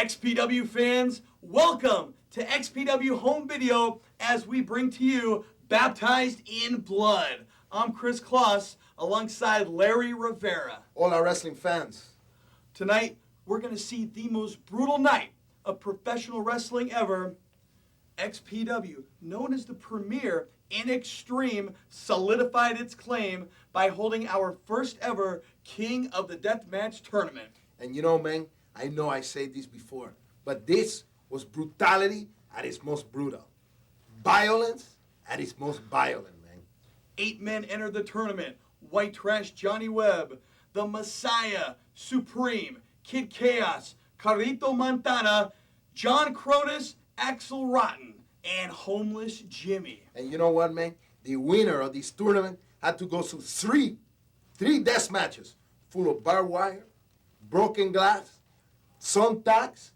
Xpw fans, welcome to Xpw Home Video as we bring to you Baptized in Blood. I'm Chris Kloss alongside Larry Rivera. All our wrestling fans. Tonight, we're going to see the most brutal night of professional wrestling ever. Xpw, known as the premier in Extreme, solidified its claim by holding our first ever King of the Deathmatch tournament. And you know, man, I know I said this before, but this was brutality at its most brutal. Violence at its most violent, man. 8 men entered the tournament. White Trash Johnny Webb, The Messiah, Supreme, Kid Chaos, Carlito Montana, John Cronus, Axel Rotten, and Homeless Jimmy. And you know what, man? The winner of this tournament had to go through three death matches full of barbed wire, broken glass, thumbtacks,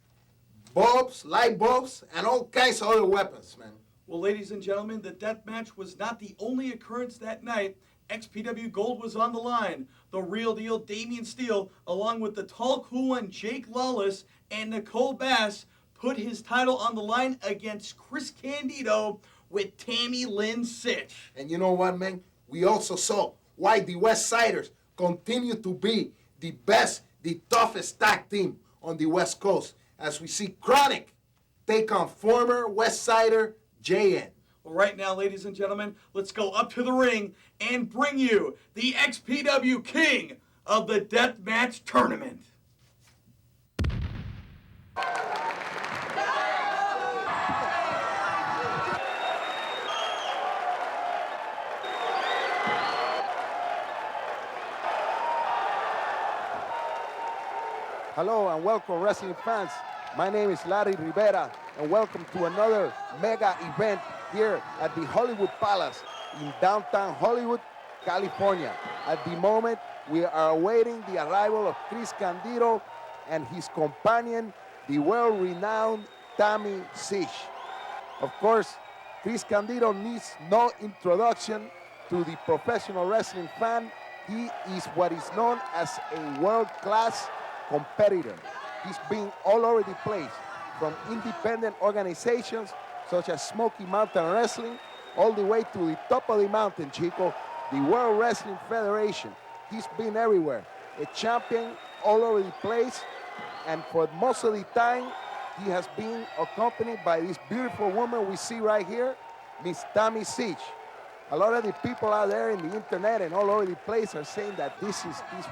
bulbs, light bulbs, and all kinds of other weapons, man. Well, ladies and gentlemen, the death match was not the only occurrence that night. Xpw Gold was on the line. The real deal Damian Steele, along with the tall, cool one Jake Lawless and Nicole Bass, put his title on the line against Chris Candido with Tammy Lynn Sitch. And you know what, man? We also saw why the West Siders continue to be the best, the toughest tag team on the West Coast, as we see Chronic take on former West Sider JN. Well, right now, ladies and gentlemen, let's go up to the ring and bring you the Xpw King of the Deathmatch Tournament. Hello and welcome, wrestling fans. My name is Larry Rivera, and welcome to another mega event here at the Hollywood Palace in downtown Hollywood, California. At the moment, we are awaiting the arrival of Chris Candido and his companion, the world-renowned Tammy Sitch. Of course, Chris Candido needs no introduction to the professional wrestling fan. He is what is known as a world-class competitor. He's been all over the place, from independent organizations such as Smoky Mountain Wrestling, all the way to the top of the mountain, Chico, the World Wrestling Federation. He's been everywhere, a champion all over the place, and for most of the time, he has been accompanied by this beautiful woman we see right here, Miss Tammy Sitch. A lot of the people out there in the internet and all over the place are saying that this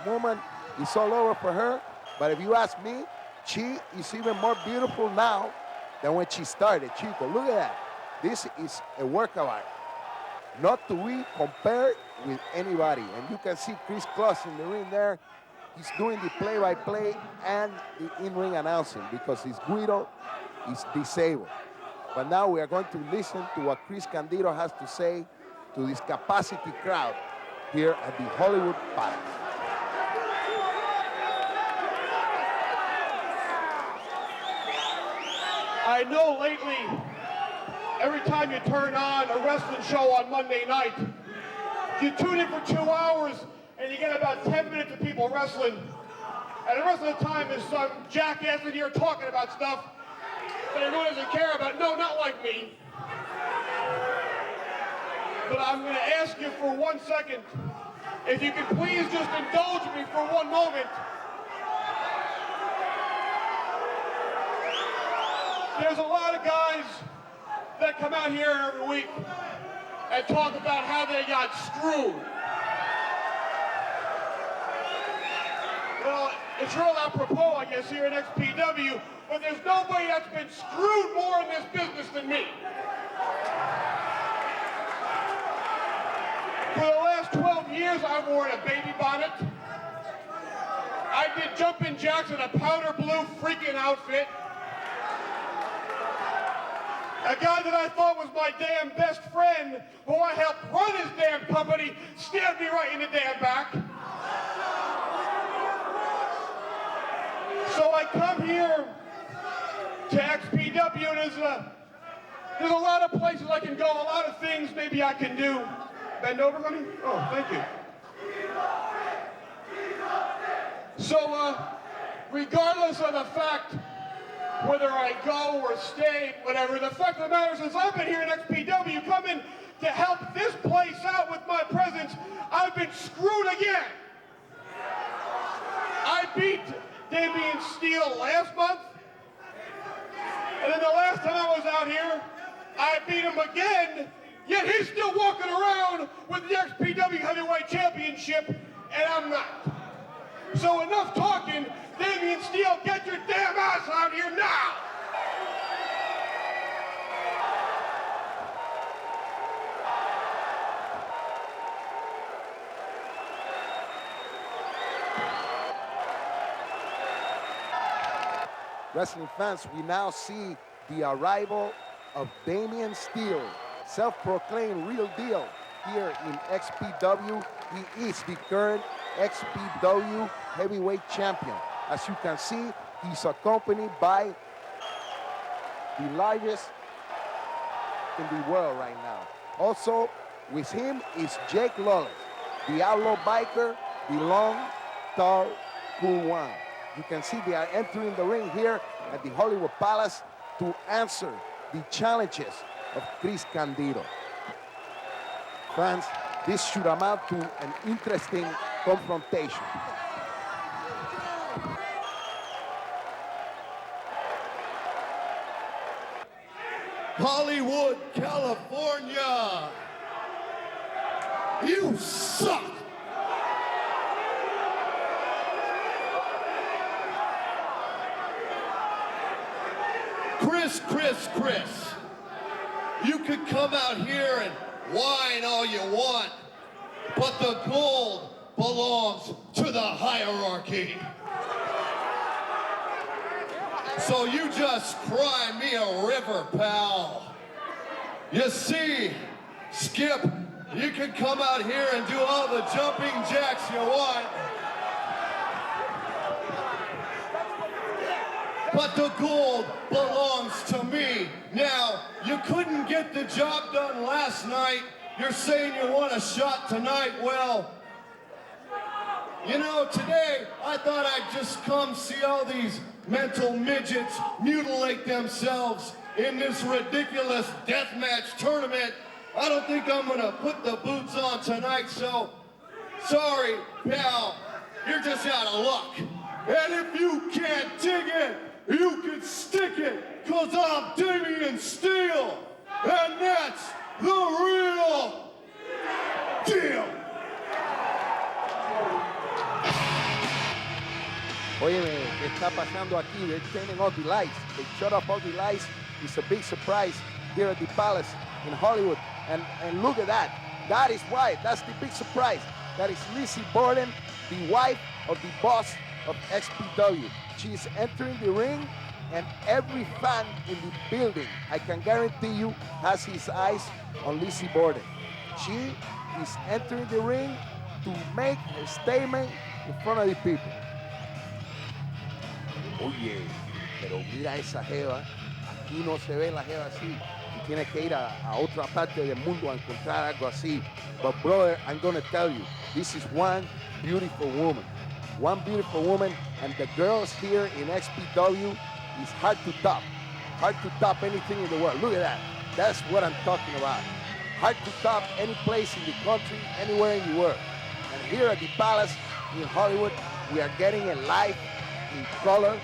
woman is all over for her. But if you ask me, she is even more beautiful now than when she started. Chico, look at that. This is a work of art. Not to be compared with anybody. And you can see Chris Kloss in the ring there. He's doing the play-by-play and the in-ring announcing because his Guido is disabled. But now we are going to listen to what Chris Candido has to say to this capacity crowd here at the Hollywood Palace. I know lately, every time you turn on a wrestling show on Monday night, you tune in for 2 hours and you get about 10 minutes of people wrestling. And the rest of the time is some jackass in here talking about stuff that everyone doesn't care about. No, not like me. But I'm going to ask you for 1 second, if you could please just indulge me for 1 moment. There's a lot of guys that come out here every week and talk about how they got screwed. Well, it's real apropos, I guess, here at Xpw, but there's nobody that's been screwed more in this business than me. For the last 12 years, I've worn a baby bonnet. I did jumping jacks in a powder blue freaking outfit. A guy that I thought was my damn best friend, who I helped run his damn company, stabbed me right in the damn back. So I come here to Xpw, and there's a lot of places I can go, a lot of things maybe I can do. Bend over, honey? Oh, thank you. So, regardless of the fact whether I go or stay, whatever. The fact of the matter is, I've been here in XPW, coming to help this place out with my presence. I've been screwed again. I beat Damian Steele last month, and then the last time I was out here, I beat him again, yet he's still walking around with the XPW Heavyweight Championship, and I'm not. So enough talking. Damian Steele, get your damn ass out here now! Wrestling fans, we now see the arrival of Damian Steele, self-proclaimed real deal here in XPW. He is the current XPW heavyweight champion. As you can see, he's accompanied by the largest in the world right now. Also, with him is Jake Lawless, the outlaw biker, the long, tall, cool one. You can see they are entering the ring here at the Hollywood Palace to answer the challenges of Chris Candido. Fans, this should amount to an interesting confrontation. Hollywood, California. You suck. Chris. You could come out here and whine all you want, but the gold belongs to the hierarchy. So you just cry me a river, pal. You see, Skip, you can come out here and do all the jumping jacks you want, but the gold belongs to me. Now, you couldn't get the job done last night. You're saying you want a shot tonight. Well, you know, today I thought I'd just come see all these mental midgets mutilate themselves in this ridiculous deathmatch tournament. I don't think I'm gonna put the boots on tonight, so sorry, pal, you're just out of luck. And if you can't dig it, you can stick it, 'cause I'm Damian Steele, and that's the real deal. Oye, ¿qué está pasando aquí? They're turning off the lights. They shut off all the lights. It's a big surprise here at the Palace in Hollywood. And look at that. That is why. That's the big surprise. That is Lizzie Borden, the wife of the boss of XPW. She is entering the ring, and every fan in the building, I can guarantee you, has his eyes on Lizzie Borden. She is entering the ring to make a statement in front of the people. Oye, pero mira esa jeva. Aquí no se ve la jeva así. Tú tienes que ir a otra parte del mundo a encontrar algo así. But brother, I'm gonna tell you, this is one beautiful woman. One beautiful woman, and the girls here in XPW is hard to top. Hard to top anything in the world. Look at that. That's what I'm talking about. Hard to top any place in the country, anywhere in the world. And here at the Palace in Hollywood, we are getting it live in color.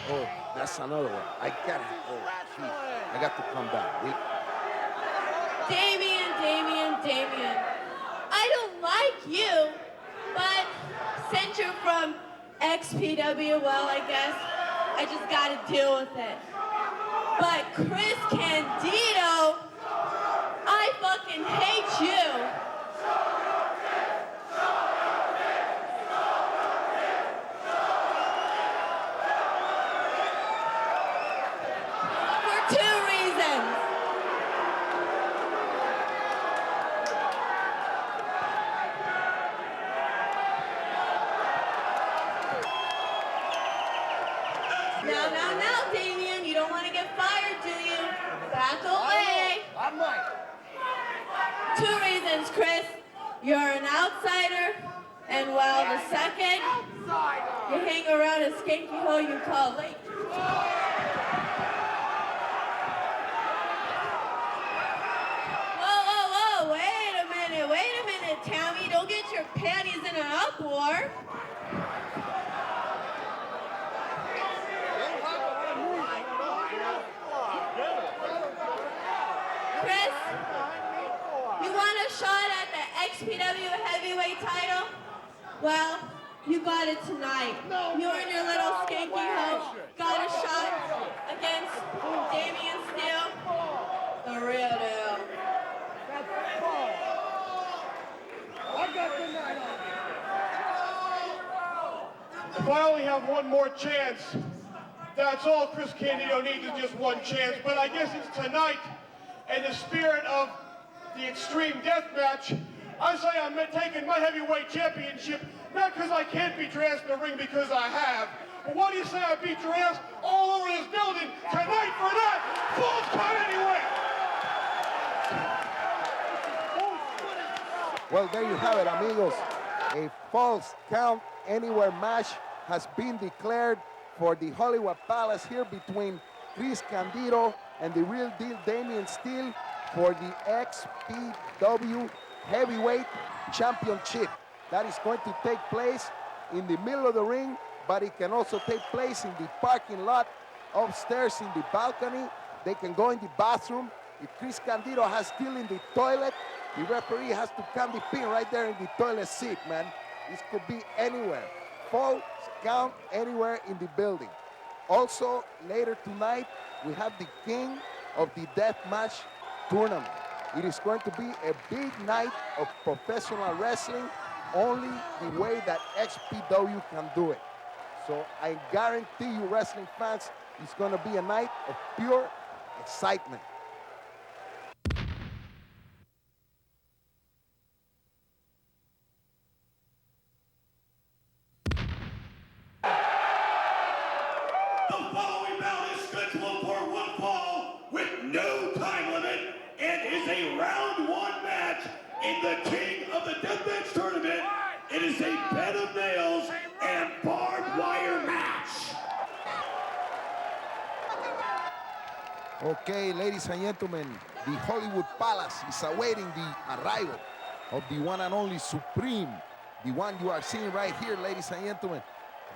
Oh, that's another one. I got to come back. Damian. I don't like you, but since you're from XPW, well, I guess I just gotta deal with it. But Chris Candido, I fucking hate you. For 2 reasons. Now, Damian, you don't want to get fired, do you? Back away. I might. 2 reasons, Chris. You're an outsider, and well, the second, you hang around a skanky hole you call late. panties in an uproar. Chris, you want a shot at the XPW heavyweight title? Well, you got it tonight. You and your little skanky hoe got a shot against Damian Steele, the real deal. If I only have one more chance, that's all Chris Candido needs is just one chance. But I guess it's tonight, in the spirit of the extreme death match, I say I'm taking my heavyweight championship, not because I can't beat your ass in the ring, because I have. But what do you say I beat your ass all over this building tonight for that? Falls count anywhere! Well, there you have it, amigos. A false count anywhere match has been declared for the Hollywood Palace here between Chris Candido and the real deal Damian Steele for the XPW Heavyweight Championship. That is going to take place in the middle of the ring, but it can also take place in the parking lot, upstairs in the balcony. They can go in the bathroom. If Chris Candido has Steele in the toilet, the referee has to count the pin right there in the toilet seat, man. This could be anywhere. False count anywhere in the building. Also, later tonight, we have the King of the Deathmatch tournament. It is going to be a big night of professional wrestling, only the way that XPW can do it. So I guarantee you, wrestling fans, it's going to be a night of pure excitement. The following bout is scheduled for one fall with no time limit and is a round one match in the King of the Deathmatch tournament. It is a bed of nails and barbed wire match. Okay, ladies and gentlemen, the Hollywood Palace is awaiting the arrival of the one and only Supreme, the one you are seeing right here, ladies and gentlemen.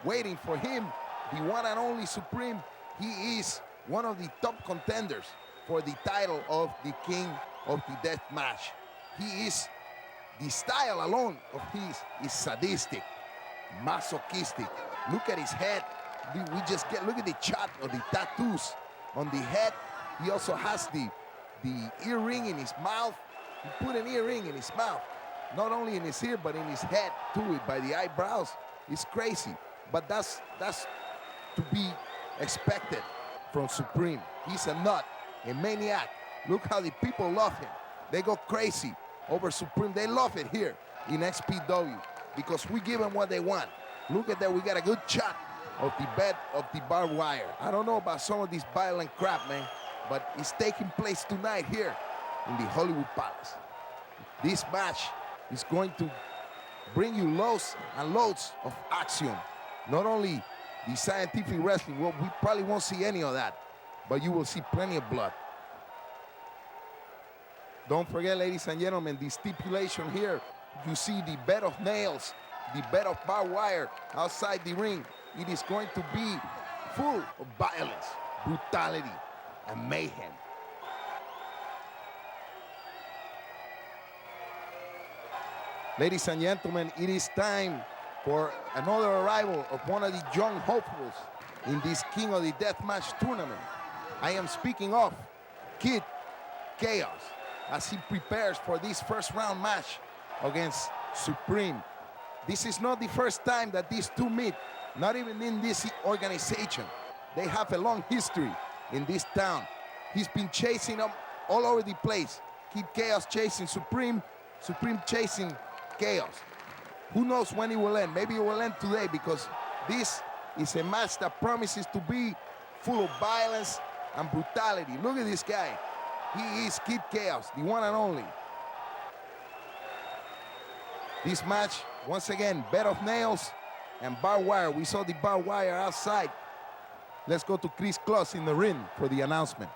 Waiting for him, the one and only Supreme. He is one of the top contenders for the title of the King of the Death Match. He is, the style alone of his is sadistic, masochistic. Look at his head. Look at the chart of the tattoos on the head. He also has the earring in his mouth. He put an earring in his mouth, not only in his ear, but in his head too, by the eyebrows. It's crazy, but that's to be expected from Supreme. He's a nut, a maniac. Look how the people love him. They go crazy over Supreme. They love it here in XPW because we give them what they want. Look at that, we got a good shot of the bed of the barbed wire. I don't know about some of this violent crap, man, but it's taking place tonight here in the Hollywood Palace. This match is going to bring you loads and loads of action. Not only the scientific wrestling, well, we probably won't see any of that, but you will see plenty of blood. Don't forget, ladies and gentlemen, the stipulation here, you see the bed of nails, the bed of barbed wire outside the ring. It is going to be full of violence, brutality, and mayhem. Ladies and gentlemen, it is time for another arrival of one of the young hopefuls in this King of the Deathmatch tournament. I am speaking of Kid Chaos as he prepares for this first round match against Supreme. This is not the first time that these two meet, not even in this organization. They have a long history in this town. He's been chasing them all over the place. Kid Chaos chasing Supreme, Supreme chasing Chaos. Who knows when it will end? Maybe it will end today because this is a match that promises to be full of violence and brutality. Look at this guy. He is Kid Chaos, the one and only. This match, once again, bed of nails and barbed wire. We saw the barbed wire outside. Let's go to Chris Kloss in the ring for the announcement.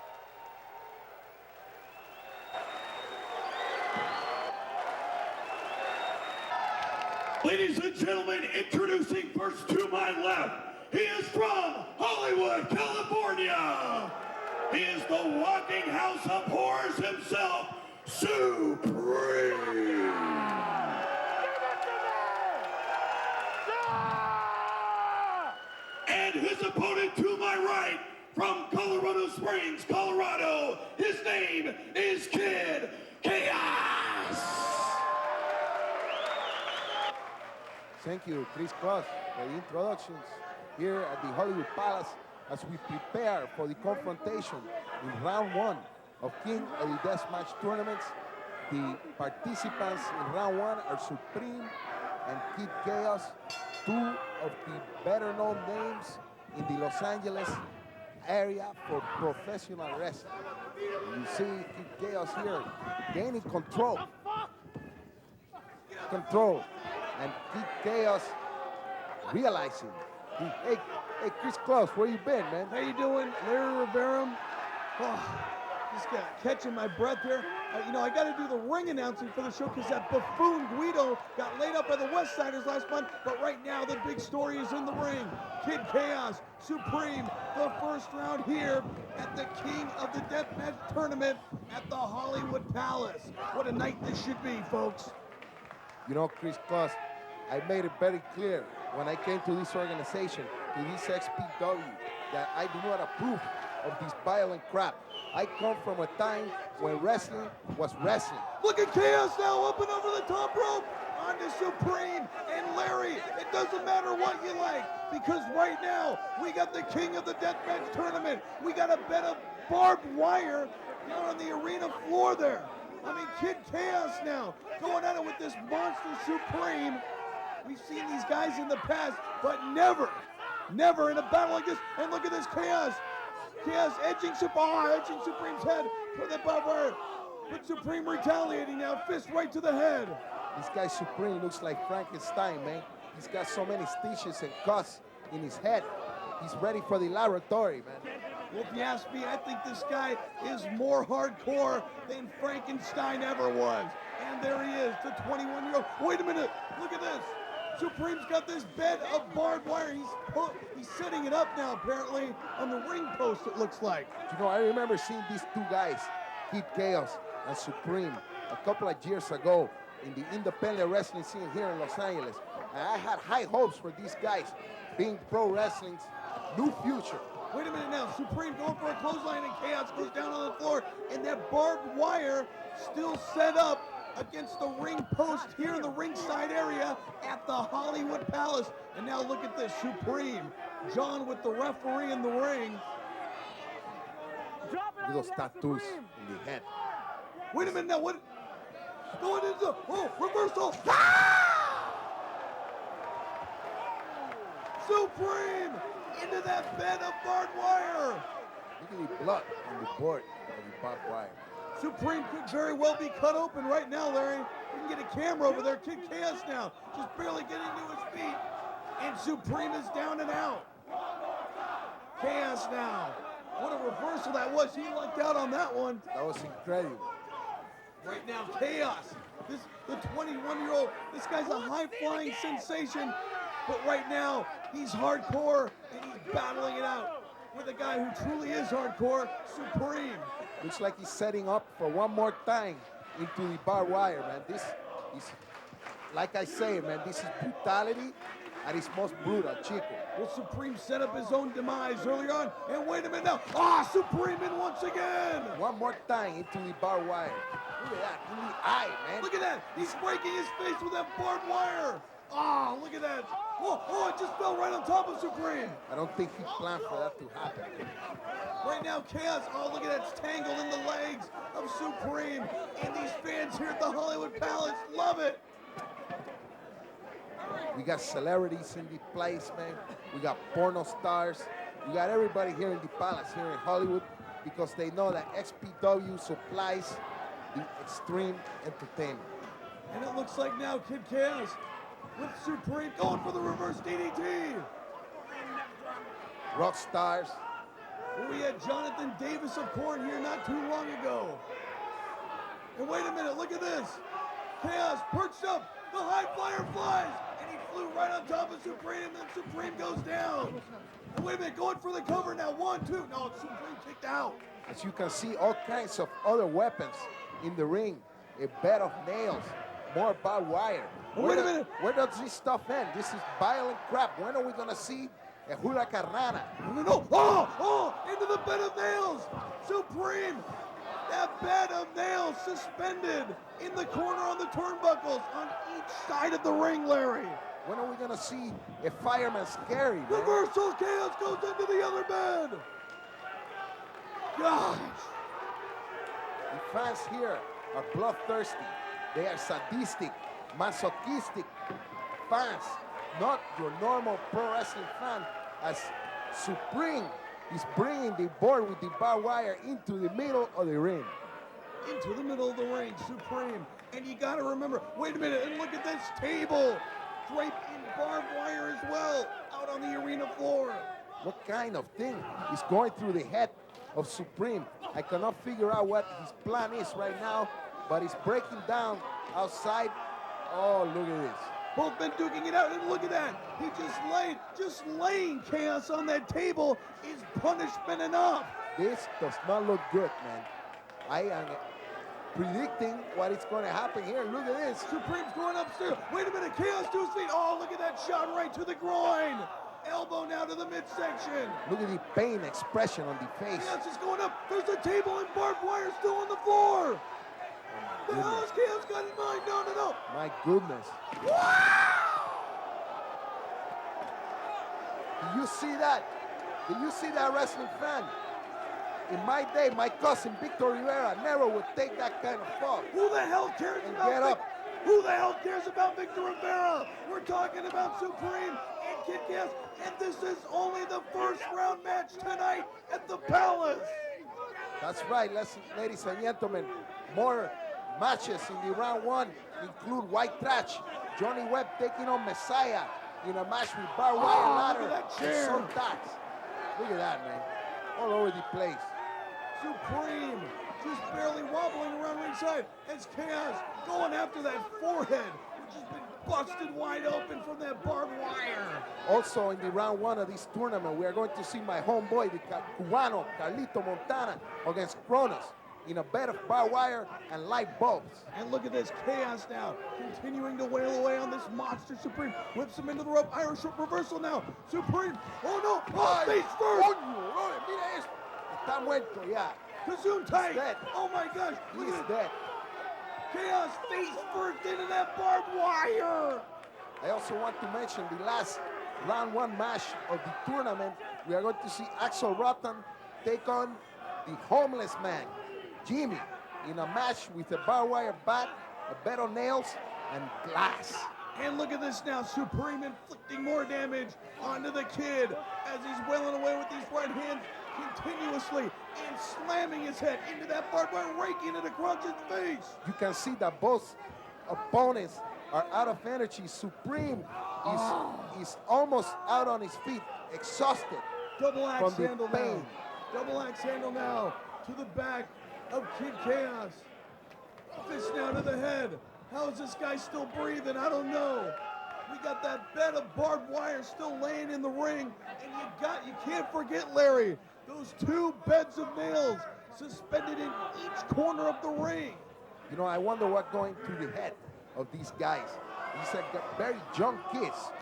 Ladies and gentlemen, introducing first to my left, he is from Hollywood, California. He is the walking house of horrors himself, Supreme. And his opponent to my right, from Colorado Springs, Colorado, his name is Kid Chaos. Thank you, Chris Cross, for the introductions here at the Hollywood Palace as we prepare for the confrontation in round one of King of the Deathmatch tournaments. The participants in round one are Supreme and Kid Chaos, two of the better-known names in the Los Angeles area for professional wrestling. You see Kid Chaos here gaining control. And Kid Chaos realizing, hey, Chris Klaus, where you been, man? How you doing, Larry Rivera? Oh, just catching my breath here. I got to do the ring announcing for the show because that buffoon Guido got laid up by the West Siders last month. But right now, the big story is in the ring. Kid Chaos, Supreme, the first round here at the King of the Deathmatch tournament at the Hollywood Palace. What a night this should be, folks. You know, Chris Klaus, I made it very clear when I came to this organization, to this Xpw, that I do not approve of this violent crap. I come from a time when wrestling was wrestling. Look at Chaos now up and over the top rope onto Supreme and Larry. It doesn't matter what you like because right now we got the King of the Deathmatch tournament. We got a bed of barbed wire down on the arena floor there. I mean, Kid Chaos now going at it with this monster Supreme. We've seen these guys in the past, but never in a battle like this. And look at this Chaos. Chaos edging Supreme's head for the barbed wire. But Supreme retaliating now, fist right to the head. This guy Supreme looks like Frankenstein, man. He's got so many stitches and cuts in his head. He's ready for the laboratory, man. Well, if you ask me, I think this guy is more hardcore than Frankenstein ever was. And there he is, the 21-year-old. Wait a minute, look at this. Supreme's got this bed of barbed wire. He's setting it up now, apparently, on the ring post, it looks like. You know, I remember seeing these two guys, Kid Chaos and Supreme, a couple of years ago in the independent wrestling scene here in Los Angeles. And I had high hopes for these guys being pro wrestling's new future. Wait a minute now, Supreme going for a clothesline and Chaos goes down on the floor, and that barbed wire still set up against the ring post here in the ringside area at the Hollywood Palace. And now look at this, Supreme, John with the referee in the ring. Little tattoos in the head. Wait a minute now, what? Going into, reversal. Supreme into that bed of barbed wire. Look at the blood on the board of the barbed wire. Supreme could very well be cut open right now, Larry. You can get a camera over there. Kid Chaos now, just barely getting to his feet. And Supreme is down and out. Chaos now. What a reversal that was. He lucked out on that one. That was incredible. Right now, Chaos. The 21-year-old, this guy's a high-flying sensation. But right now, he's hardcore, and he's battling it out with a guy who truly is hardcore, Supreme. Looks like he's setting up for one more time into the barbed wire, man. This is, like I say, man, this is brutality at its most brutal, Chico. Well, Supreme set up his own demise earlier on, and wait a minute now. Supreme in once again. One more time into the barbed wire. Look at that, in the eye, man. Look at that. He's breaking his face with that barbed wire. Look at that. It just fell right on top of Supreme. I don't think he planned for that to happen. Right now, Chaos, look at that, it's tangled in the legs of Supreme. And these fans here at the Hollywood Palace love it. We got celebrities in the place, man. We got porno stars. We got everybody here in the palace, here in Hollywood, because they know that XPW supplies the extreme entertainment. And it looks like now Kid Chaos with Supreme going for the reverse DDT. Rock stars. We had Jonathan Davis of Korn here not too long ago. And wait a minute, look at this. Chaos perched up, The high flyer flies, and he flew right on top of Supreme, and then Supreme goes down. And wait a minute, going for the cover now. 1, 2. No, Supreme kicked out. As you can see, all kinds of other weapons in the ring. A bed of nails, more barbed wire. Wait a minute. Where does this stuff end? This is violent crap. When are we gonna see a huracanrana? No. Oh, into the bed of nails. Supreme. That bed of nails suspended in the corner on the turnbuckles on each side of the ring, Larry. When are we gonna see a fireman's carry, man? Reversal chaos goes into the other bed. Gosh. The fans here are bloodthirsty. They are sadistic, masochistic fans, not your normal pro wrestling fan, as Supreme is bringing the board with the barbed wire into the middle of the ring. Into the middle of the ring, Supreme. And you gotta remember, wait a minute, and look at this table. Draped in barbed wire as well, out on the arena floor. What kind of thing is going through the head of Supreme? I cannot figure out what his plan is right now, but he's breaking down outside. Oh, look at this. Both men duking it out, and look at that. He just laying chaos on that table is punishment enough. This does not look good, man. I am predicting what is going to happen here. Look at this. Supreme's going upstairs. Wait a minute, chaos to his feet. Oh, look at that shot right to the groin. Elbow now to the midsection. Look at the pain expression on the face. Chaos is going up. There's a table and barbed wire still on the floor. The hell has Chaos got in mind? No. My goodness. Did you see that? Did you see that, wrestling fan? In my day, my cousin Victor Rivera never would take that kind of fall. Who the hell cares And about get up. Who the hell cares about Victor Rivera? We're talking about Supreme and Kid Chaos, and this is only the first round match tonight at the Palace. That's right, ladies and gentlemen. More matches in the round one include White Trash, Johnny Webb taking on Messiah in a match with barbed wire ladder look at that and chair. some tacks. Look at that, man. All over the place. Supreme just barely wobbling around ringside as Chaos going after that forehead, which has been busted wide open from that barbed wire. Also in the round one of this tournament, we are going to see my homeboy, the Cubano, Carlito Montana, against Kronos in a bed of barbed wire and light bulbs. And look at this, Chaos now continuing to wail away on this monster. Supreme whips him into the rope. Irish whip reversal now. Supreme, oh no, oh, face first. Coño, mira esto. Está muerto ya. Kazoon tight. He's dead. Oh my gosh, look He's at it. dead. Chaos face first into that barbed wire. I also want to mention the last round one match of the tournament. We are going to see Axel Rotten take on the homeless man, Jimmy, in a match with a barbed wire bat, a bed of nails, and glass. And look at this now, Supreme inflicting more damage onto the Kid as he's wailing away with these right hands continuously and slamming his head into that barbed wire, raking it across his face. You can see that both opponents are out of energy. Supreme is almost out on his feet, exhausted Double axe from the handle pain. now. Double axe handle now to the back of Kid Chaos. Fist now to the head. How is this guy still breathing? I don't know. We got that bed of barbed wire still laying in the ring, and you can't forget, Larry, those two beds of nails suspended in each corner of the ring. You know, I wonder what's going through the head of these guys. These are very young kids.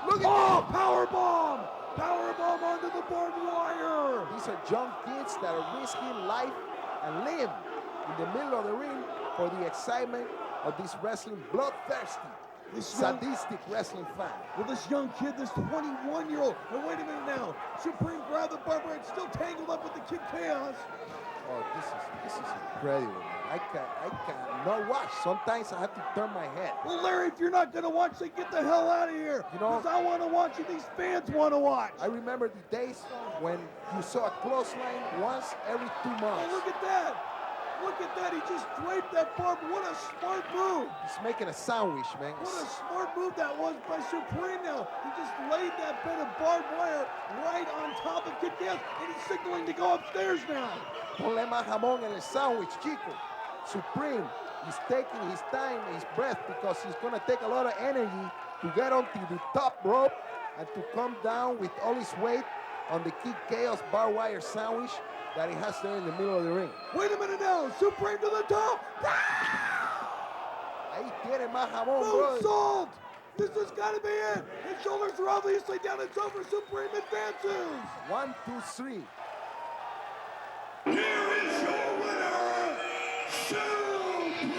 Look at Powerbomb! Powerbomb onto the barbed wire! These are young kids that are risking life and limb in the middle of the ring for the excitement of this wrestling bloodthirsty, sadistic wrestling fan. Well, this young kid, this 21-year-old, and wait a minute now, Supreme grabbed the barbed wire, still tangled up with the Kid Chaos. Oh, this is incredible, man. I cannot watch. Sometimes I have to turn my head. Well, Larry, if you're not going to watch, then get the hell out of here. You know, because I want to watch and these fans want to watch. I remember the days when you saw a clothesline once every 2 months. Oh, look at that. Look at that. He just draped that barb. What a smart move. He's making a sandwich, man. What a smart move that was by Supreme now. He just laid that bed of barbed wire right on top of Kid Chaos, and he's signaling to go upstairs now. Ponle más jamón en el sandwich, chico. Supreme He's taking his time, his breath, because he's going to take a lot of energy to get onto the top rope and to come down with all his weight on the Kid Chaos barbed wire sandwich that he has there in the middle of the ring. Wait a minute now. Supreme to the top. Ahí tiene más jabón, No bro. salt. This has got to be it. His shoulders are obviously down. It's over. Supreme advances. 1, 2, 3. Here is your winner, Supreme.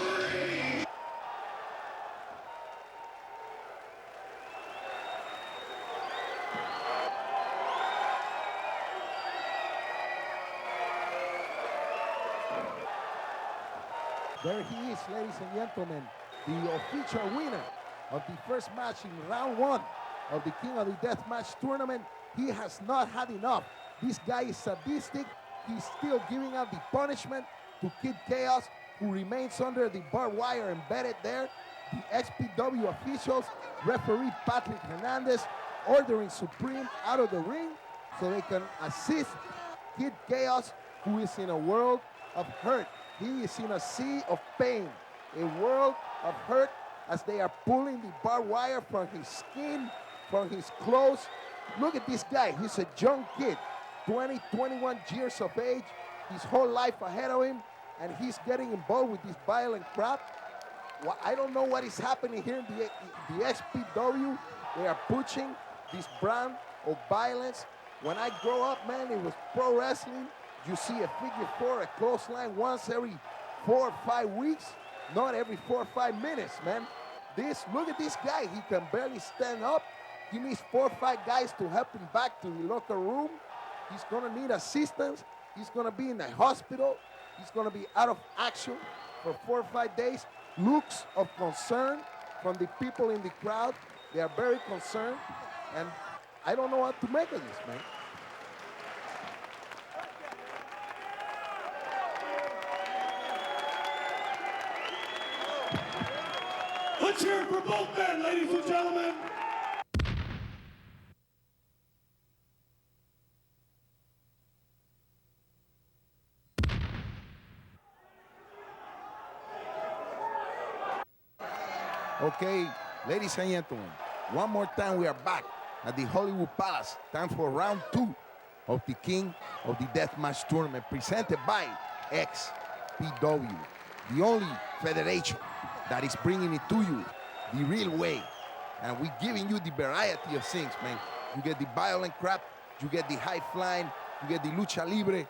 There he is, ladies and gentlemen, the official winner of the first match in round 1 of the King of the Death Match tournament. He has not had enough. This guy is sadistic. He's still giving out the punishment to Kid Chaos, who remains under the barbed wire embedded there. The XPW officials, referee Patrick Hernandez, ordering Supreme out of the ring so they can assist Kid Chaos, who is in a world of hurt. He is in a sea of pain, a world of hurt, as they are pulling the barbed wire from his skin, from his clothes. Look at this guy. He's a young kid, 20, 21 years of age, his whole life ahead of him, and he's getting involved with this violent crap. Well, I don't know what is happening here in the XPW. They are pushing this brand of violence. When I grow up, man, it was pro wrestling. You see a figure 4, a clothesline once every 4 or 5 weeks, not every 4 or 5 minutes, man. Look at this guy. He can barely stand up. He needs 4 or 5 guys to help him back to the locker room. He's gonna need assistance. He's gonna be in the hospital. He's gonna be out of action for 4 or 5 days. Looks of concern from the people in the crowd. They are very concerned, and I don't know what to make of this, man. Let's hear it for both men, ladies and gentlemen. Okay, ladies and gentlemen, one more time we are back at the Hollywood Palace. Time for round 2 of the King of the Deathmatch tournament, presented by Xpw, the only federation that is bringing it to you the real way. And we're giving you the variety of things, man. You get the violent crap, you get the high flying, you get the lucha libre.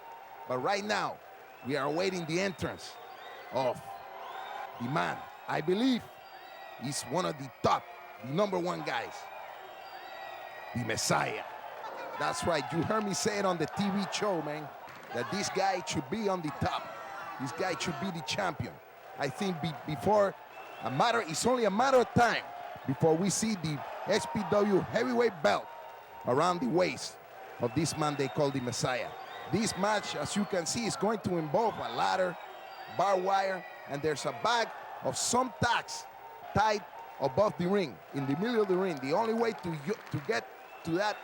But right now, we are awaiting the entrance of the man, I believe, he's one of the top, the #1 guys, the Messiah. That's right, you heard me say it on the TV show, man, that this guy should be on the top. This guy should be the champion. I think it's only a matter of time before we see the XPW heavyweight belt around the waist of this man they call the Messiah. This match, as you can see, is going to involve a ladder, barbed wire, and there's a bag of some tacks tied above the ring, in the middle of the ring. The only way to get to that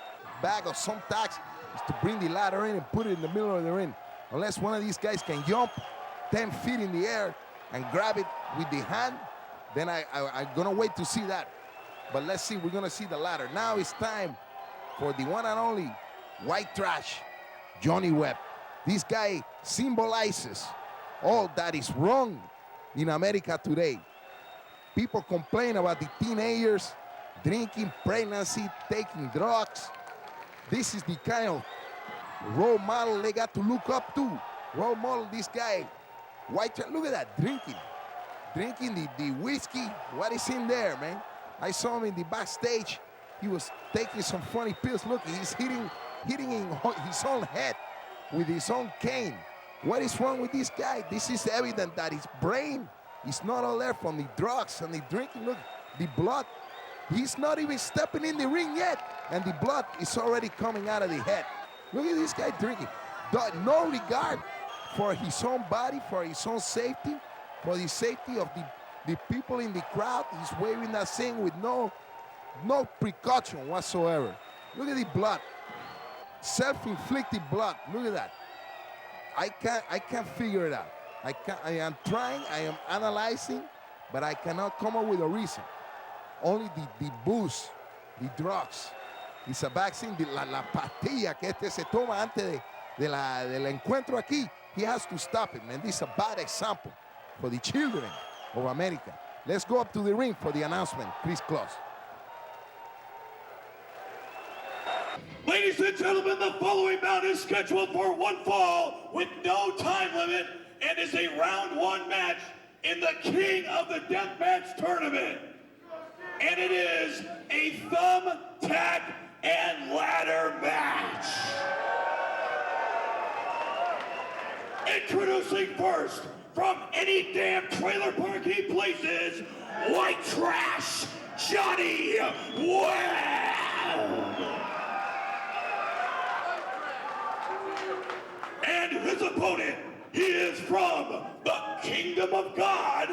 bag of some tacks is to bring the ladder in and put it in the middle of the ring. Unless one of these guys can jump 10 feet in the air and grab it with the hand, then I'm gonna wait to see that. But let's see, we're gonna see the ladder. Now it's time for the one and only white trash, Johnny Webb. This guy symbolizes all that is wrong in America today. People complain about the teenagers drinking, pregnancy, taking drugs. This is the kind of role model they got to look up to. Role model, this guy, white, look at that, drinking the whiskey. What is in there, man? I saw him in the backstage. He was taking some funny pills. Look, he's hitting in his own head with his own cane. What is wrong with this guy? This is evident that his brain is not all there from the drugs and the drinking. Look, the blood. He's not even stepping in the ring yet, and the blood is already coming out of the head. Look at this guy drinking. No regard for his own body, for his own safety, for the safety of the people in the crowd. He's waving that thing with no precaution whatsoever. Look at the blood. Self-inflicted blood. Look at that. I can't figure it out. I am trying, I am analyzing, but I cannot come up with a reason. Only the booze, the drugs, it's a vaccine, la pastilla que este se toma antes del encuentro aquí. He has to stop it, man. This is a bad example for the children of America. Let's go up to the ring for the announcement. Chris Claus. Ladies and gentlemen, the following bout is scheduled for one fall with no time limit and is a round one match in the King of the Deathmatch tournament. And it is a thumb, tack, and ladder match. Introducing first, from any damn trailer park he places, White Trash, Johnny Webb. And his opponent, he is from the Kingdom of God,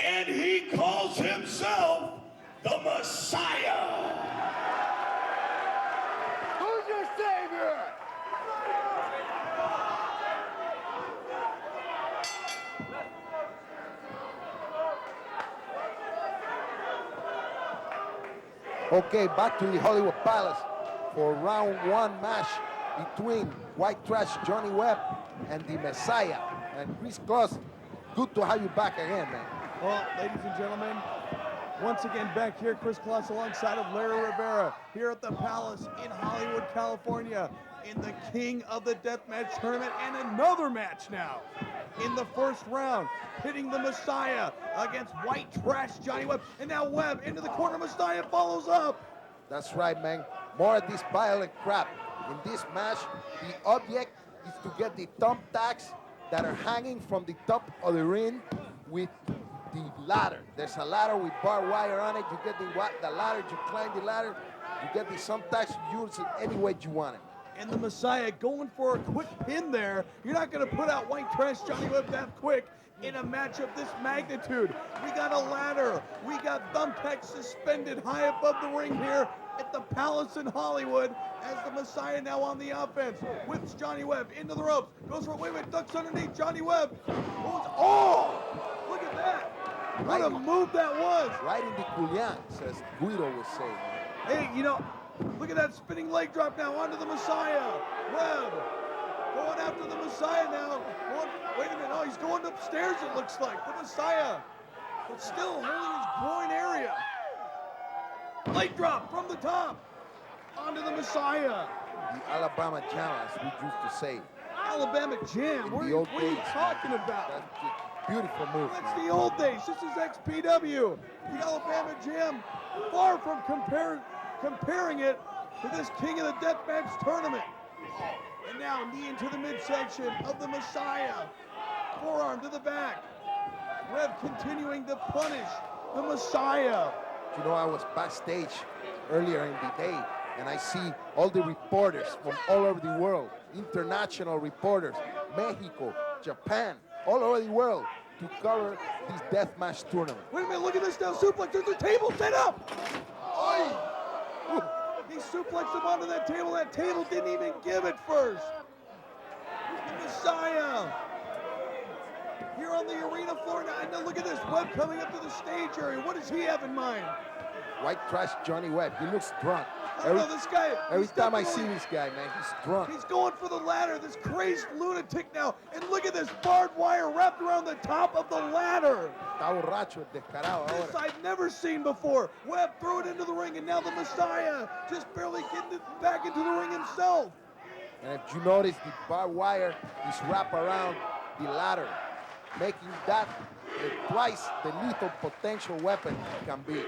and he calls himself the Messiah. Who's your savior? Okay, back to the Hollywood Palace for round one match between White Trash Johnny Webb and the Messiah. And Chris Claus, good to have you back again, man. Well, ladies and gentlemen, once again back here, Chris Claus alongside of Larry Rivera here at the Palace in Hollywood, California, in the King of the Deathmatch tournament, and another match now in the first round, pitting the Messiah against White Trash Johnny Webb. And now Webb into the corner, Messiah follows up. That's right, man. More of this violent crap. In this match, the object is to get the thumbtacks that are hanging from the top of the ring with the ladder. There's a ladder with barbed wire on it. You get the ladder, you climb the ladder, you get the thumbtacks, you use it any way you want it. And the Messiah going for a quick pin there. You're not going to put out White Trash Johnny Webb that quick in a match of this magnitude. We got a ladder. We got thumbtacks suspended high above the ring here at the Palace in Hollywood as the Messiah now on the offense. Whips Johnny Webb into the ropes. Goes for a wait, ducks underneath Johnny Webb. Oh, look at that. What a move that was. Right in the Julian, says Guido would say. Hey, you know, look at that spinning leg drop now onto the Messiah. Webb going after the Messiah now. Wait a minute, oh, he's going upstairs it looks like. The Messiah, but still holding his groin area. Leg drop from the top onto the Messiah. The Alabama Jam, as we used to say. Alabama Jam, what are you talking about? That's just beautiful move. That's the old days. This is XPW. The Alabama Jam, far from comparing it to this King of the Deathmatch tournament. And now knee into the midsection of the Messiah. Forearm to the back. Webb continuing to punish the Messiah. You know, I was backstage earlier in the day, and I see all the reporters from all over the world, international reporters, Mexico, Japan, all over the world, to cover this deathmatch tournament. Wait a minute, look at this now, suplex, there's a table set up! Oh! He suplexed him onto that table didn't even give it first. The Messiah, here on the arena floor now, and now look at this, Webb coming up to the stage area. What does he have in mind? White Trash Johnny Webb, he looks drunk. I don't know, this guy. Every time I see this guy, man, he's drunk. He's going for the ladder, this crazed lunatic now. And look at this barbed wire wrapped around the top of the ladder. Está borracho, descarado This ahora. I've never seen before. Webb threw it into the ring, and now the Messiah just barely getting it back into the ring himself. And if you notice, the barbed wire is wrapped around the ladder, making that twice the lethal potential weapon it can be.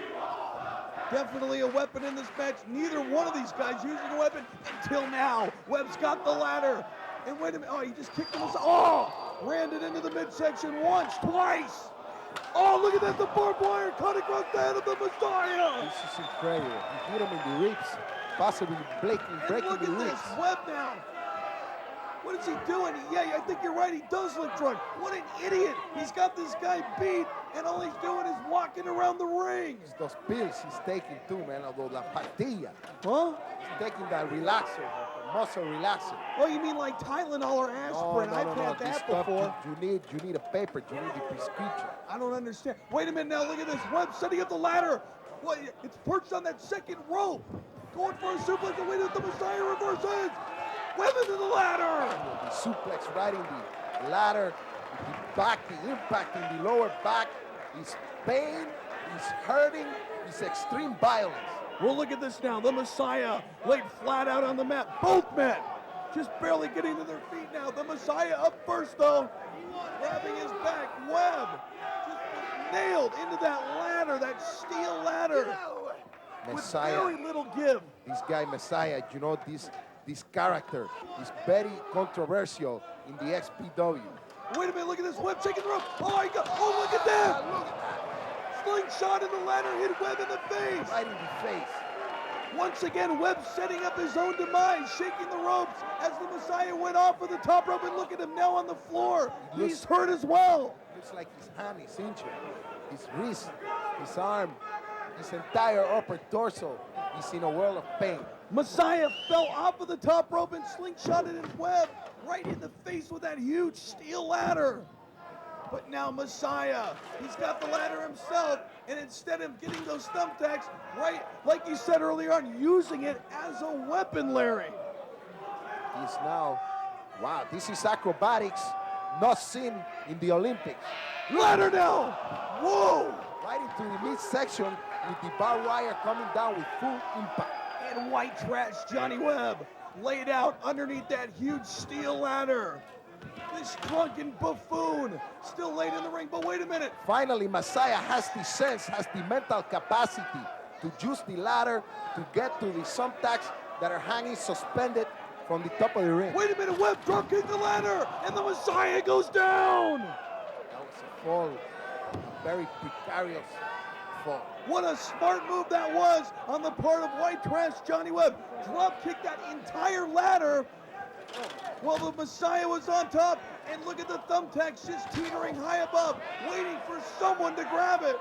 Definitely a weapon in this match. Neither one of these guys using a weapon until now. Webb's got the ladder. And wait a minute. Oh, he just kicked him aside. Oh! Ran it into the midsection once, twice. Oh, look at that. The barbed wire cut across the head of the Messiah. This is incredible. He hit him in the ribs, possibly breaking Look the at ribs. this. Webb now. What is he doing? Yeah, I think you're right. He does look drunk. What an idiot. He's got this guy beat, and all he's doing is walking around the ring. It's those pills he's taking too, man, although la pastilla. Huh? He's taking that relaxer, muscle relaxer. Oh, you mean like Tylenol or aspirin? I've had This that stuff before. you need a paper. You need a prescription. I don't understand. Wait a minute now. Look at this. Webb setting up the ladder. What? It's perched on that second rope. Going for a suplex. And wait until the Messiah reverses. Webb into the ladder. The suplex right in the ladder. The back, the impact in the lower back. Is pain. Is hurting. Is extreme violence. Well, look at this now. The Messiah laid flat out on the mat. Both men just barely getting to their feet now. The Messiah up first, though. Grabbing his back. Webb just was nailed into that ladder, that steel ladder. Messiah. With very little give. This guy, Messiah, you know, this character is very controversial in the XPW. Wait a minute, look at this. Webb taking the rope. Oh, my God. Oh, look at that. Slingshot in the ladder hit Webb in the face. Right in the face. Once again, Webb setting up his own demise, shaking the ropes as the Messiah went off of the top rope. And look at him now on the floor. He's hurt as well. Looks like his hand is injured. His wrist, his arm, his entire upper torso is in a world of pain. Messiah fell off of the top rope and slingshotted in Webb right in the face with that huge steel ladder. But now Messiah, he's got the ladder himself, and instead of getting those thumbtacks, right, like you said earlier on, using it as a weapon, Larry. He's now, wow, this is acrobatics not seen in the Olympics. Ladder now! Whoa! Right into the midsection with the barbed wire coming down with full impact. And white trash Johnny Webb laid out underneath that huge steel ladder. This drunken buffoon still laid in the ring, but wait a minute. Finally, Messiah has the sense, has the mental capacity to use the ladder to get to the thumbtacks that are hanging suspended from the top of the ring. Wait a minute, Webb drop kicked the ladder, and the Messiah goes down. That was a fall, very precarious fall. What a smart move that was on the part of white trash Johnny Webb. Drop kicked that entire ladder while the Messiah was on top, and look at the thumbtacks just teetering high above, waiting for someone to grab it.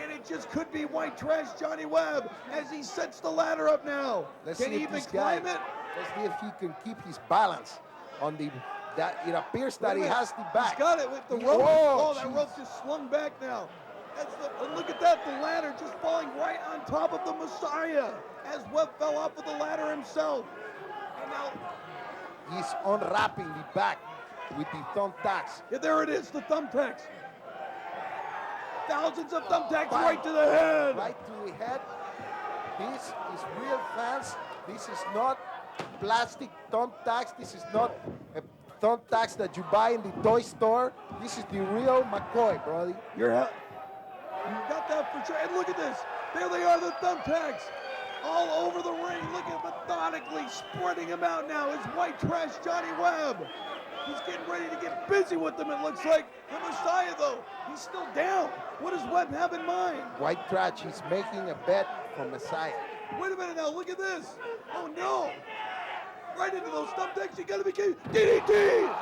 And it just could be white trash Johnny Webb as he sets the ladder up now. Can he even climb it? Let's see if he can keep his balance on the, that it appears that he has the back. He's got it with the rope. Whoa, that rope just slung back now. And look at that, the ladder just falling right on top of the Messiah as Webb fell off of the ladder himself. And now he's unwrapping the back with the thumbtacks. yeah, there it is, the thumbtacks. Thousands of thumbtacks right to the head. Right to the head. This is real fans. This is not plastic thumbtacks. This is not thumbtacks that you buy in the toy store. This is the real McCoy, brother. You got that for sure. And look at this. There they are, the thumbtacks. All over the ring. Look at methodically spreading them out now. It's white trash Johnny Webb. He's getting ready to get busy with them, it looks like. The Messiah, though, he's still down. What does Webb have in mind? White trash is making a bet for Messiah. Wait a minute now, look at this. Oh, no. Right into those thumbtacks, you gotta be kidding. DDT!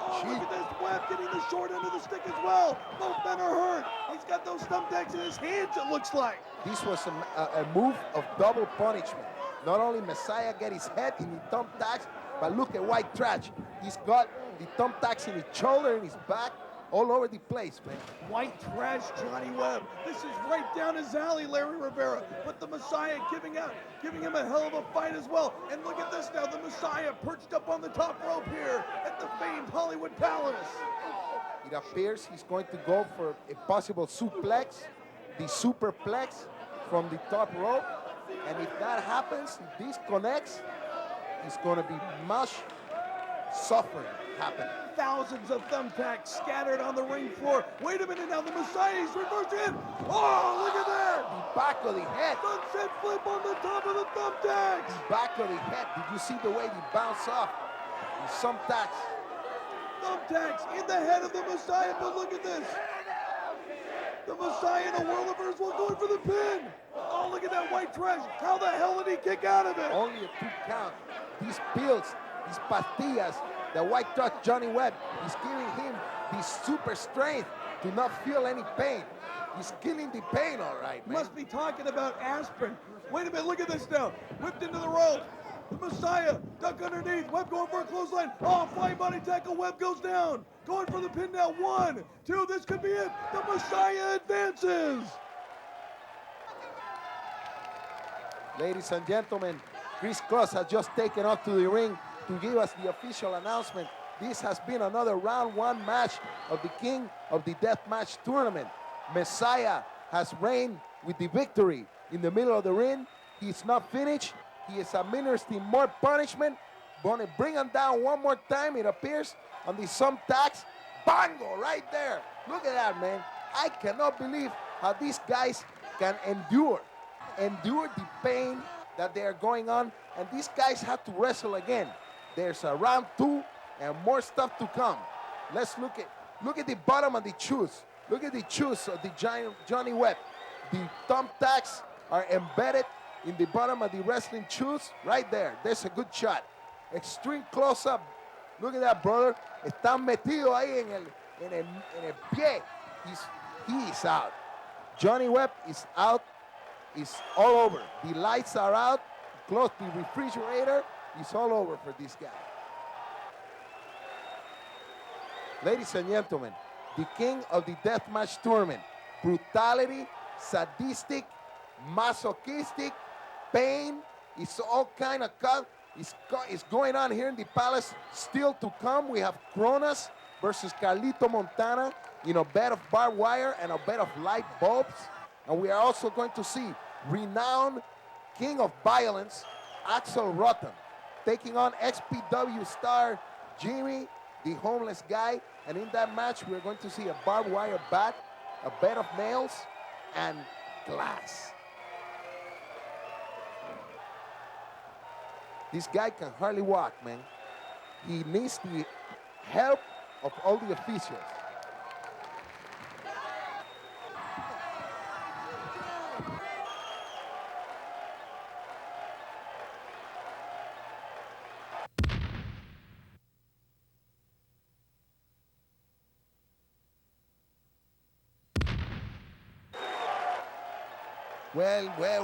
Oh, look at this. Webb getting the short end of the stick as well. Both men are hurt. He's got those thumbtacks in his hands, it looks like. This was a move of double punishment. Not only Messiah get his head in the thumbtacks, but look at white trash. He's got the thumbtacks in his shoulder, in his back, all over the place, man. White trash Johnny Webb. This is right down his alley, Larry Rivera. But the Messiah giving him a hell of a fight as well. And look at this now, the Messiah perched up on the top rope here at the famed Hollywood Palace. It appears he's going to go for a possible suplex, the superplex from the top rope. And if that happens, if this connects, it's going to be much suffering happening. Thousands of thumbtacks scattered on the ring floor. Wait a minute now, the Messiah is reversing. Oh, look at that. The back of the head. Sunset flip on the top of the thumbtacks. The back of the head. Did you see the way he bounced off? The thumbtacks. Thumbtacks in the head of the Messiah, but look at this. The Messiah in a whirl of while going for the pin. Oh, look at that white trash. How the hell did he kick out of it? Only a 2 count. These pills, these pastillas, the white trash Johnny Webb is giving him this super strength to not feel any pain. He's killing the pain, all right, man. Must be talking about aspirin. Wait a minute, look at this now. Whipped into the rope. The Messiah, duck underneath. Webb going for a clothesline. Oh, flying body tackle. Webb goes down. Going for the pin now. 1, 2, this could be it. The Messiah advances. Ladies and gentlemen, Chris Cross has just taken up to the ring to give us the official announcement. This has been another round 1 match of the King of the Deathmatch tournament. Messiah has reigned with the victory in the middle of the ring. He's not finished. He is administering more punishment. Gonna bring him down one more time, it appears, on the thumbtacks. Bango, right there. Look at that, man. I cannot believe how these guys can endure the pain that they are going on, and these guys have to wrestle again. There's a round 2 and more stuff to come. Let's look at the bottom of the shoes. Look at the shoes of the giant Johnny Webb. The thumbtacks are embedded in the bottom of the wrestling shoes right there. There's a good shot. Extreme close-up. Look at that, brother. Está metido ahí en el pie. He is out. Johnny Webb is out. It's all over. The lights are out. Close the refrigerator. It's all over for this guy. Ladies and gentlemen, the King of the Deathmatch tournament. Brutality, sadistic, masochistic, pain. It's all kind of cut. It's going on here in the palace. Still to come, we have Kronos versus Carlito Montana in a bed of barbed wire and a bed of light bulbs. And we are also going to see renowned King of Violence, Axel Rotten, taking on XPW star Jimmy, the homeless guy. And in that match, we're going to see a barbed wire bat, a bed of nails, and glass. This guy can hardly walk, man. He needs the help of all the officials.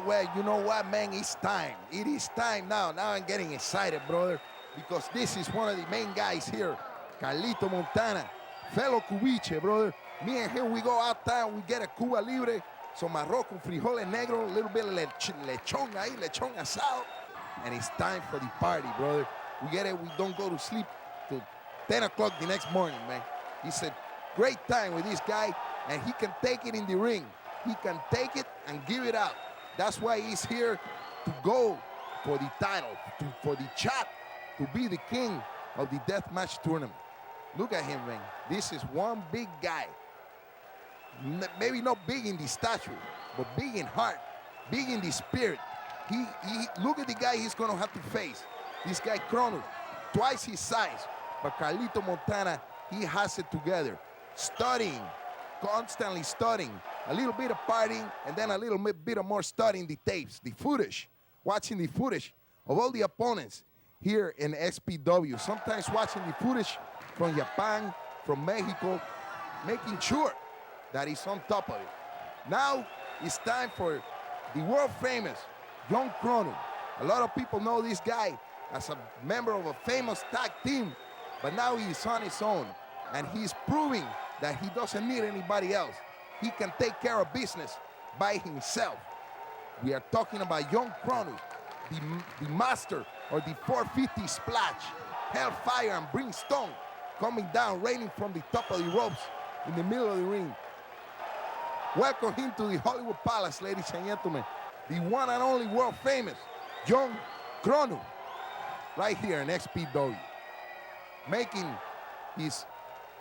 Well, you know what, man? It's time. It is time now. Now I'm getting excited, brother, because this is one of the main guys here, Carlito Montana, fellow Cubiche, brother. Me and him, we go out there, we get a Cuba Libre, some arroz con frijoles negros, a little bit of lechon ahí, lechon asado, and it's time for the party, brother. We get it, we don't go to sleep till 10 o'clock the next morning, man. It's a great time with this guy, and he can take it in the ring. He can take it and give it out. That's why he's here to go for the title, for the shot to be the king of the deathmatch tournament. Look at him, man. This is one big guy. Maybe not big in the stature, but big in heart, big in the spirit. He look at the guy he's gonna have to face. This guy Kronos, twice his size, but Carlito Montana, he has it together. Studying, constantly studying, a little bit of partying, and then a little bit of more studying the tapes, the footage, watching the footage of all the opponents here in XPW. Sometimes watching the footage from Japan, from Mexico, making sure that he's on top of it. Now it's time for the world famous John Kronos. A lot of people know this guy as a member of a famous tag team, but now he's on his own, and he's proving that he doesn't need anybody else. He can take care of business by himself. We are talking about John Kronos, the master of the 450 splash, hellfire and brimstone, coming down, raining from the top of the ropes in the middle of the ring. Welcome him to the Hollywood Palace, ladies and gentlemen. The one and only world famous John Kronos, right here in XPW, making his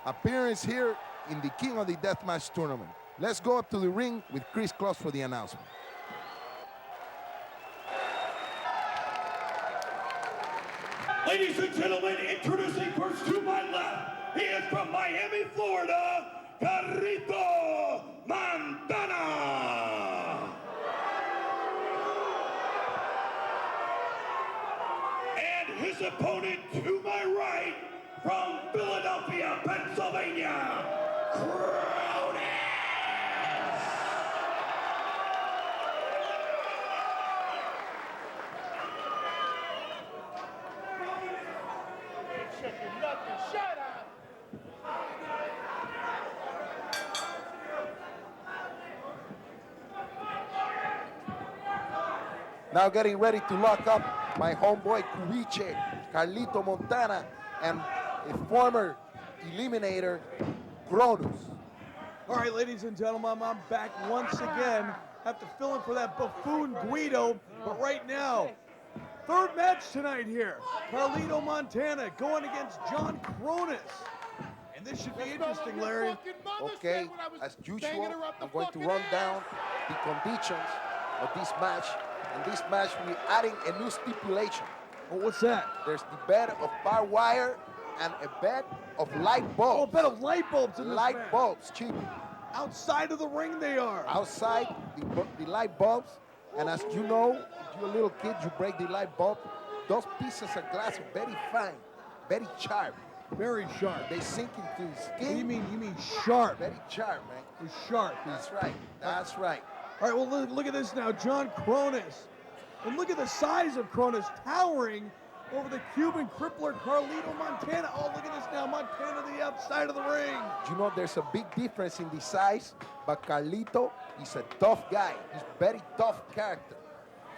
appearance here in the King of the Deathmatch tournament. Let's go up to the ring with Chris Cross for the announcement. Ladies and gentlemen, introducing first to my left, he is from Miami, Florida, Carlito Montana. And his opponent to my right, from Philadelphia, Pennsylvania, Kronos. Shut up. Now getting ready to lock up my homeboy Cubiche, Carlito Montana, and a former eliminator, Cronus. All right, ladies and gentlemen, I'm back once again. Have to fill in for that buffoon Guido, but right now, third match tonight here. Carlito Montana going against John Cronus. And this should be interesting, Larry. Okay, as usual, I'm going to run down the conditions of this match. In this match, we're adding a new stipulation. Well, what's that? There's the bed of barbed wire and a bed of light bulbs. Oh, a bed of light bulbs in this Light match. bulbs, cheap. Outside of the ring they are. Outside, the light bulbs. And as you know, if you're a little kid, you break the light bulb. Those pieces of glass are very fine, very sharp. Very sharp. They sink into the What skin. do you mean? You mean sharp? Very sharp, man. It's sharp. That's right. That's right. All right, well, look at this now. John Cronus. And look at the size of Cronus towering over the Cuban crippler Carlito Montana. Oh, look at this now. Montana to the outside of the ring. You know, there's a big difference in the size, but Carlito is a tough guy. He's very tough character.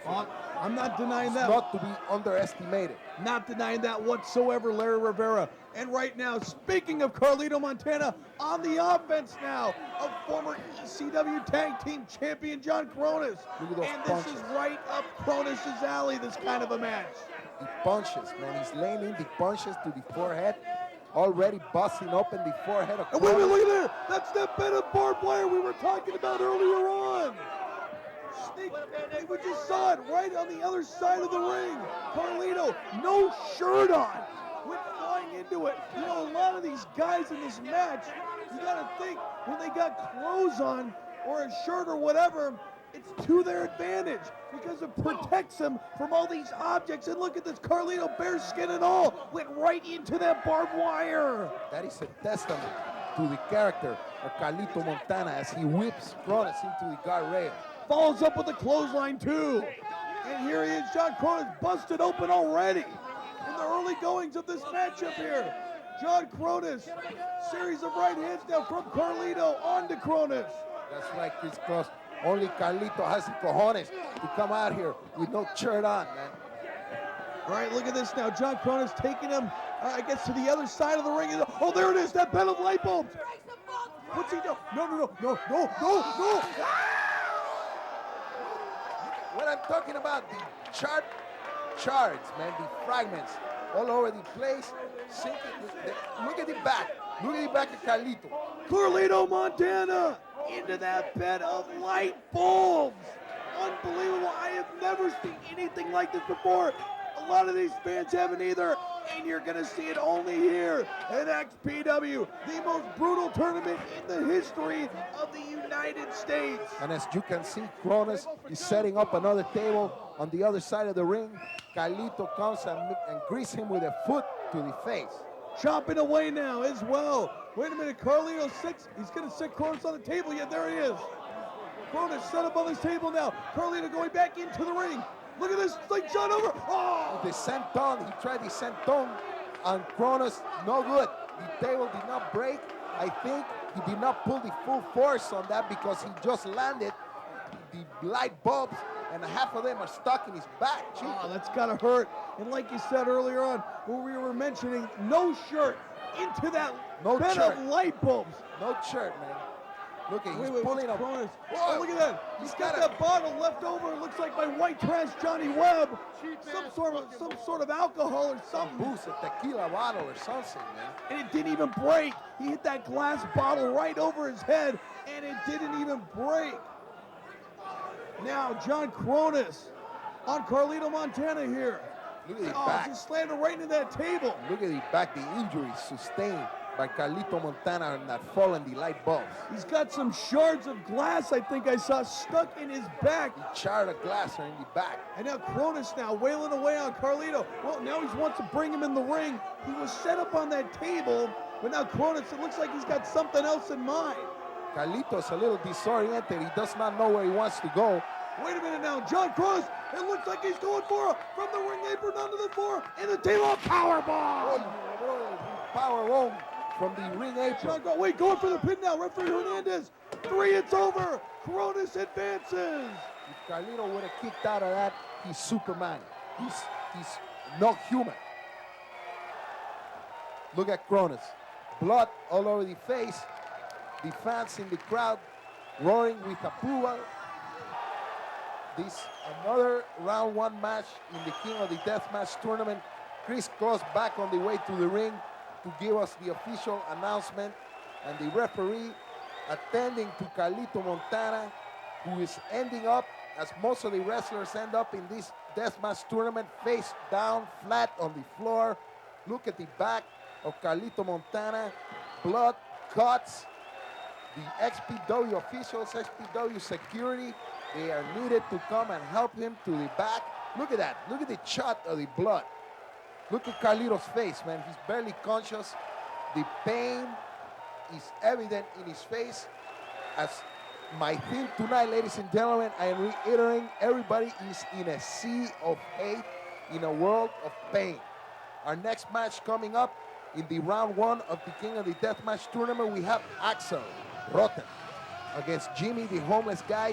I'm not denying It's that. not to be underestimated. Not denying that whatsoever, Larry Rivera. And right now, speaking of Carlito Montana, on the offense now of former ECW Tag Team Champion John Cronus. Look at those And punches. this is right up Cronus' alley, this kind of a match. The punches, man. He's laying in the punches to the forehead, already busting open the forehead of And wait a minute, Cronus. look at there. That's that bit of barbed wire we were talking about earlier on. We just saw it right on the other side of the ring. Carlito, no shirt on, went flying into it. You know, a lot of these guys in this match, you gotta think, when they got clothes on or a shirt or whatever, it's to their advantage because it protects them from all these objects. And look at this, Carlito, bare skin and all, went right into that barbed wire. That is a testament to the character of Carlito Montana as he whips Cronus into the guardrail. Follows up with the clothesline too. And here he is, John Cronus busted open already in the early goings of this matchup here. John Cronus, series of right hands now from Carlito on to Cronus. That's right, Chris Cross. Only Carlito has the cojones to come out here with no shirt on, man. All right, look at this now. John Cronus taking him, I guess, to the other side of the ring. Oh, there it is, that bed of light bulbs. What's he doing? No. What I'm talking about, the shards, man, the fragments all over the place. Look at the back. Look at the back of Carlito. Carlito Montana into that bed of light bulbs. Unbelievable. I have never seen anything like this before. A lot of these fans haven't either. And you're going to see it only here at XPW, the most brutal tournament in the history of the United States. And as you can see, Cronus is setting up another table on the other side of the ring. Carlito comes and greases him with a foot to the face. Chopping away now as well. Wait a minute, Carlito sits. He's going to sit Cronus on the table. Yeah, there he is. Cronus set up on this table now. Carlito going back into the ring. Look at this, like shot over. Oh! The senton, he tried the senton on Cronus, no good. The table did not break. I think he did not pull the full force on that because he just landed the light bulbs and half of them are stuck in his back. Oh, that's gotta hurt. And like you said earlier on, when we were mentioning no shirt into that bed of light bulbs. No shirt, man. Look at, he's Wait, pulling up. Cronus. Oh, look at that. He's got that bottle left over. It looks like my white trash Johnny Webb. Some sort of alcohol or something. Booze, a tequila bottle or something, man. And it didn't even break. He hit that glass bottle right over his head, and it didn't even break. Now, John Cronus on Carlito Montana here. Look at the back. Just slammed right into that table. Look at the back, the injuries sustained by Carlito Montana and that fall in the light bulbs. He's got some shards of glass, I think I saw, stuck in his back. The shard of glass are in the back. And now Cronus now wailing away on Carlito. Well, now he wants to bring him in the ring. He was set up on that table, but now Cronus, it looks like he's got something else in mind. Carlito's a little disoriented. He does not know where he wants to go. Wait a minute now, John Cronus, it looks like he's going for it from the ring apron onto the floor, and the table powerbomb. power bomb from the ring apron. Wait, going for the pin now. Referee Hernandez. 3, it's over. Cronus advances. If Carlito would have kicked out of that, he's Superman. He's not human. Look at Cronus. Blood all over the face. The fans in the crowd roaring with approval. This another round 1 match in the King of the Deathmatch tournament. Chris Cross back on the way to the ring to give us the official announcement, and the referee attending to Carlito Montana, who is ending up, as most of the wrestlers end up in this Deathmatch tournament, face down, flat on the floor. Look at the back of Carlito Montana. Blood, cuts. The XPW officials, XPW security, they are needed to come and help him to the back. Look at that. Look at the shot of the blood. Look at Carlito's face, man. He's barely conscious. The pain is evident in his face. As my theme tonight, ladies and gentlemen, I am reiterating, everybody is in a sea of hate, in a world of pain. Our next match coming up in the round 1 of the King of the Deathmatch tournament, we have Axel Rotten against Jimmy, the homeless guy.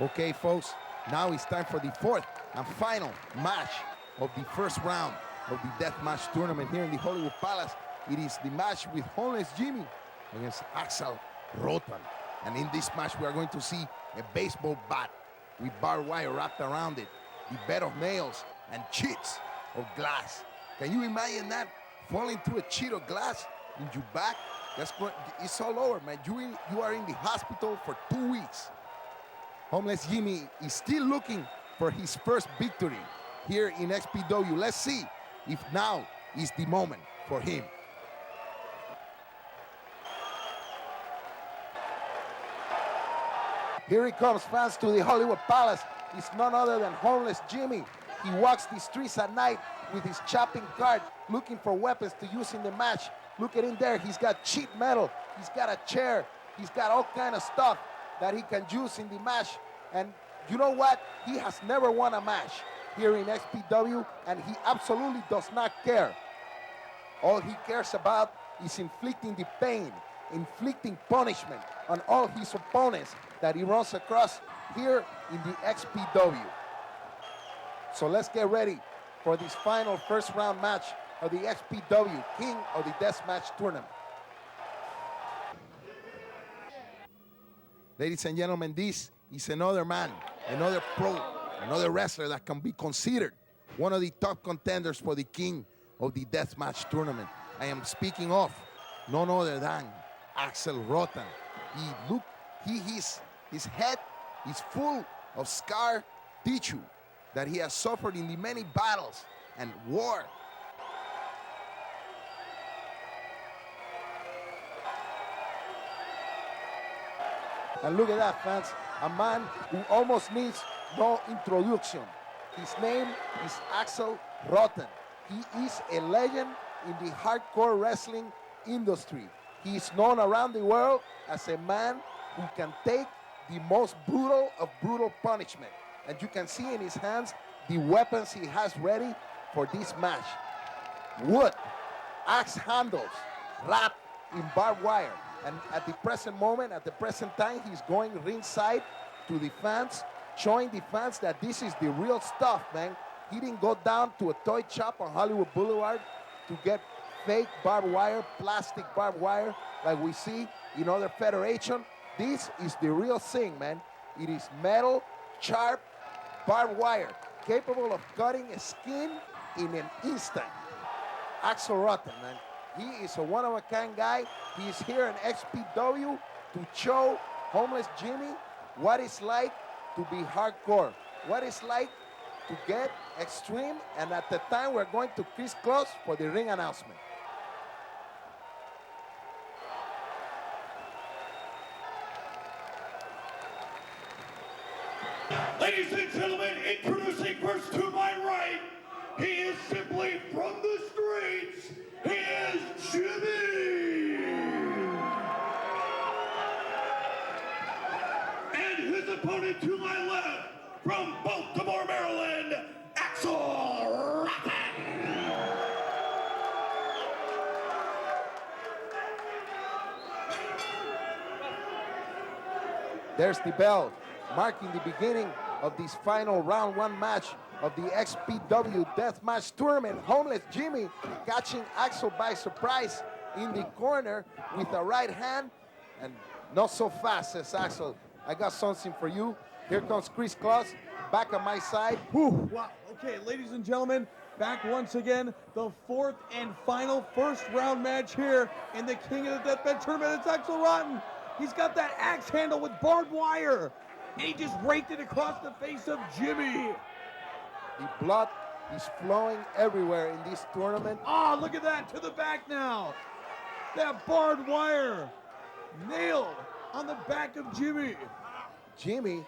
Okay, folks, now it's time for the 4th and final match of the first round of the Deathmatch tournament here in the Hollywood Palace. It is the match with homeless Jimmy against Axel Rotten. And in this match, we are going to see a baseball bat with barbed wire wrapped around it, the bed of nails, and sheets of glass. Can you imagine that? Falling through a sheet of glass in your back? It's all over, man. You are in the hospital for 2 weeks. Homeless Jimmy is still looking for his first victory here in XPW. Let's see if now is the moment for him. Here he comes, fans, to the Hollywood Palace. It's none other than homeless Jimmy. He walks the streets at night with his chopping cart, looking for weapons to use in the match. Look at him there. He's got sheet metal. He's got a chair. He's got all kind of stuff that he can use in the match. And you know what? He has never won a match here in XPW, and he absolutely does not care. All he cares about is inflicting the pain, inflicting punishment on all his opponents that he runs across here in the XPW. So let's get ready for this final first round match of the XPW King of the Deathmatch tournament. Ladies and gentlemen, this is another man, another pro, another wrestler that can be considered one of the top contenders for the King of the Deathmatch tournament. I am speaking of none other than Axel Rotten. His head is full of scar tissue that he has suffered in the many battles and war. And look at that, fans. A man who almost needs no introduction. His name is Axel Rotten. He is a legend in the hardcore wrestling industry. He is known around the world as a man who can take the most brutal of brutal punishment. And you can see in his hands the weapons he has ready for this match. Wood, axe handles, wrapped in barbed wire. And at the present moment, at the present time, he's going ringside to the fans, showing the fans that this is the real stuff, man. He didn't go down to a toy shop on Hollywood Boulevard to get fake barbed wire, plastic barbed wire, like we see in other federations. This is the real thing, man. It is metal, sharp, barbed wire, capable of cutting a skin in an instant. Axel Rotten, man. He is a one-of-a-kind guy. He is here in XPW to show homeless Jimmy what it's like to be hardcore, what it's like to get extreme, and at the time we're going to Chris Close for the ring announcement. Ladies and gentlemen, introducing first to my right, he is simply from the streets, he is Jimmy! And his opponent to my left, There's the bell, marking the beginning of this final round 1 match of the XPW Deathmatch Tournament. Homeless Jimmy catching Axel by surprise in the corner with a right hand, and not so fast, says Axel. I got something for you. Here comes Chris Claus, back on my side. Whew, wow. Okay, ladies and gentlemen, back once again, the 4th and final first round match here in the King of the Deathmatch Tournament. It's Axel Rotten. He's got that axe handle with barbed wire, and he just raked it across the face of Jimmy. The blood is flowing everywhere in this tournament. Oh, look at that, to the back now. That barbed wire nailed on the back of Jimmy. Jimmy,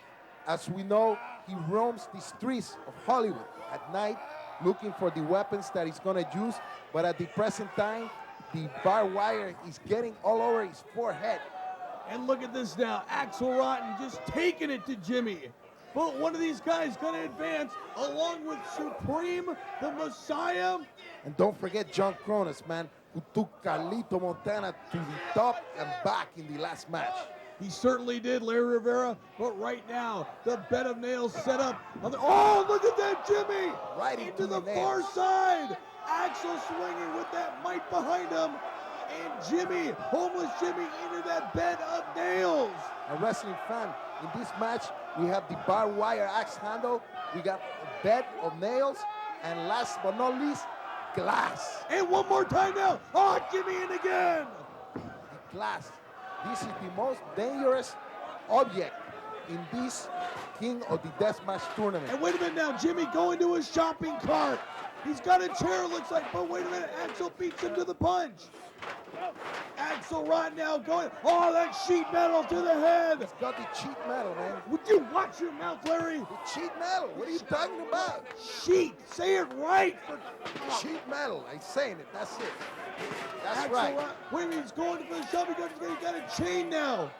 as we know, he roams the streets of Hollywood at night looking for the weapons that he's gonna use, but at the present time, the barbed wire is getting all over his forehead. And look at this now, Axel Rotten just taking it to Jimmy. But one of these guys gonna advance along with Supreme, the Messiah. And don't forget John Cronus, man, who took Carlito Montana to the top and back in the last match. He certainly did, Larry Rivera. But right now, the bed of nails set up. Oh, look at that, Jimmy! Right into the nails. far side. Axel swinging with that mic behind him. And Jimmy, homeless Jimmy, into that bed of nails. A wrestling fan, in this match, we have the barbed wire axe handle, we got a bed of nails, and last but not least, glass. And one more time now. Oh, Jimmy in again. The glass. This is the most dangerous object in this King of the Deathmatch Tournament. And wait a minute now, Jimmy going to his shopping cart. He's got a chair, looks like, but wait a minute, Axel beats him to the punch. Axel Rotten now going, oh, that sheet metal to the head. He's got the cheat metal, man. Would you watch your mouth, Larry? The cheat metal, what are you talking about? Sheet, say it right. Cheat metal, I'm saying it, that's it. That's Axel right. Wait a minute, he's going for the shopping cart. He's got a chain now.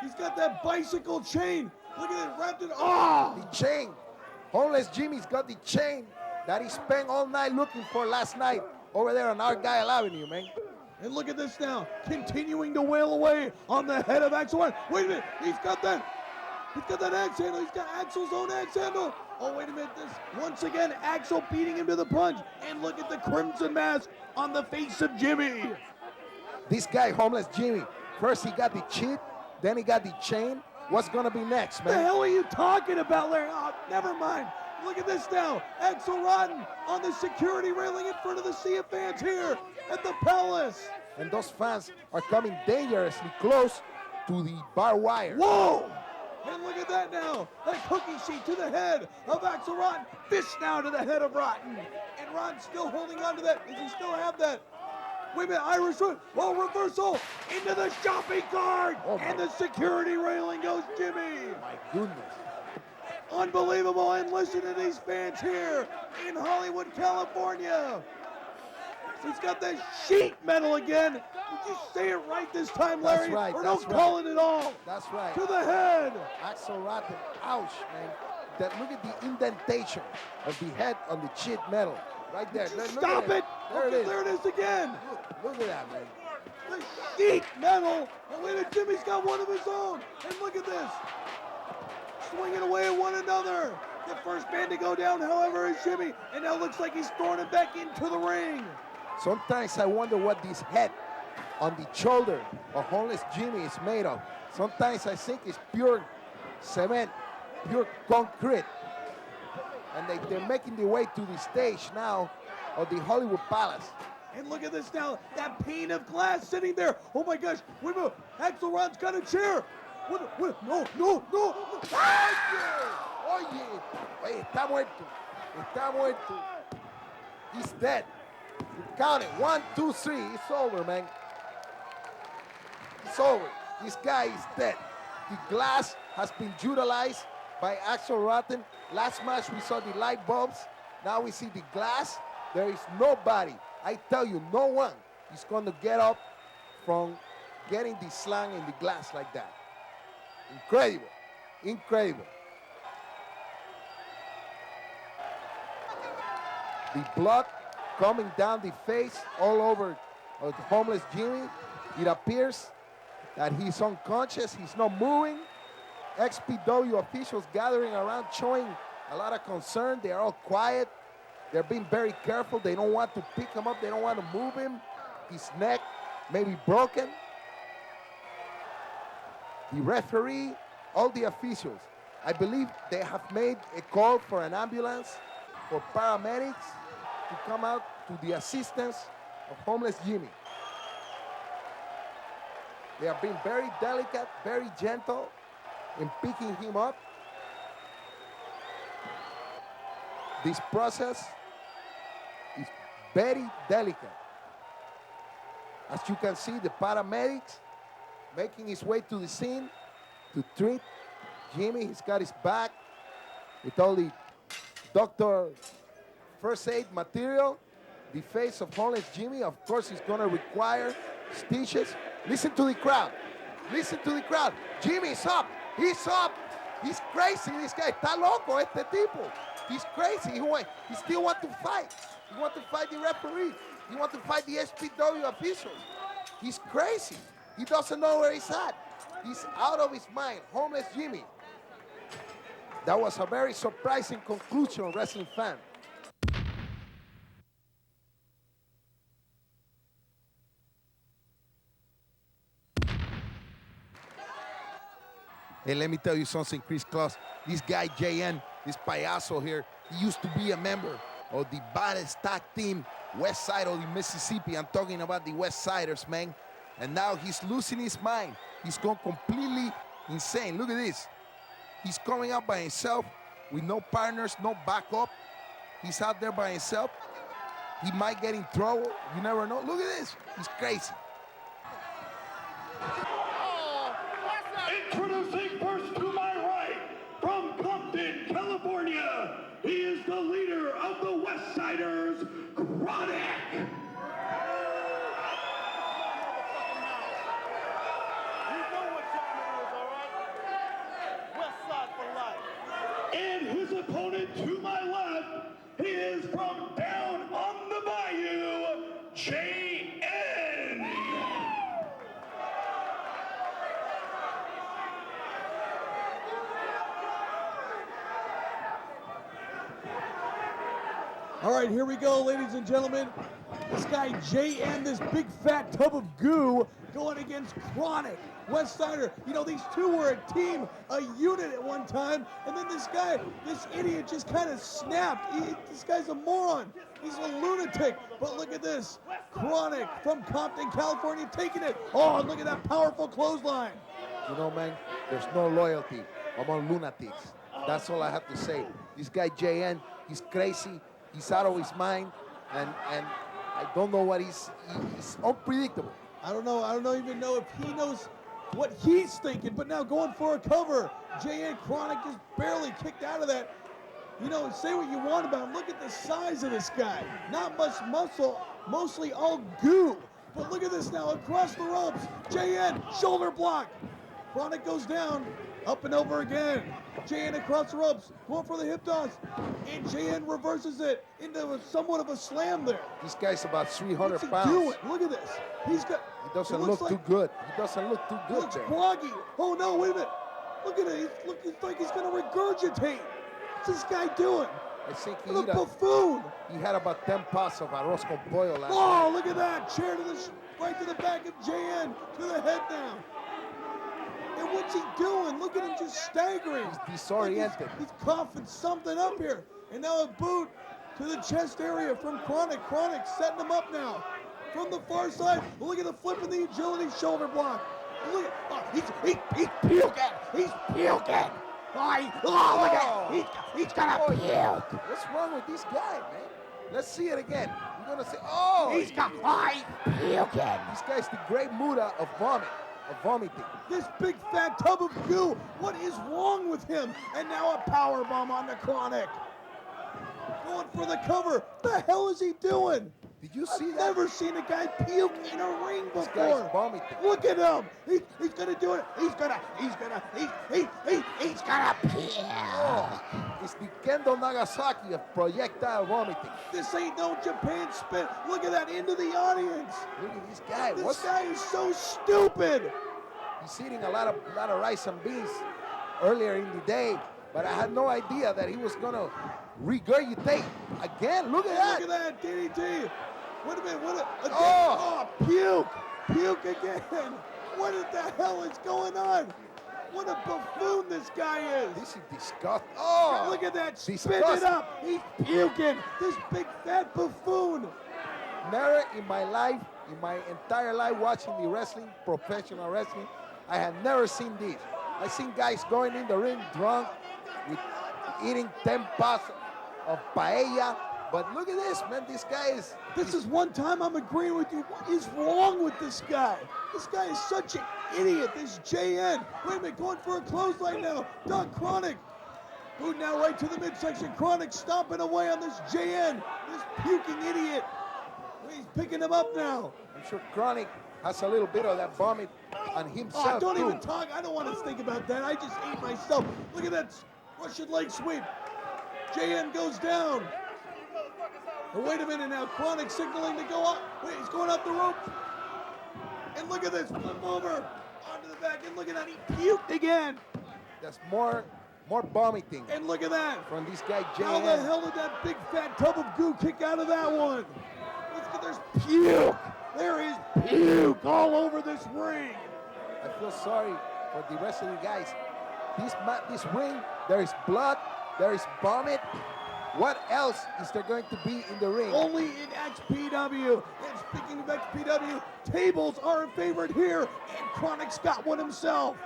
He's got that bicycle chain. Look at it, wrapped in, oh! The chain. Homeless Jimmy's got the chain that he spent all night looking for last night over there on Argyle Avenue, man. And look at this now, continuing to wail away on the head of Axel Rotten. Wait a minute, he's got that axe handle. He's got Axel's own axe handle. Oh, wait a minute, this, once again, Axel beating him to the punch. And look at the crimson mask on the face of Jimmy. This guy, Homeless Jimmy, first he got the cheat, then he got the chain. What's gonna be next, man? What the hell are you talking about, Larry? Oh, never mind. Look at this now. Axel Rotten on the security railing in front of the sea of fans here at the Palace. And those fans are coming dangerously close to the barbed wire. Whoa! And look at that now. That cookie sheet to the head of Axel Rotten. Fish now to the head of Rotten. And Rotten's still holding on to that. Does he still have that? Wait a minute, Irish Whip. Oh, reversal into the shopping cart. Oh, and the security railing goes Jimmy. My goodness. Unbelievable, and listen to these fans here in Hollywood, California. He's got that sheet metal again. Did you say it right this time, Larry? That's right, or that's don't call it at all. That's right. To the head. Axel Rotten, ouch, man. Look at the indentation of the head on the sheet metal. Right there. Stop it. There it is. There it is again. Look at that, man. The sheet metal. And wait a minute, Jimmy's got one of his own. And look at this. Swinging away at one another. The first man to go down, however, is Jimmy. And now looks like he's throwing it back into the ring. Sometimes I wonder what this head on the shoulder of Homeless Jimmy is made of. Sometimes I think it's pure cement, pure concrete. And they're making their way to the stage now of the Hollywood Palace. And look at this now, that pane of glass sitting there. Oh my gosh, wait a minute, Axel Rotten's got a chair. No. Oye, está muerto. Está muerto. He's dead. Count it. 1, 2, 3. It's over, man. It's over. This guy is dead. The glass has been utilized by Axel Rotten. Last match we saw the light bulbs. Now we see the glass. There is nobody. I tell you, no one is going to get up from getting the slang in the glass like that. Incredible. Incredible. The blood coming down the face all over of the Homeless Jimmy. It appears that he's unconscious. He's not moving. XPW officials gathering around showing a lot of concern. They are all quiet. They're being very careful. They don't want to pick him up. They don't want to move him. His neck may be broken. The referee, all the officials, I believe they have made a call for an ambulance, for paramedics to come out to the assistance of homeless Jimmy. They are being very delicate, very gentle in picking him up. This process is very delicate. As you can see, the paramedics making his way to the scene to treat Jimmy. He's got his back with all the doctor first aid material. The face of homeless Jimmy, of course, is gonna require stitches. Listen to the crowd. Listen to the crowd. Jimmy's up. He's up. He's crazy. This guy está loco, este tipo. He's crazy. He still wants to fight. He wants to fight the referee. He wants to fight the XPW officials. He's crazy. He doesn't know where he's at. He's out of his mind. Homeless Jimmy. That was a very surprising conclusion, wrestling fan. Hey, let me tell you something, Chris Claus. This guy, JN, this payaso here, he used to be a member of the baddest tag team, West Side of the Mississippi. I'm talking about the West Siders, man. And now he's losing his mind. He's gone completely insane. Look at this. He's coming out by himself with no partners, no backup. He's out there by himself. He might get in trouble. You never know. Look at this. He's crazy. Introducing first to my right, from Compton, California, he is the leader of the West Siders, Chronic. And his opponent to my left, he is from down on the bayou, J.N. All right, here we go, ladies and gentlemen. This guy, JN, this big fat tub of goo, going against Chronic, West Sider. You know, these two were a team, a unit at one time, and then this guy, this idiot just kind of snapped. This guy's a moron. He's a lunatic. But look at this. Chronic from Compton, California, taking it. Oh, look at that powerful clothesline. You know, man, there's no loyalty among lunatics. That's all I have to say. This guy, JN, he's crazy. He's out of his mind, and I don't know what he's unpredictable. I don't even know if he knows what he's thinking, but now going for a cover. JN Chronic just barely kicked out of that. You know, say what you want about him. Look at the size of this guy. Not much muscle, mostly all goo. But look at this now, across the ropes. JN, shoulder block. Chronic goes down, up and over again. JN across the ropes, going for the hip toss. And JN reverses it into somewhat of a slam there. This guy's about 300 What's he pounds. doing? Look at this. He doesn't look too good. He doesn't look too good looks there. groggy. Oh no, wait a minute. Look at it. He's looking like he's gonna regurgitate. What's this guy doing? I think What a buffoon. he had about 10 pots of arroz con pollo last night. Oh, look at that. Chair to right to the back of JN, to the head now. And what's he doing? Look at him just staggering. He's disoriented. He's coughing something up here. And now a boot to the chest area from Chronic. Chronic setting him up now. From the far side, look at the flip and the agility shoulder block. Look at, he's puking. He's puking. Look at, he's gonna puke. What's wrong with this guy, man? Let's see it again. We're gonna say, He's puking. This guy's the great Muda of vomiting. This big fat tub of goo. What is wrong with him? And now a power bomb on the Chronic. Going for the cover. What the hell is he doing? Did you see I've that? never seen a guy puke in a ring This before. guy's vomiting. Look at him. He's gonna do it. He's gonna puke. It's the Kendo Nagasaki of projectile vomiting. This ain't no Japan spit. Look at that into the audience. Look at this guy. This guy is so stupid. He's eating a lot of rice and beans earlier in the day, but I had no idea that he was gonna regurgitate again. Look at that. Look at that, DDT. Wait a minute, again. Oh. Puke. Puke again. What the hell is going on? What a buffoon this guy is. This is disgusting. Oh, Look at that. Spit disgusting. it up. He's puking. This big fat buffoon. Never in my life, in my entire life watching the wrestling, professional wrestling, I had never seen this. I've seen guys going in the ring drunk, with eating 10 pots of paella, but look at this, man. This guy is... This is one time I'm agreeing with you. What is wrong with this guy? This guy is such an idiot, this JN. Wait a minute, going for a clothesline now. Doug Chronic. Boot now right to the midsection. Chronic stomping away on this JN, this puking idiot. He's picking him up now. I'm sure Chronic has a little bit of that vomit on himself. Oh, don't too. even talk. I don't want to think about that. I just ate myself. Look at that Russian leg sweep. JN goes down. Oh, wait a minute now. Chronic signaling to go up. Wait, he's going up the rope. And look at this. Flip over. Onto the back. And look at that. He puked again. There's more vomiting And look at that. from this guy, How the JN. hell did that big fat tub of goo kick out of that one? There's puke. There is puke all over this ring. I feel sorry for the rest of the guys. This ring, there is blood, there is vomit. What else is there going to be in the ring? Only in XPW. And speaking of XPW, tables are a favorite here. And Chronic's got one himself.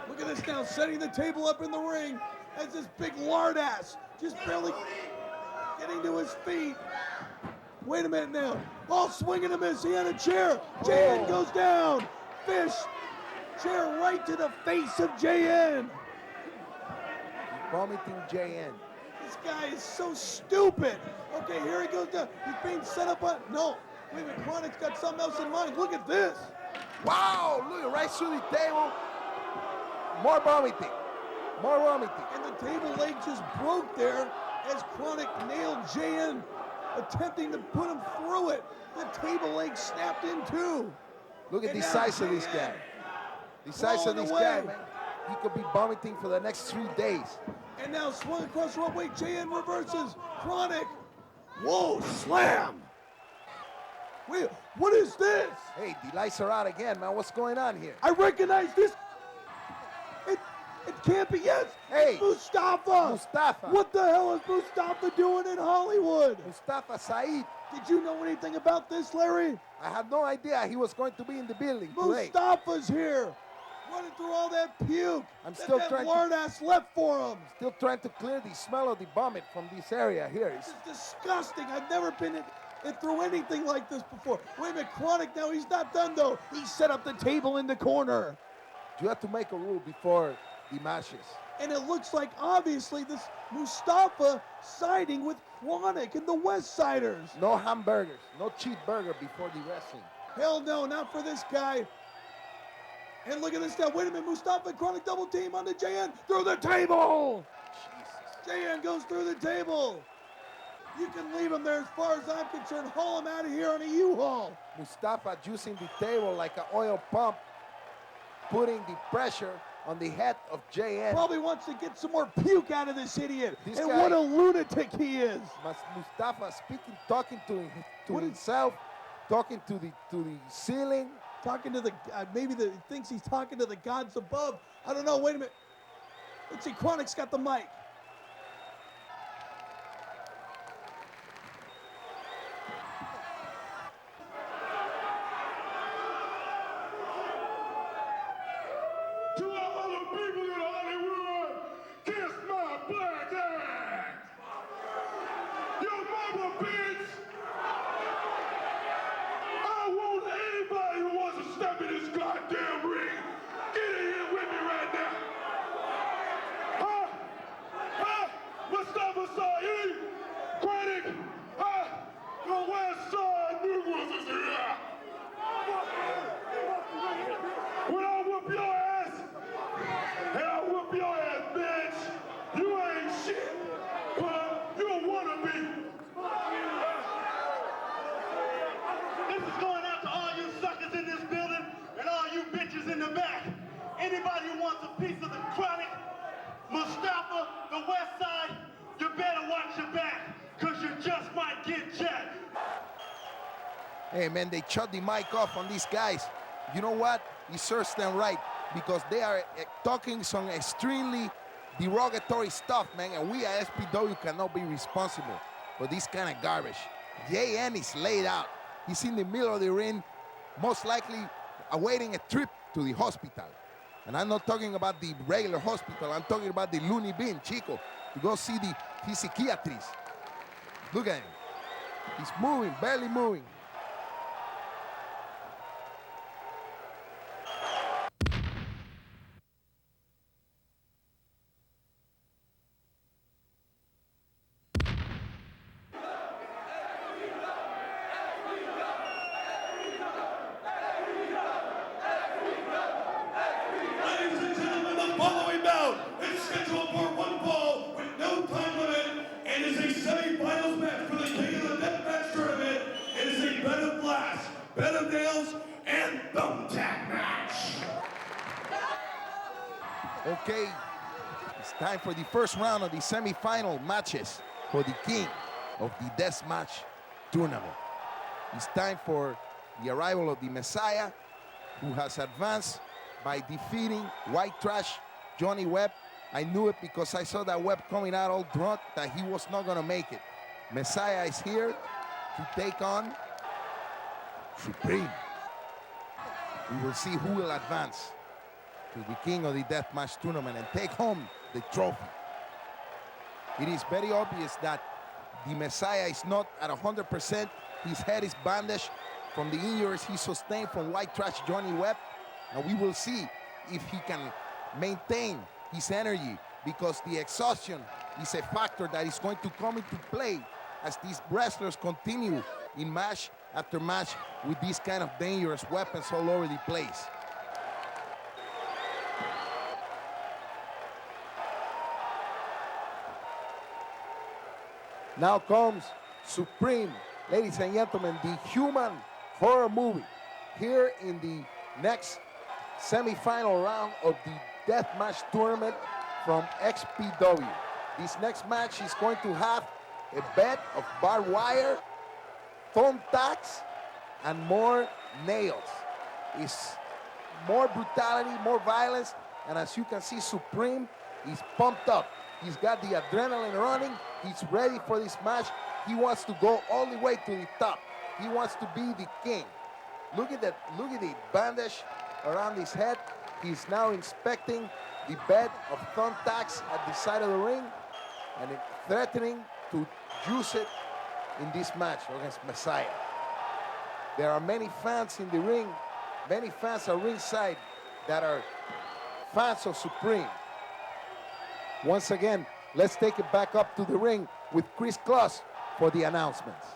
Look at this now, setting the table up in the ring as this big lard ass just barely getting to his feet. Wait a minute now. Oh, swing and a miss. He had a chair. JN goes down. Fish. Chair right to the face of JN. Vomiting JN. This guy is so stupid. Okay, here he goes down. He's being set up on. No. Wait a minute. Chronic's got something else in mind. Look at this. Wow, look, right through the table. More vomiting. More vomiting. And the table leg just broke there as Chronic nailed JN, attempting to put him through it. The table leg snapped in too. Look at And the now size of this guy. The size of rolling this away. guy, man. He could be vomiting for the next 3 days. And now swung across the rope. Wait, JN reverses. Chronic. Whoa, slam. Wait, what is this? Hey, the lights are out again, man. What's going on here? I recognize this. It can't be. Yes. Hey, it's Mustafa. Mustafa. What the hell is Mustafa doing in Hollywood? Mustafa Said. Did you know anything about this, Larry? I had no idea he was going to be in the building today. Mustafa's here, running through all that puke. I'm still that trying to- lard ass left for him. Still trying to clear the smell of the vomit from this area here. This is disgusting. I've never been through anything like this before. Wait a minute, Chronic now. He's not done though. He set up the table in the corner. You have to make a rule before the matches. And it looks like obviously this Mustafa siding with Chronic and the West Siders. No hamburgers, no cheeseburger before the wrestling. Hell no, not for this guy. And look at this now. Wait a minute, Mustafa and Chronic double team on the JN through the table. Jesus. JN goes through the table. You can leave him there as far as I'm concerned. Haul him out of here on a U-Haul. Mustafa using the table like an oil pump, putting the pressure on the head of JN. Probably wants to get some more puke out of this idiot. This and guy- what a lunatic he is. Mustafa speaking, talking to What is- himself, talking to the ceiling. Talking to the, he thinks he's talking to the gods above. I don't know, wait a minute. Let's see, Chronic's got the mic. To all the people in Hollywood, kiss my black ass! Your mama, bitch! I want anybody who wants to step in this goddamn ring, get in here with me right now! Huh? Hey, man, they shut the mic off on these guys. You know what? It serves them right because they are talking some extremely derogatory stuff, man, and we at SPW cannot be responsible for this kind of garbage. JN is laid out. He's in the middle of the ring, most likely awaiting a trip to the hospital. And I'm not talking about the regular hospital. I'm talking about the loony bin, Chico, to go see the psychiatrist. Look at him. He's moving, barely moving. Ladies and gentlemen, the following bout is scheduled for one fall with no time limit and is a semi-finals match for the King of the Deathmatch Tournament. It is a bed of glass, bed of nails, and thumbtack match. Okay, it's time for the first round of the semi-final matches for the King of the Deathmatch Tournament. It's time for the arrival of the Messiah, who has advanced by defeating White Trash Johnny Webb. I knew it because I saw that Webb coming out all drunk that he was not gonna make it. Messiah is here to take on Supreme. We will see who will advance to the King of the Deathmatch Tournament and take home the trophy. It is very obvious that the Messiah is not at 100%. His head is bandaged from the injuries he sustained from White Trash Johnny Webb. And we will see if he can maintain his energy, because the exhaustion is a factor that is going to come into play as these wrestlers continue in match after match with these kind of dangerous weapons all over the place. Now comes Supreme, ladies and gentlemen, the human horror movie, here in the next semi-final round of the Deathmatch Tournament from XPW. This next match is going to have a bed of barbed wire, thumbtacks, and more nails. It's more brutality, more violence, and as you can see, Supreme is pumped up. He's got the adrenaline running. He's ready for this match. He wants to go all the way to the top. He wants to be the king. Look at that, look at the bandage around his head. He's now inspecting the bed of thumbtacks at the side of the ring and threatening to use it in this match against Messiah. There are many fans in the ring, many fans are ringside that are fans of Supreme. Once again, let's take it back up to the ring with Chris Kloss for the announcements.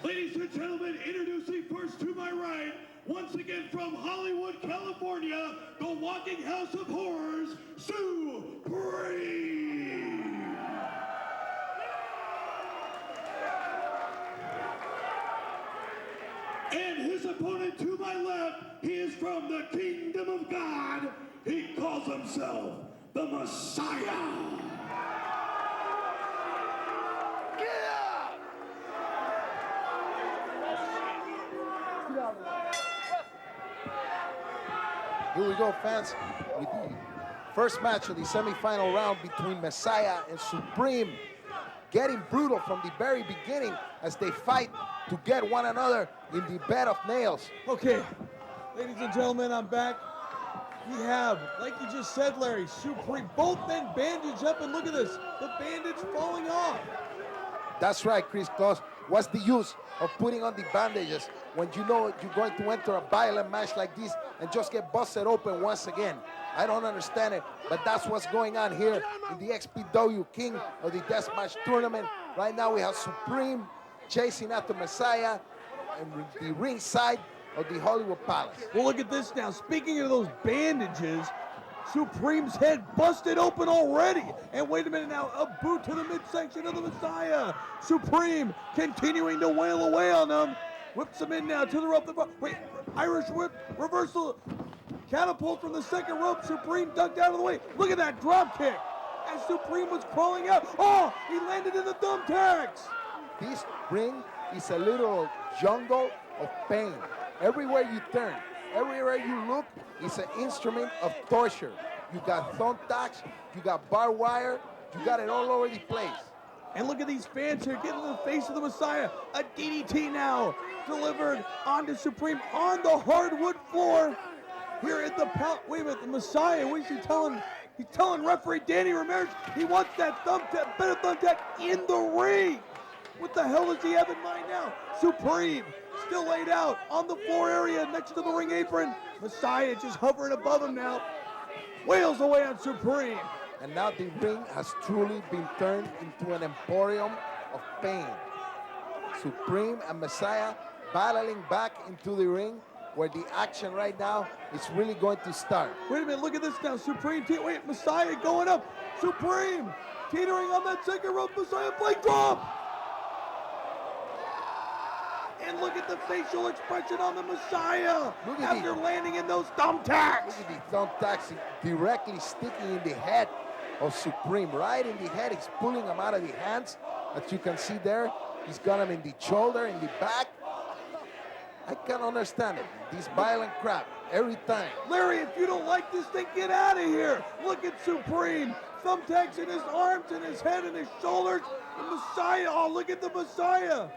Ladies and gentlemen, introducing first to my right, once again from Hollywood, California, the Walking House of Horrors, Supreme. And his opponent to my left, he is from the Kingdom of God. He calls himself the Messiah. Here we go, fans, with the first match of the semifinal round between Messiah and Supreme. Getting brutal from the very beginning as they fight to get one another in the bed of nails. Okay, ladies and gentlemen, I'm back. We have, like you just said, Larry, Supreme, both men bandaged up, and look at this, the bandage falling off. That's right, Chris Kloss. What's the use of putting on the bandages when you know you're going to enter a violent match like this and just get busted open once again? I don't understand it, but that's what's going on here in the XPW King of the Deathmatch Tournament. Right now we have Supreme chasing after Messiah and the ringside of the Hollywood Palace. Well, look at this now. Speaking of those bandages, Supreme's head busted open already. And wait a minute now, a boot to the midsection of the Messiah. Supreme continuing to wail away on them. Whips him in now to the rope. Wait, Irish whip, reversal, catapult from the second rope. Supreme ducked out of the way. Look at that drop kick as Supreme was crawling out. Oh, he landed in the thumbtacks. This ring is a little jungle of pain. Everywhere you turn, everywhere you look, is an instrument of torture. You got thumbtacks, you got barbed wire, you got it all over the place. And look at these fans here getting in the face of the Messiah. A DDT now delivered onto Supreme on the hardwood floor here at the wait a minute, the Messiah, what is he telling? He's telling referee Danny Ramirez he wants that thumbtack, better thumbtack in the ring. What the hell does he have in mind now? Supreme still laid out on the floor area next to the ring apron. Messiah just hovering above him now. Wails away on Supreme. And now the ring has truly been turned into an emporium of pain. Supreme and Messiah battling back into the ring, where the action right now is really going to start. Wait a minute, look at this now. Supreme, wait, Messiah going up. Supreme teetering on that second rope. Messiah flag drop. And look at the facial expression on the Messiah after landing in those thumbtacks. Look at the thumbtacks directly sticking in the head of Supreme, right in the head. He's pulling him out of the hands, as you can see there. He's got him in the shoulder, in the back. I can't understand it. This violent crap every time. Larry, if you don't like this thing, get out of here. Look at Supreme. Thumbtacks in his arms and his head and his shoulders. The Messiah, oh, look at the Messiah.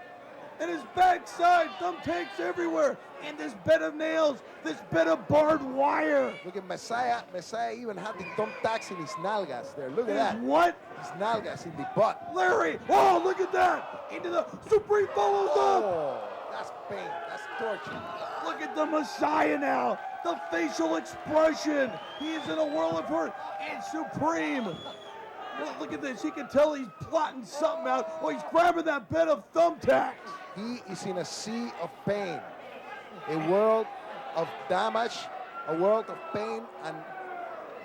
And his backside, thumbtacks everywhere. And this bed of nails, this bed of barbed wire. Look at Messiah. Messiah even had the thumbtacks in his nalgas there. Look at that. What? His nalgas in the butt. Larry, oh, look at that. Into the Supreme follows up. Oh, that's pain. That's torture. Look at the Messiah now. The facial expression. He is in a whirl of hurt. And Supreme. Well, look at this. He can tell he's plotting something out. Oh, he's grabbing that bed of thumbtacks. He is in a sea of pain, a world of damage, a world of pain, and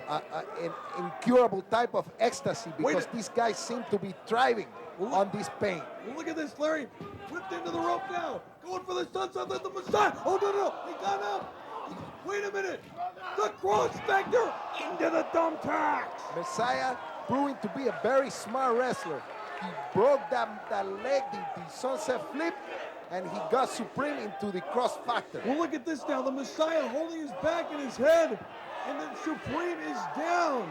an incurable type of ecstasy, because these guys seem to be thriving on this pain. Well, look at this, Larry. Whipped into the rope now. Going for the sunset of the Messiah. Oh, no. He got up. Wait a minute. The cross factor into the thumbtacks. Messiah proving to be a very smart wrestler. He broke that leg, the sunset flip, and he got Supreme into the cross factor. Well, look at this now. The Messiah holding his back and his head, and then Supreme is down.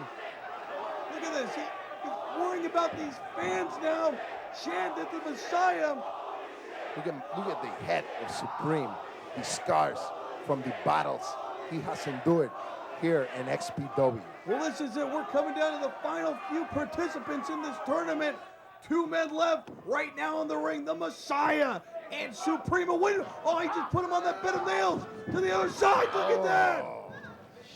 Look at this. He's worrying about these fans now. Chant at the Messiah. Look at the head of Supreme, the scars from the battles he has endured here in XPW. Well, this is it. We're coming down to the final few participants in this tournament. 2 men left right now in the ring. The Messiah and Supreme. Oh, he just put him on that bed of nails to the other side. Look at that.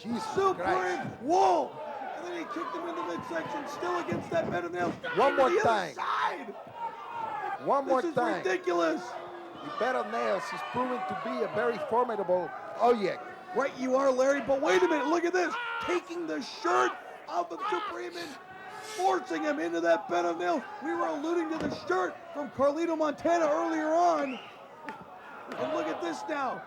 Jesus Supreme. Christ. Whoa. And then he kicked him into midsection, still against that bed of nails. One more the time. Other side. One more time. This is ridiculous. The bed of nails is proven to be a very formidable object. Right you are, Larry, but wait a minute, look at this. Taking the shirt off of Supreme and forcing him into that bed of nails. We were alluding to the shirt from Carlito Montana earlier on. And look at this now.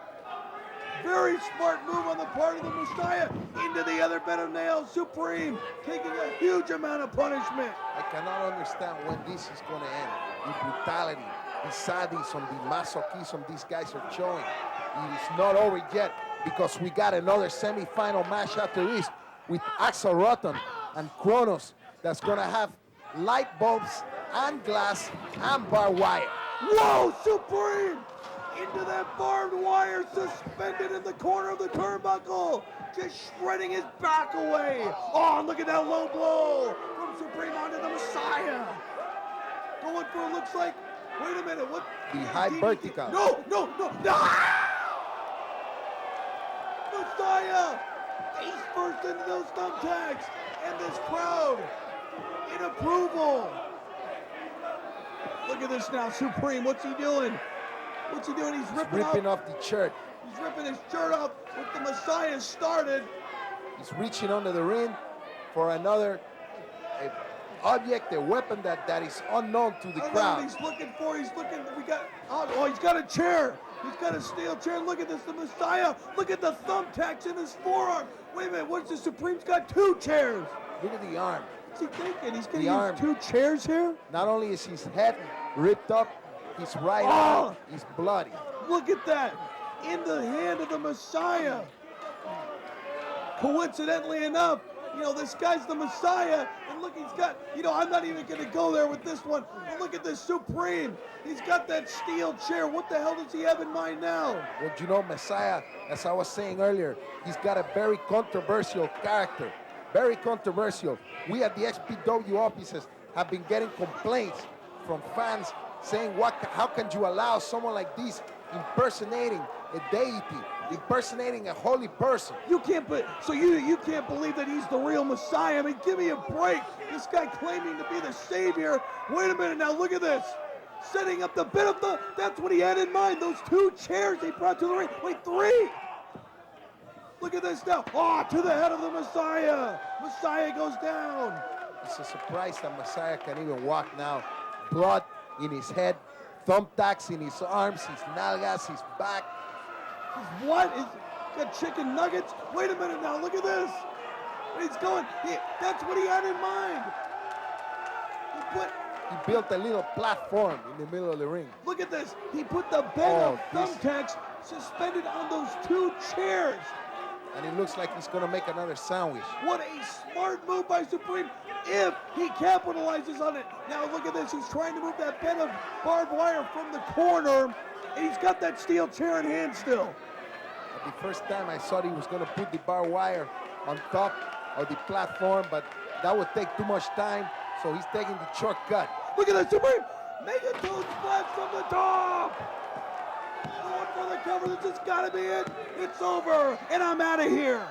Very smart move on the part of the Messiah into the other bed of nails. Supreme taking a huge amount of punishment. I cannot understand when this is going to end. The brutality, the sadism, the masochism these guys are showing. It is not over yet, because we got another semi-final match after this with Axel Rotten and Kronos that's going to have light bulbs and glass and barbed wire. Whoa, Supreme! Into that barbed wire, suspended in the corner of the turnbuckle, just shredding his back away. Oh, and look at that low blow from Supreme onto the Messiah. Going for, it looks like, wait a minute, what? The high vertical. No! Ah! Messiah, face first into those thumbtacks, and this crowd in approval. Look at this now, Supreme, what's he doing? What's he doing? He's ripping off the shirt. He's ripping his shirt off with the Messiah started. He's reaching under the ring for another object, a weapon that is unknown to the crowd. He's looking, he's got a chair. He's got a steel chair. Look at this, the Messiah. Look at the thumbtacks in his forearm. Wait a minute, what's the Supreme's got 2 chairs. Look at the arm. What's he thinking? He's going to use 2 chairs here? Not only is his head ripped up, His right arm is bloody. Look at that. In the hand of the Messiah. Coincidentally enough, this guy's the Messiah. And look, he's got, I'm not even going to go there with this one. But look at this Supreme. He's got that steel chair. What the hell does he have in mind now? Well, Messiah, as I was saying earlier, he's got a very controversial character. Very controversial. We at the XPW offices have been getting complaints from fans saying, how can you allow someone like this impersonating a deity, impersonating a holy person? You can't believe that he's the real Messiah. I mean, give me a break. This guy claiming to be the Savior. Wait a minute now, look at this. Setting up the bit of that's what he had in mind. Those 2 chairs he brought to the ring. Wait, 3. Look at this now. To the head of the Messiah. Messiah goes down. It's a surprise that Messiah can even walk now. Blood in his head, thumbtacks in his arms, his nalgas, his back. What? He's got chicken nuggets? Wait a minute now, look at this. He's going, that's what he had in mind. He built a little platform in the middle of the ring. Look at this. He put the bed of thumbtacks suspended on those 2 chairs. And it looks like he's going to make another sandwich. What a smart move by Supreme if he capitalizes on it. Now look at this. He's trying to move that bed of barbed wire from the corner. And he's got that steel chair in hand still. The first time I thought he was going to put the barbed wire on top of the platform, but that would take too much time, so he's taking the shortcut. Look at that, Supreme! Megaton splash from the top! Going for the cover, this has got to be it. It's over, and I'm out of here.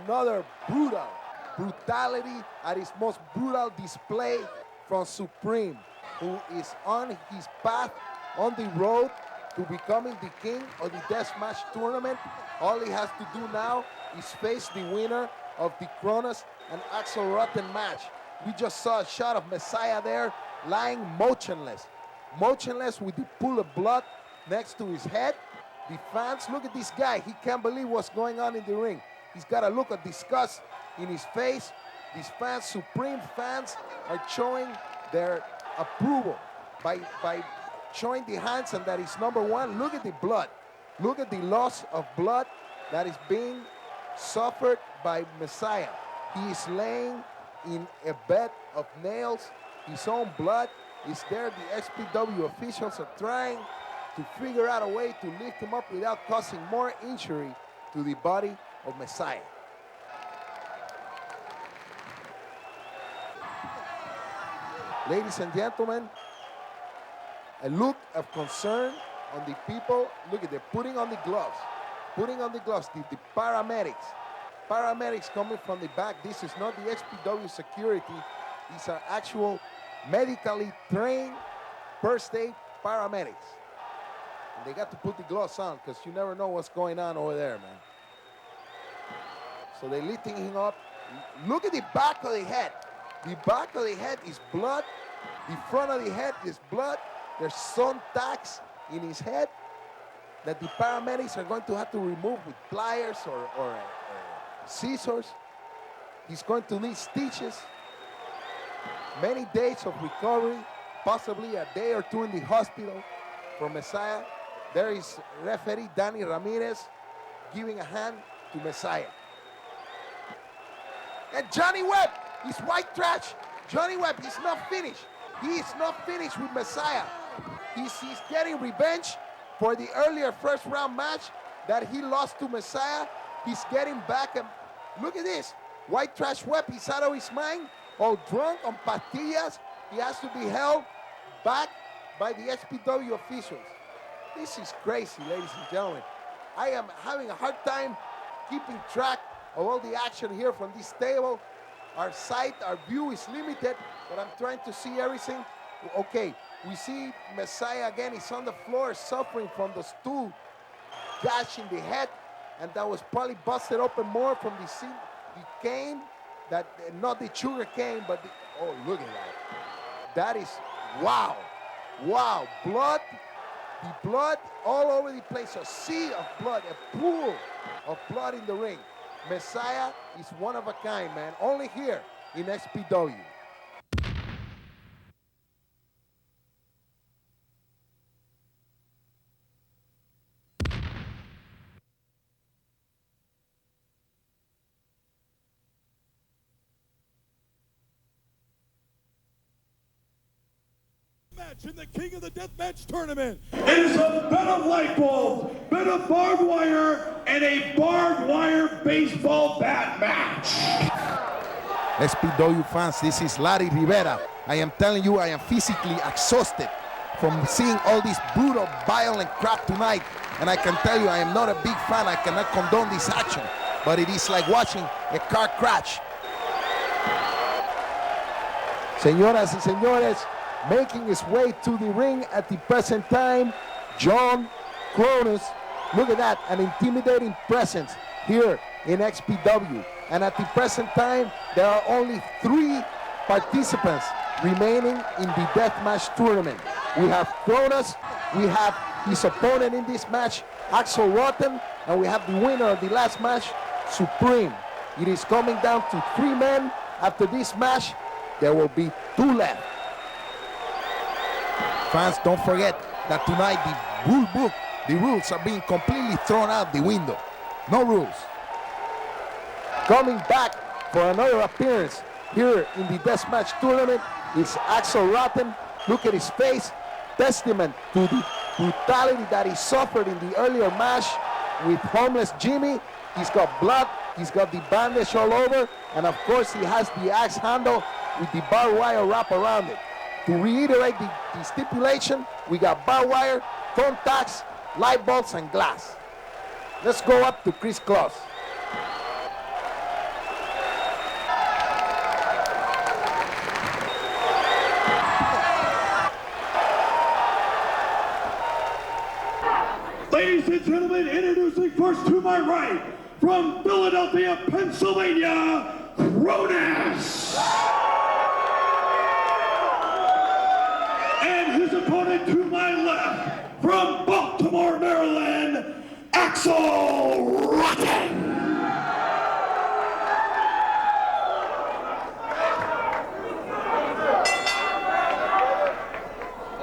Another brutality at its most brutal display from Supreme, who is on his path, on the road to becoming the king of the deathmatch tournament. All he has to do now is face the winner of the Kronos and Axel Rotten match. We just saw a shot of Messiah there, lying motionless with the pool of blood next to his head. The fans, look at this guy. He can't believe what's going on in the ring. He's got a look of disgust in his face. These fans, Supreme fans, are showing their approval by showing the hands and that is number 1. Look at the blood. Look at the loss of blood that is being suffered by Messiah. He is laying in a bed of nails. His own blood is there. The XPW officials are trying to figure out a way to lift him up without causing more injury to the body of Messiah. Ladies and gentlemen, a look of concern on the people. Look at, they're putting on the gloves. The paramedics coming from the back. This is not the XPW security. These are actual medically trained first aid paramedics. And they got to put the gloves on because you never know what's going on over there, man. So they're lifting him up. Look at the back of the head. The back of the head is blood. The front of the head is blood. There's some tacks in his head that the paramedics are going to have to remove with pliers or scissors. He's going to need stitches. Many days of recovery, possibly a day or 2 in the hospital for Messiah. There is referee Danny Ramirez giving a hand to Messiah. And Johnny Webb is white trash. Johnny Webb is not finished. He is not finished with Messiah. He's getting revenge for the earlier first round match that he lost to Messiah. He's getting back and look at this. White trash Webb, he's out of his mind, all drunk on pastillas. He has to be held back by the XPW officials. This is crazy, ladies and gentlemen. I am having a hard time keeping track of all the action here from this table. Our sight, our view is limited, but I'm trying to see everything. Okay, we see Messiah again. He's on the floor suffering from the stool gash in the head, and that was probably busted open more from the cane, that not the sugar cane, but the, oh, look at that. That is, wow, wow, blood, the blood all over the place, a sea of blood, a pool of blood in the ring. Messiah is one of a kind, man, only here in XPW. Match in the King of the Deathmatch tournament. It is a bed of light bulbs, bed of barbed wire, and a barbed wire baseball bat match. Xpw fans, this is Larry Rivera. I am telling you, I am physically exhausted from seeing all this brutal, violent crap tonight. And I can tell you, I am not a big fan. I cannot condone this action. But it is like watching a car crash. Señoras y señores, making his way to the ring at the present time, John Cronus. Look at that, an intimidating presence here in XPW. And at the present time, there are only 3 participants remaining in the deathmatch tournament. We have Cronus, we have his opponent in this match, Axel Rotten, and we have the winner of the last match, Supreme. It is coming down to 3 men. After this match, there will be 2 left. Fans, don't forget that tonight the rule book, the rules are being completely thrown out the window. No rules. Coming back for another appearance here in the deathmatch tournament is Axel Rotten. Look at his face, testament to the brutality that he suffered in the earlier match with Homeless Jimmy. He's got blood, he's got the bandage all over, and of course he has the axe handle with the barbed wire wrap around it. To reiterate the stipulation, we got barbed wire, thumbtacks, light bulbs, and glass. Let's go up to Chris Claus. Ladies and gentlemen, introducing first to my right, from Philadelphia, Pennsylvania, Cronus. And his opponent to my left, from Baltimore, Maryland, Axel Rotten.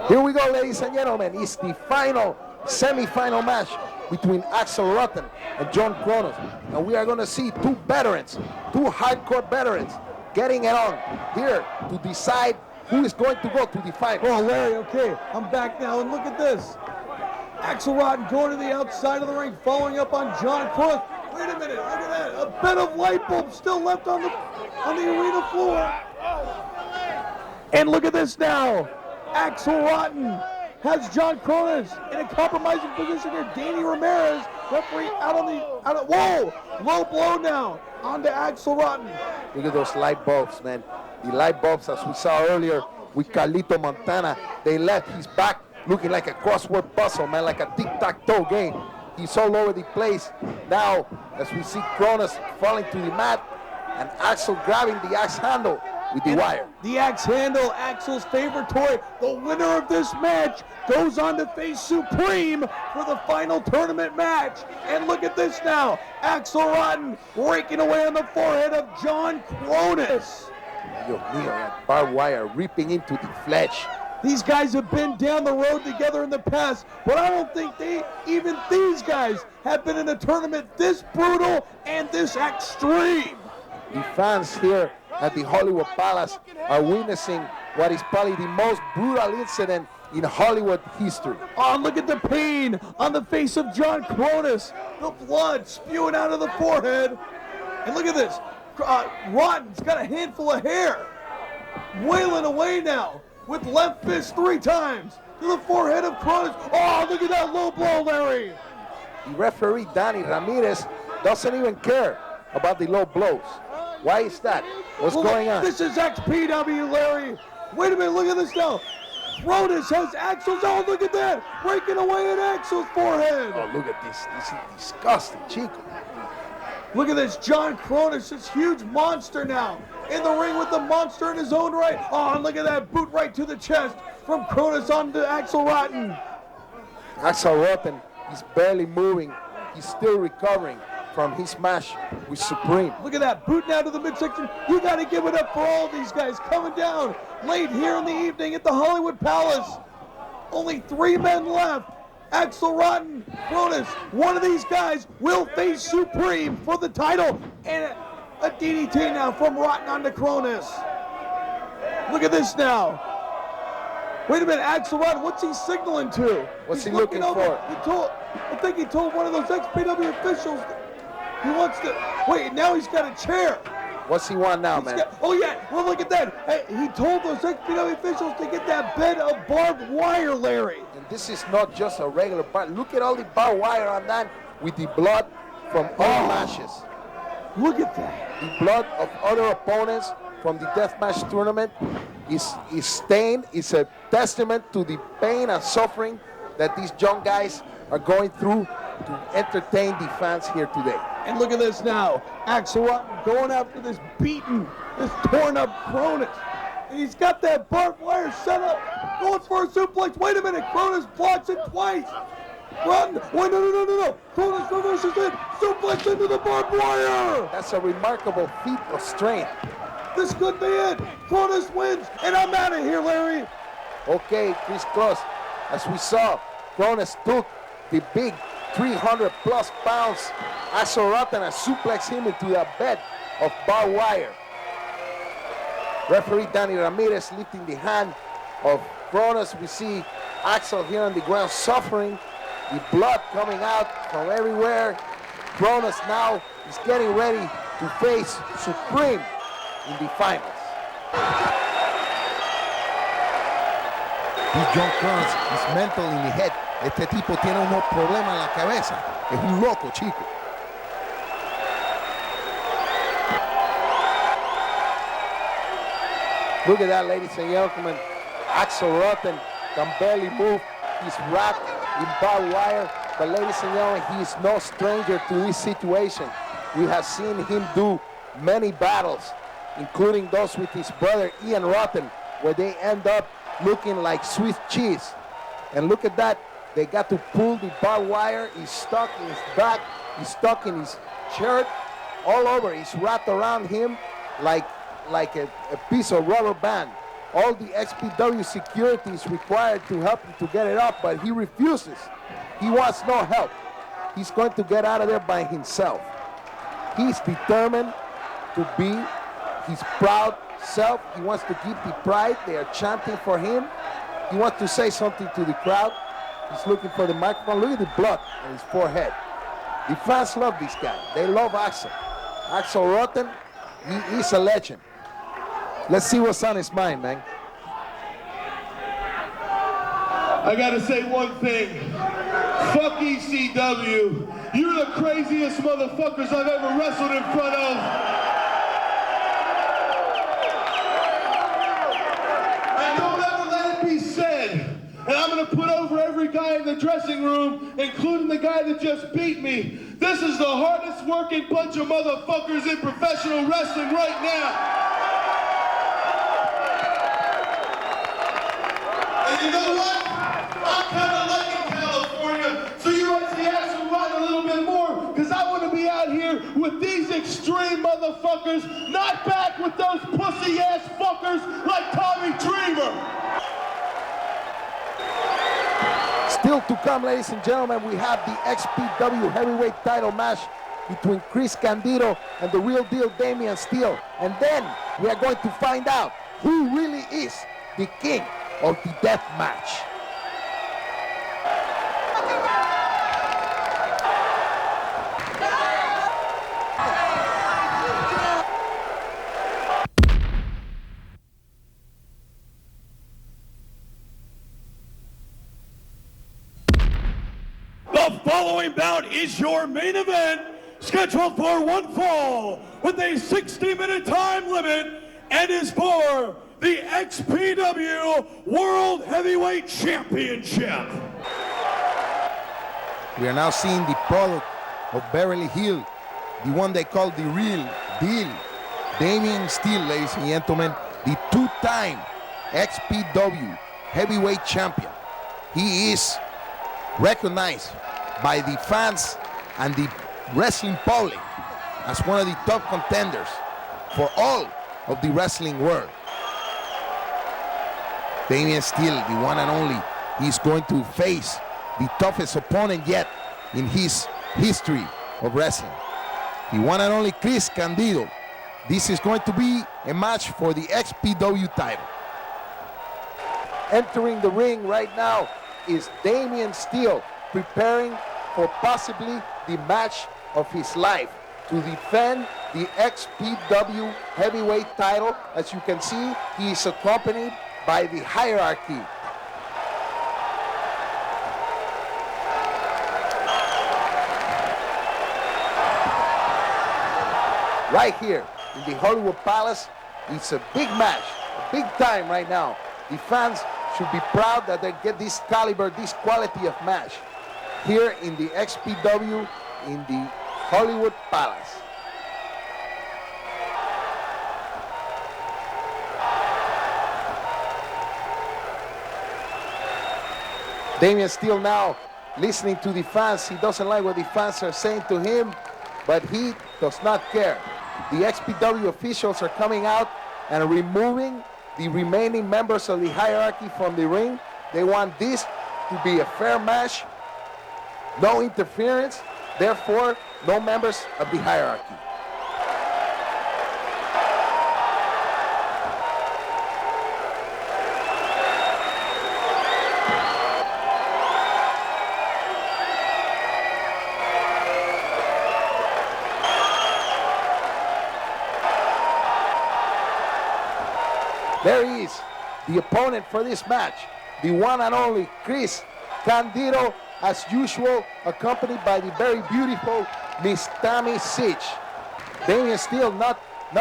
Here we go, ladies and gentlemen. It's the final semi-final match between Axel Rotten and John Cronus. And we are going to see 2 veterans, 2 hardcore veterans getting it on here to decide who is going to go to the final. Oh, Larry, okay, I'm back now, and look at this. Axel Rotten going to the outside of the ring, following up on John Cronus. Wait a minute, look at that. A bed of light bulbs still left on the arena floor. And look at this now. Axel Rotten has John Cronus in a compromising position here. Danny Ramirez, referee whoa, low blow now onto Axel Rotten. Look at those light bulbs, man. The light bulbs, as we saw earlier with Carlito Montana, they left his back looking like a crossword puzzle, man, like a tic-tac-toe game. He's all over the place. Now, as we see Cronus falling to the mat, and Axel grabbing the axe handle with the wire. The axe handle, Axel's favorite toy. The winner of this match goes on to face Supreme for the final tournament match. And look at this now. Axel Rotten raking away on the forehead of John Cronus. Dios mío, that barbed wire ripping into the flesh. These guys have been down the road together in the past, but I don't think even these guys have been in a tournament this brutal and this extreme. The fans here at the Hollywood Palace are witnessing what is probably the most brutal incident in Hollywood history. Oh, look at the pain on the face of John Cronus. The blood spewing out of the forehead. And look at this. Rotten's got a handful of hair. Wailing away now with left fist 3 times to the forehead of Cronus. Oh, look at that low blow, Larry. The referee, Danny Ramirez, doesn't even care about the low blows. Why is that? What's going on? This is XPW, Larry. Wait a minute, look at this now. Cronus has Axel's, oh, look at that. Breaking away at Axel's forehead. Oh, look at this. This is disgusting, Chico. Look at this, John Cronus, this huge monster now. In the ring with the monster in his own right. Oh, and look at that boot right to the chest from Cronus onto Axel Rotten. Axel Rotten is barely moving. He's still recovering from his match with Supreme. Look at that, boot now to the midsection. You got to give it up for all these guys coming down late here in the evening at the Hollywood Palace. Only 3 men left. Axel Rotten, Cronus, one of these guys will face Supreme for the title. And a DDT now from Rotten onto Cronus. Look at this now. Wait a minute, Axelrod, what's he signaling to? What's He's he looking over. for? I think he told one of those XPW officials he wants to. Wait, now he's got a chair. What's he want now, man? Oh yeah, well look at that. Hey, he told those XPW officials to get that bed of barbed wire, Larry. And this is not just a regular bar. Look at all the barbed wire on that with the blood from other matches. Look at that. The blood of other opponents from the deathmatch tournament is stained. It's a testament to the pain and suffering that these young guys are going through to entertain the fans here today. And look at this now. Axelrod going after this beaten, this torn up Cronus. And he's got that barbed wire set up, going for a suplex. Wait a minute, Cronus blocks it twice. Run! Wait, no. Cronus reverses it, suplex into the barbed wire. That's a remarkable feat of strength. This could be it. Cronus wins, and I'm out of here, Larry. Okay, Chris Cross, as we saw, Cronus took the big 300 plus pounds Axelrod and suplex him into that bed of barbed wire. Referee Danny Ramirez lifting the hand of Cronus. We see Axel here on the ground suffering, the blood coming out from everywhere. Cronus now is getting ready to face Supreme in the finals. This John Cronus is mental in the head. Este tipo tiene unos problemas en la cabeza. Es un loco, chico. Look at that, ladies and gentlemen. Axelrod can barely move. He's wrapped in barbed wire. But ladies and gentlemen, he is no stranger to this situation. We have seen him do many battles, including those with his brother Ian Rotten, where they end up looking like Swiss cheese. And look at that. They got to pull the barbed wire. He's stuck in his back. He's stuck in his shirt. All over. He's wrapped around him like a piece of rubber band. All the XPW security is required to help him to get it up, but he refuses. He wants no help. He's going to get out of there by himself. He's determined to be his proud self. He wants to keep the pride. They are chanting for him. He wants to say something to the crowd. He's looking for the microphone. Look at the blood on his forehead. The fans love this guy. They love Axel. Axelrod, he is a legend. Let's see what's on his mind, man. I gotta say one thing. Fuck ECW. You're the craziest motherfuckers I've ever wrestled in front of. And don't ever let it be said. And I'm gonna put over every guy in the dressing room, including the guy that just beat me. This is the hardest working bunch of motherfuckers in professional wrestling right now. And you know what? I'm kind of liking California, so you might see Axelrod a little bit more, because I want to be out here with these extreme motherfuckers, not back with those pussy-ass fuckers like Tommy Dreamer. Still to come, ladies and gentlemen, we have the XPW heavyweight title match between Chris Candido and the real deal Damian Steele. And then we are going to find out who really is the king of the death match. The following bout is your main event, scheduled for one fall with a 60-minute time limit, and is for the XPW World Heavyweight Championship. We are now seeing the product of Beverly Hills, the one they call the real deal. Damian Steele, ladies and gentlemen, the two-time XPW heavyweight champion. He is recognized by the fans and the wrestling public as one of the top contenders for all of the wrestling world. Damian Steele, the one and only, he's going to face the toughest opponent yet in his history of wrestling. The one and only Chris Candido. This is going to be a match for the XPW title. Entering the ring right now is Damian Steele, preparing for possibly the match of his life to defend the XPW heavyweight title. As you can see, he is accompanied by the hierarchy. Right here in the Hollywood Palace, it's a big match, a big time right now. The fans should be proud that they get this caliber, this quality of match here in the XPW in the Hollywood Palace. Damian Steele now listening to the fans. He doesn't like what the fans are saying to him, but he does not care. The XPW officials are coming out and removing the remaining members of the hierarchy from the ring. They want this to be a fair match, no interference, therefore no members of the hierarchy. There he is, the opponent for this match, the one and only Chris Candido, as usual, accompanied by the very beautiful Miss Tammy Sitch. Damian Steele not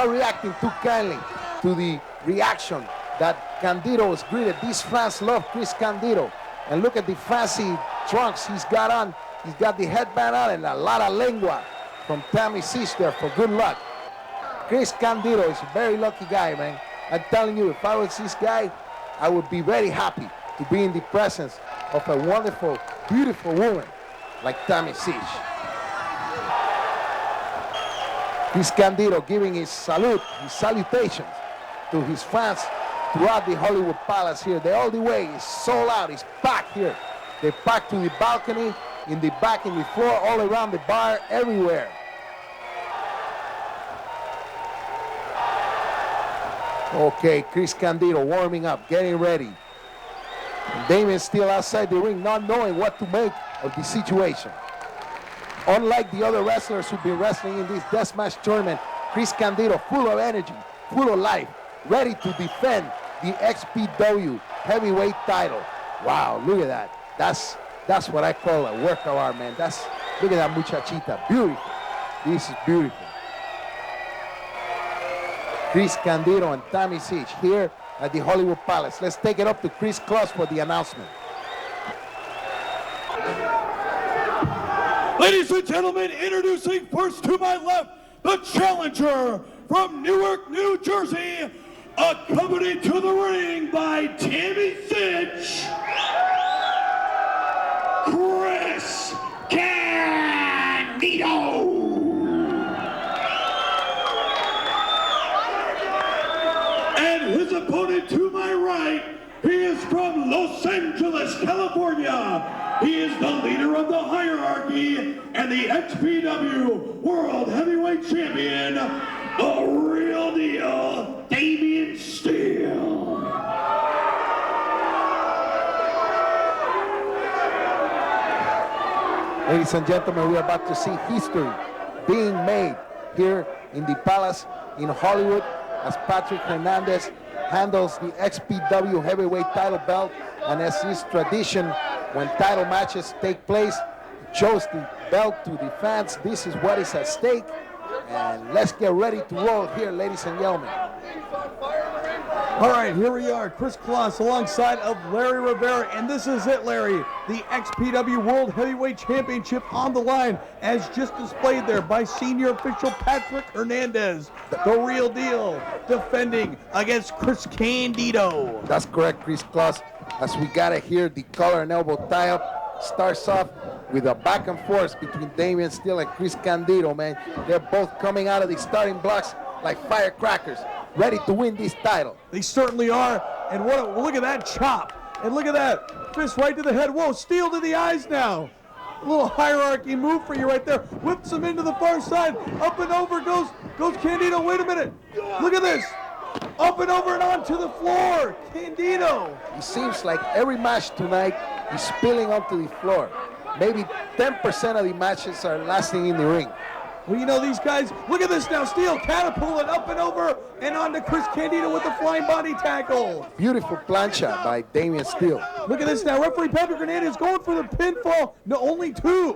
reacting too kindly to the reaction that Candido was greeted. These fans love Chris Candido. And look at the fancy trunks he's got on. He's got the headband on and a lot of lengua from Tammy Sitch there for good luck. Chris Candido is a very lucky guy, man. I'm telling you, if I was this guy, I would be very happy to be in the presence of a wonderful, beautiful woman like Tammy Sitch. Chris Candido giving his salute, his salutations to his fans throughout the Hollywood Palace here. They're all the way, it's sold out, it's packed here. They're packed to the balcony, in the back, in the floor, all around the bar, everywhere. Okay, Chris Candido warming up, getting ready. And Damian Steele outside the ring, not knowing what to make of the situation. Unlike the other wrestlers who've been wrestling in this deathmatch tournament, Chris Candido full of energy, full of life, ready to defend the XPW heavyweight title. Wow, look at that. That's what I call a work of art, man. Look at that muchachita, beautiful. This is beautiful. Chris Candido and Tammy Sitch here at the Hollywood Palace. Let's take it up to Chris Kloss for the announcement. Ladies and gentlemen, introducing first to my left, the challenger from Newark, New Jersey, accompanied to the ring by Tammy Sitch, Chris Candido. And his opponent to my right, he is from Los Angeles, California. He is the leader of the hierarchy and the XPW World Heavyweight Champion, the real deal, Damian Steele. Ladies and gentlemen, we're about to see history being made here in the Palace in Hollywood as Patrick Hernandez handles the XPW heavyweight title belt, and as is tradition when title matches take place, shows the belt to the fans. This is what is at stake, and let's get ready to roll here, ladies and gentlemen. All right, here we are, Chris Kloss alongside of Larry Rivera, and this is it, Larry. The XPW World Heavyweight Championship on the line, as just displayed there by senior official Patrick Hernandez, the real deal, defending against Chris Candido. That's correct, Chris Kloss. As we got it here, the collar and elbow tie-up starts off with a back and forth between Damian Steele and Chris Candido, man. They're both coming out of the starting blocks like firecrackers, ready to win this title. They certainly are, and look at that chop, and look at that, fist right to the head. Whoa, Steele to the eyes now. A little hierarchy move for you right there. Whips him into the far side, up and over goes Candido. Wait a minute, look at this. Up and over and onto the floor. Candido. It seems like every match tonight is spilling onto the floor. Maybe 10% of the matches are lasting in the ring. Well, you know these guys, look at this now. Steel catapulted up and over and onto Chris Candido with the flying body tackle. Beautiful plancha by Damian Steele. Look at this now. Referee Patrick Hernandez going for the pinfall. No, only 2.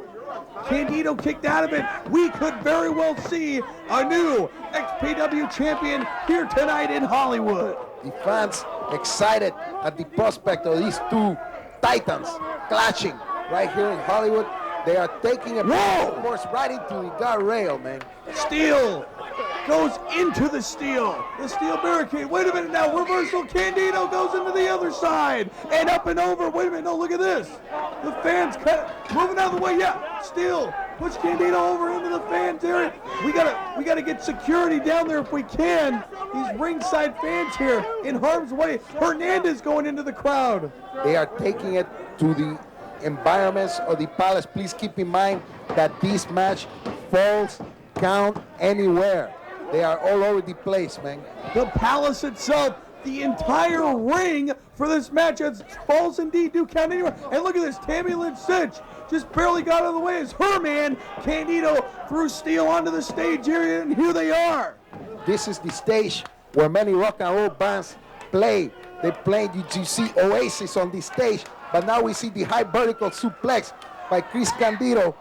Candido kicked out of it. We could very well see a new XPW champion here tonight in Hollywood. The fans excited at the prospect of these 2 titans clashing right here in Hollywood. They are taking a of course, right into the guardrail, man. Steel goes into the steel barricade. Wait a minute now, reversal. Candido goes into the other side and up and over. Wait a minute, no, look at this. The fans moving out of the way. Yeah, Steel push Candido over into the fans area. We gotta get security down there if we can. These ringside fans here in harm's way. Hernandez going into the crowd. They are taking it to the environments of the palace. Please keep in mind that this match falls count anywhere. They are all over the place, man. The palace itself, the entire ring for this match, falls indeed do count anywhere. And look at this, Tammy Lynn Sitch just barely got out of the way as her man Candido threw Steel onto the stage area, and here they are. This is the stage where many rock and roll bands play. They played, you see Oasis on the stage, but now we see the high vertical suplex by Chris Candido.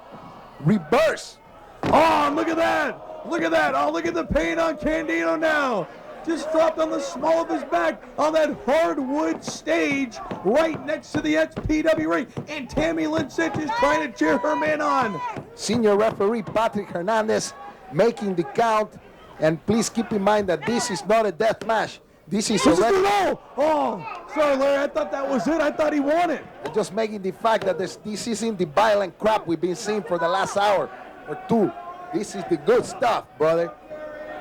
Reverse. Oh, look at that. Look at that. Oh, look at the pain on Candido now. Just dropped on the small of his back on that hardwood stage right next to the XPW ring. And Tammy Lynn Sitch is trying to cheer her man on. Senior referee Patrick Hernandez making the count. And please keep in mind that this is not a death match. This is a Oh, sorry, Larry. I thought that was it. I thought he won it. Just making the fact that this isn't the violent crap we've been seeing for the last hour or 2. This is the good stuff, brother.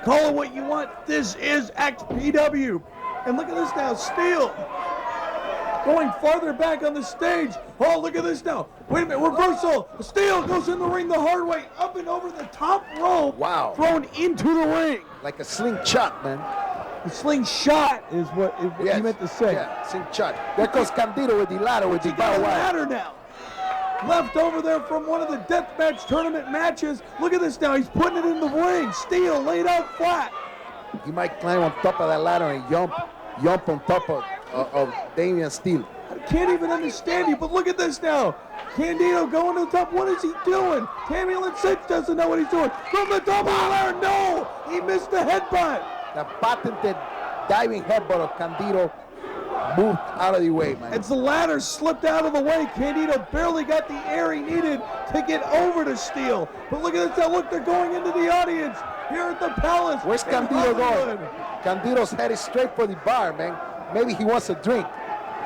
Call it what you want. This is XPW. And look at this now. Steel going farther back on the stage. Oh, look at this now. Wait a minute. Reversal. Steel goes in the ring the hard way. Up and over the top rope. Wow. Thrown into the ring. Like a slingshot, man. The slingshot is what Yes. you meant to say. Yeah, slingshot. There goes Candido with the ladder, with the Got a barbed wire. ladder now. Left over there from one of the deathmatch tournament matches. Look at this now. He's putting it in the ring. Steel laid out flat. He might climb on top of that ladder and jump on top of Damian Steele. I can't even understand you, but look at this now. Candido going to the top. What is he doing? Tammy Lynn Sitch doesn't know what he's doing. From the top of the ladder. No! He missed the headbutt. The patented diving headbutt of Candido moved out of the way, man. As the ladder slipped out of the way, Candido barely got the air he needed to get over to Steel. But look at this now. Look, they're going into the audience here at the Palace. Where's Candido going? Candido's headed straight for the bar, man. Maybe he wants a drink.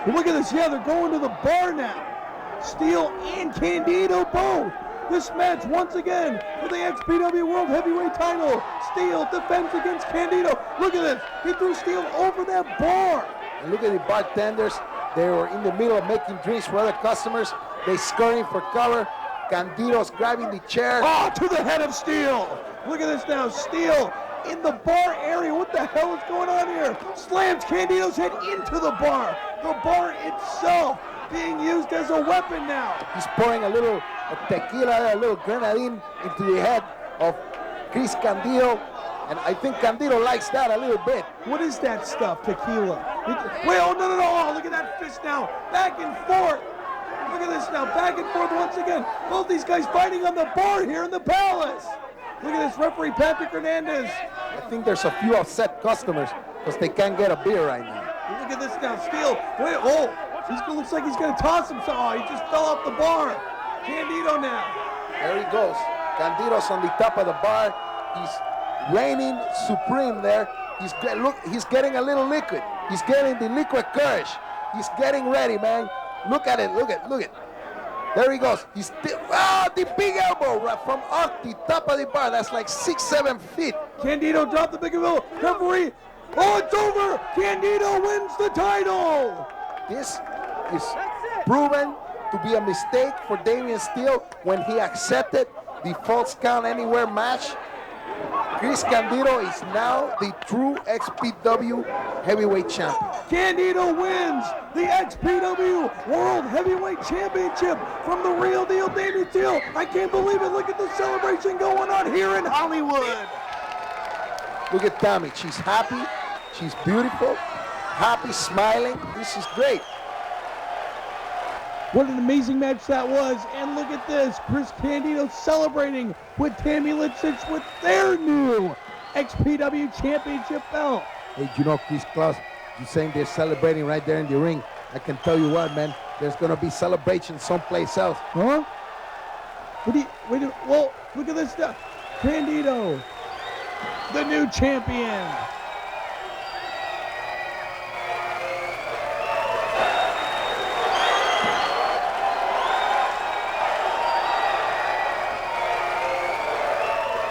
But look at this. Yeah, they're going to the bar now. Steel and Candido both. This match, once again, for the XPW World Heavyweight title. Steel defends against Candido. Look at this. He threw Steel over that bar. And look at the bartenders. They were in the middle of making drinks for other customers. They scurrying for cover. Candido's grabbing the chair. Oh, to the head of Steel. Look at this now. Steel in the bar area. What the hell is going on here? Slams Candido's head into the bar. The bar itself being used as a weapon now. He's pouring a little tequila, a little grenadine into the head of Chris Candido. And I think Candido likes that a little bit. What is that stuff, tequila? Wait, oh, no. Oh, look at that fist now. Back and forth. Look at this now. Back and forth once again. Both these guys fighting on the bar here in the Palace. Look at this referee, Patrick Hernandez. I think there's a few upset customers because they can't get a beer right now. Look at this now. Steel. Wait, oh. Looks like he's going to toss himself. Oh, he just fell off the bar. Candido now. There he goes. Candido's on the top of the bar. He's reigning supreme there. He's getting a little liquid. He's getting the liquid courage. He's getting ready, man. Look at it. Look at. There he goes. He's the big elbow right from off the top of the bar. That's like 6-7 feet. Candido dropped the big elbow. Referee. Oh, it's over. Candido wins the title. This is proven to be a mistake for Damian Steele when he accepted the false count anywhere match. Chris Candido is now the true XPW heavyweight champion. Candido wins the XPW World Heavyweight Championship from the real deal Damien Steele. I can't believe it. Look at the celebration going on here in Hollywood. Look at Tammy. She's happy. She's beautiful. Happy, smiling. This is great. What an amazing match that was. And look at this. Chris Candido celebrating with Tammy Litzich with their new XPW Championship belt. Hey, you know, Chris Claus, you're saying they're celebrating right there in the ring. I can tell you what, man. There's going to be celebration someplace else. Huh? Well, look at this stuff. Candido, the new champion.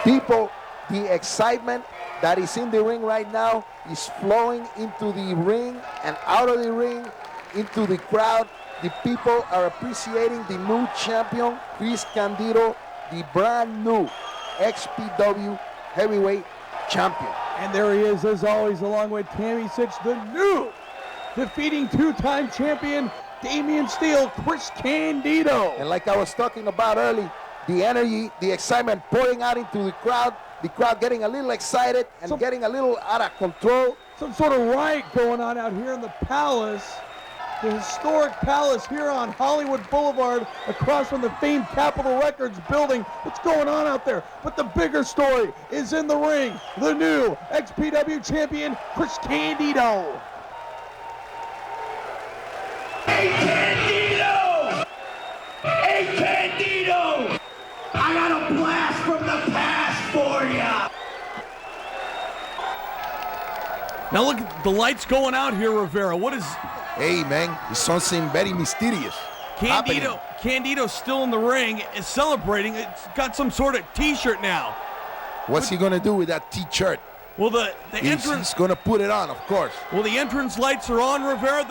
People, the excitement that is in the ring right now is flowing into the ring and out of the ring, into the crowd. The people are appreciating the new champion, Chris Candido, the brand new XPW heavyweight champion. And there he is, as always, along with Tammy Sitch, the new defeating two-time champion, Damien Steele, Chris Candido. And like I was talking about earlier, the energy, the excitement pouring out into the crowd getting a little excited and getting a little out of control. Some sort of riot going on out here in the Palace, the historic Palace here on Hollywood Boulevard, across from the famed Capitol Records building. What's going on out there? But the bigger story is in the ring. The new XPW champion, Chris Candido. Hey, Candido! Hey, Candido! I got a blast from the past for ya! Now look at the lights going out here, Rivera. What is Hey, man, it's something very mysterious happening. Candido's still in the ring, is celebrating. It's got some sort of t-shirt now. What's he gonna do with that T-shirt? Well, the entrance. He's gonna put it on, of course. Well, the entrance lights are on, Rivera.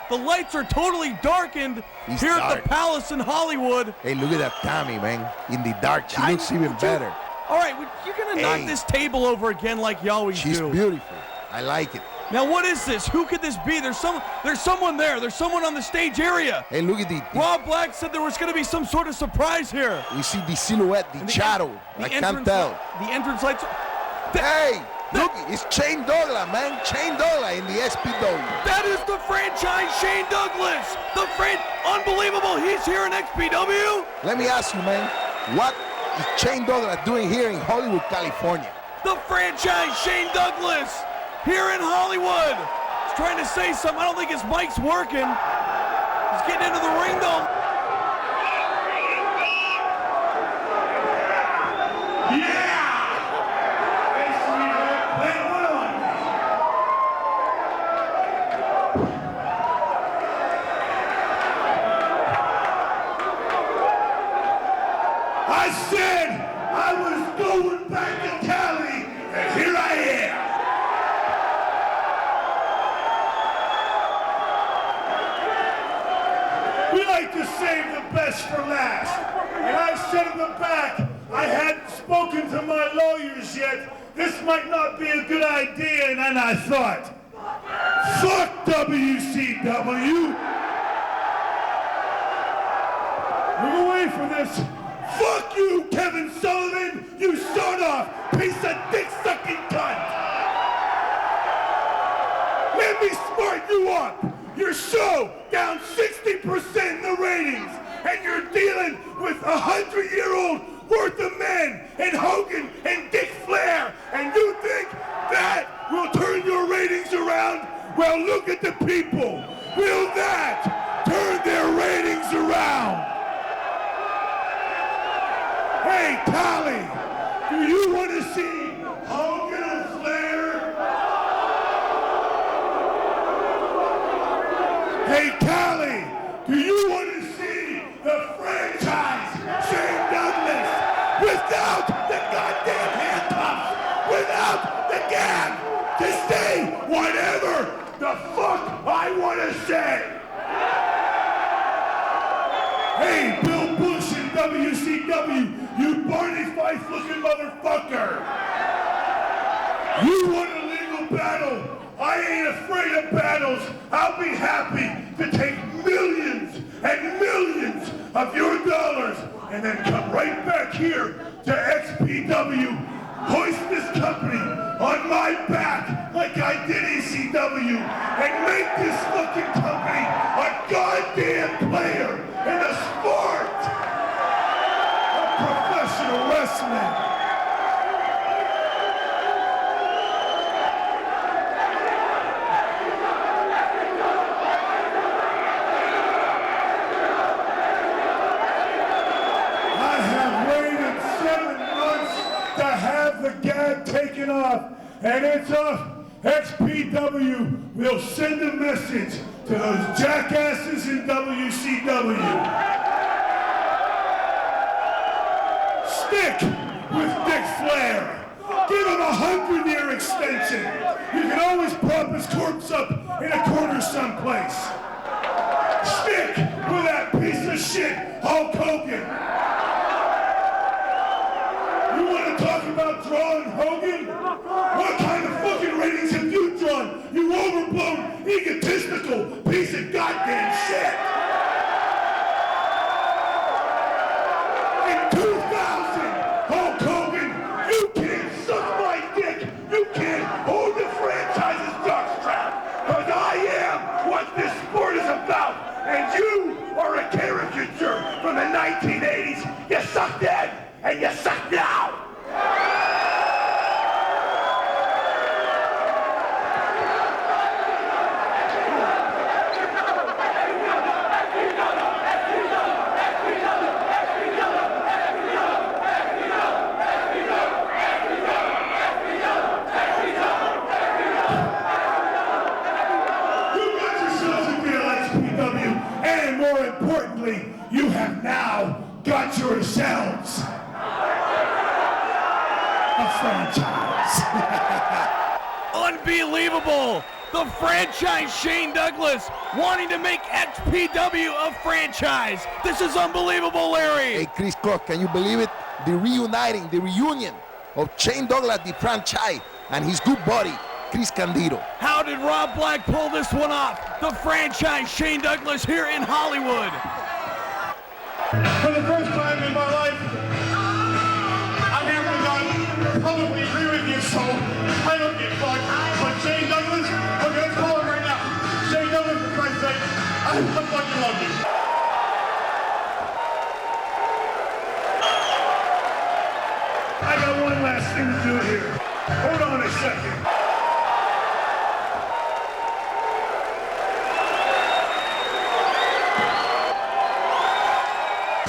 The lights are totally darkened He's here at dark. the Palace in Hollywood. Hey, look at that Tammy, man. In the dark, she looks even better. All right, you're gonna knock Hey. this table over again like you always She's do. beautiful. I like it. Now, what is this? Who could this be? There's someone there. There's someone on the stage area. Hey, look at the Rob Black said there was going to be some sort of surprise here. you see the silhouette, the shadow. I can't tell. The entrance lights. Hey, look, it's Shane Douglas, man. Shane Douglas in the SPW. That is the franchise Shane Douglas. Unbelievable. He's here in XPW. Let me ask you, man, what is Shane Douglas doing here in Hollywood, California? The franchise Shane Douglas here in Hollywood. He's trying to say something. I don't think his mic's working. He's getting into the ring though. I said I was going back to Cali, and here I am. We like to save the best for last. And I said in the back, I hadn't spoken to my lawyers yet. This might not be a good idea, and then I thought, fuck WCW. Move away from this. Fuck you, Kevin Sullivan, you sawed-off piece of dick-sucking cunt. Let me smart you up. Your show down 60% in the ratings, and you're dealing with 100-year-old worth of men and Hogan and Dick Flair, and you think that will turn your ratings around? Well, look at the people. Will that turn their ratings around? Hey, Tally, do you want to see Hogan and Flair? Hey, Tally, do you want to see the franchise Shane Douglas without the goddamn handcuffs, without the gag, to say whatever the fuck I want to say? Hey, Bill Bush and WCW, you Barney Fife looking motherfucker. You want a legal battle? I ain't afraid of battles. I'll be happy to take millions and millions of your dollars and then come right back here to XPW, hoist this company on my back like I did ECW, and make this fucking company a goddamn player in the sport of professional wrestling. The gag taken off, and it's off. XPW will send a message to those jackasses in WCW. Stick with Dic Flair. Give him a 100-year extension. You can always prop his corpse up in a corner someplace. Stick with that piece of shit Hulk Hogan. You want to talk about drawing Hogan? What kind of fucking ratings have you drawn? You overblown, egotistical piece of goddamn shit! In 2000, Hulk Hogan, you can't suck my dick! You can't hold the franchise's jockstrap! Because I am what this sport is about! And you are a caricature from the 1980s! You suck then! And you suck now! You got yourselves a deal, XPW, and more importantly, you have now got yourselves a franchise. Unbelievable! The franchise Shane Douglas wanting to make XPW a franchise. This is unbelievable, Larry. Hey, Chris Cross, can you believe it? The reunion of Shane Douglas, the franchise, and his good buddy, Chris Candido. How did Rob Black pull this one off? The franchise Shane Douglas here in Hollywood. For the first time in my life, I have to publicly agree with you, so I don't get fucked. But Shane Douglas, okay, let's call him right now. Shane Douglas, for Christ's sake, I fucking love you. I got one last thing to do here. Hold on a second.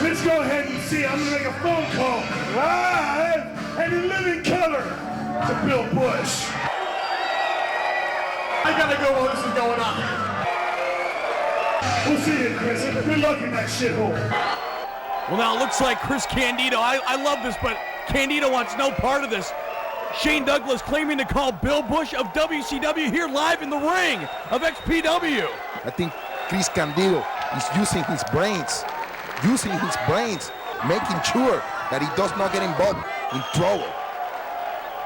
Let's go ahead and see. I'm gonna make a phone call live and in living color to Bill Bush. I gotta go while this is going on. We'll see you, Chris. Good luck in that shithole. Well, now it looks like Chris Candido. I love this, but Candido wants no part of this. Shane Douglas claiming to call Bill Bush of WCW here live in the ring of XPW. I think Chris Candido is using his brains, making sure that he does not get involved in trouble.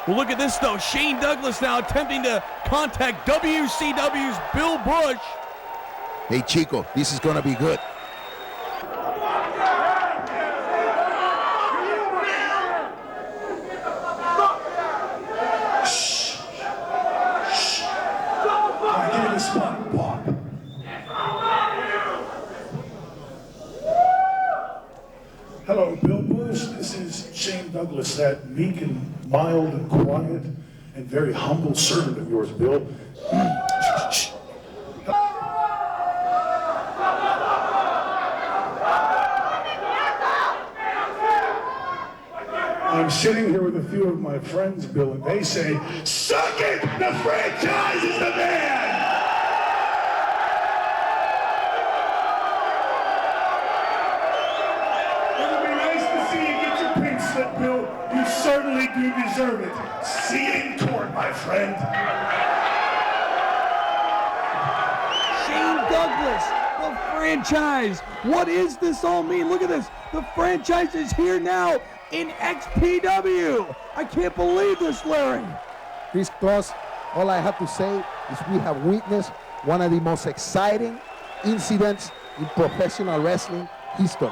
Well, look at this, though. Shane Douglas now attempting to contact WCW's Bill Bush. Hey, Chico, this is going to be good. Give me the spot, Bob. Hello, Bill Bush. This is Shane Douglas, that meek and mild and quiet and very humble servant of yours, Bill. I'm sitting here with a few of my friends, Bill, and they say, suck it! The franchise is the man! It would be nice to see you get your pink slip, Bill. You certainly do deserve it. See you in court, my friend. Shane Douglas, the franchise. What does this all mean? Look at this. The franchise is here now in XPW. I can't believe this, Larry. Chris Claus, all I have to say is we have witnessed one of the most exciting incidents in professional wrestling history.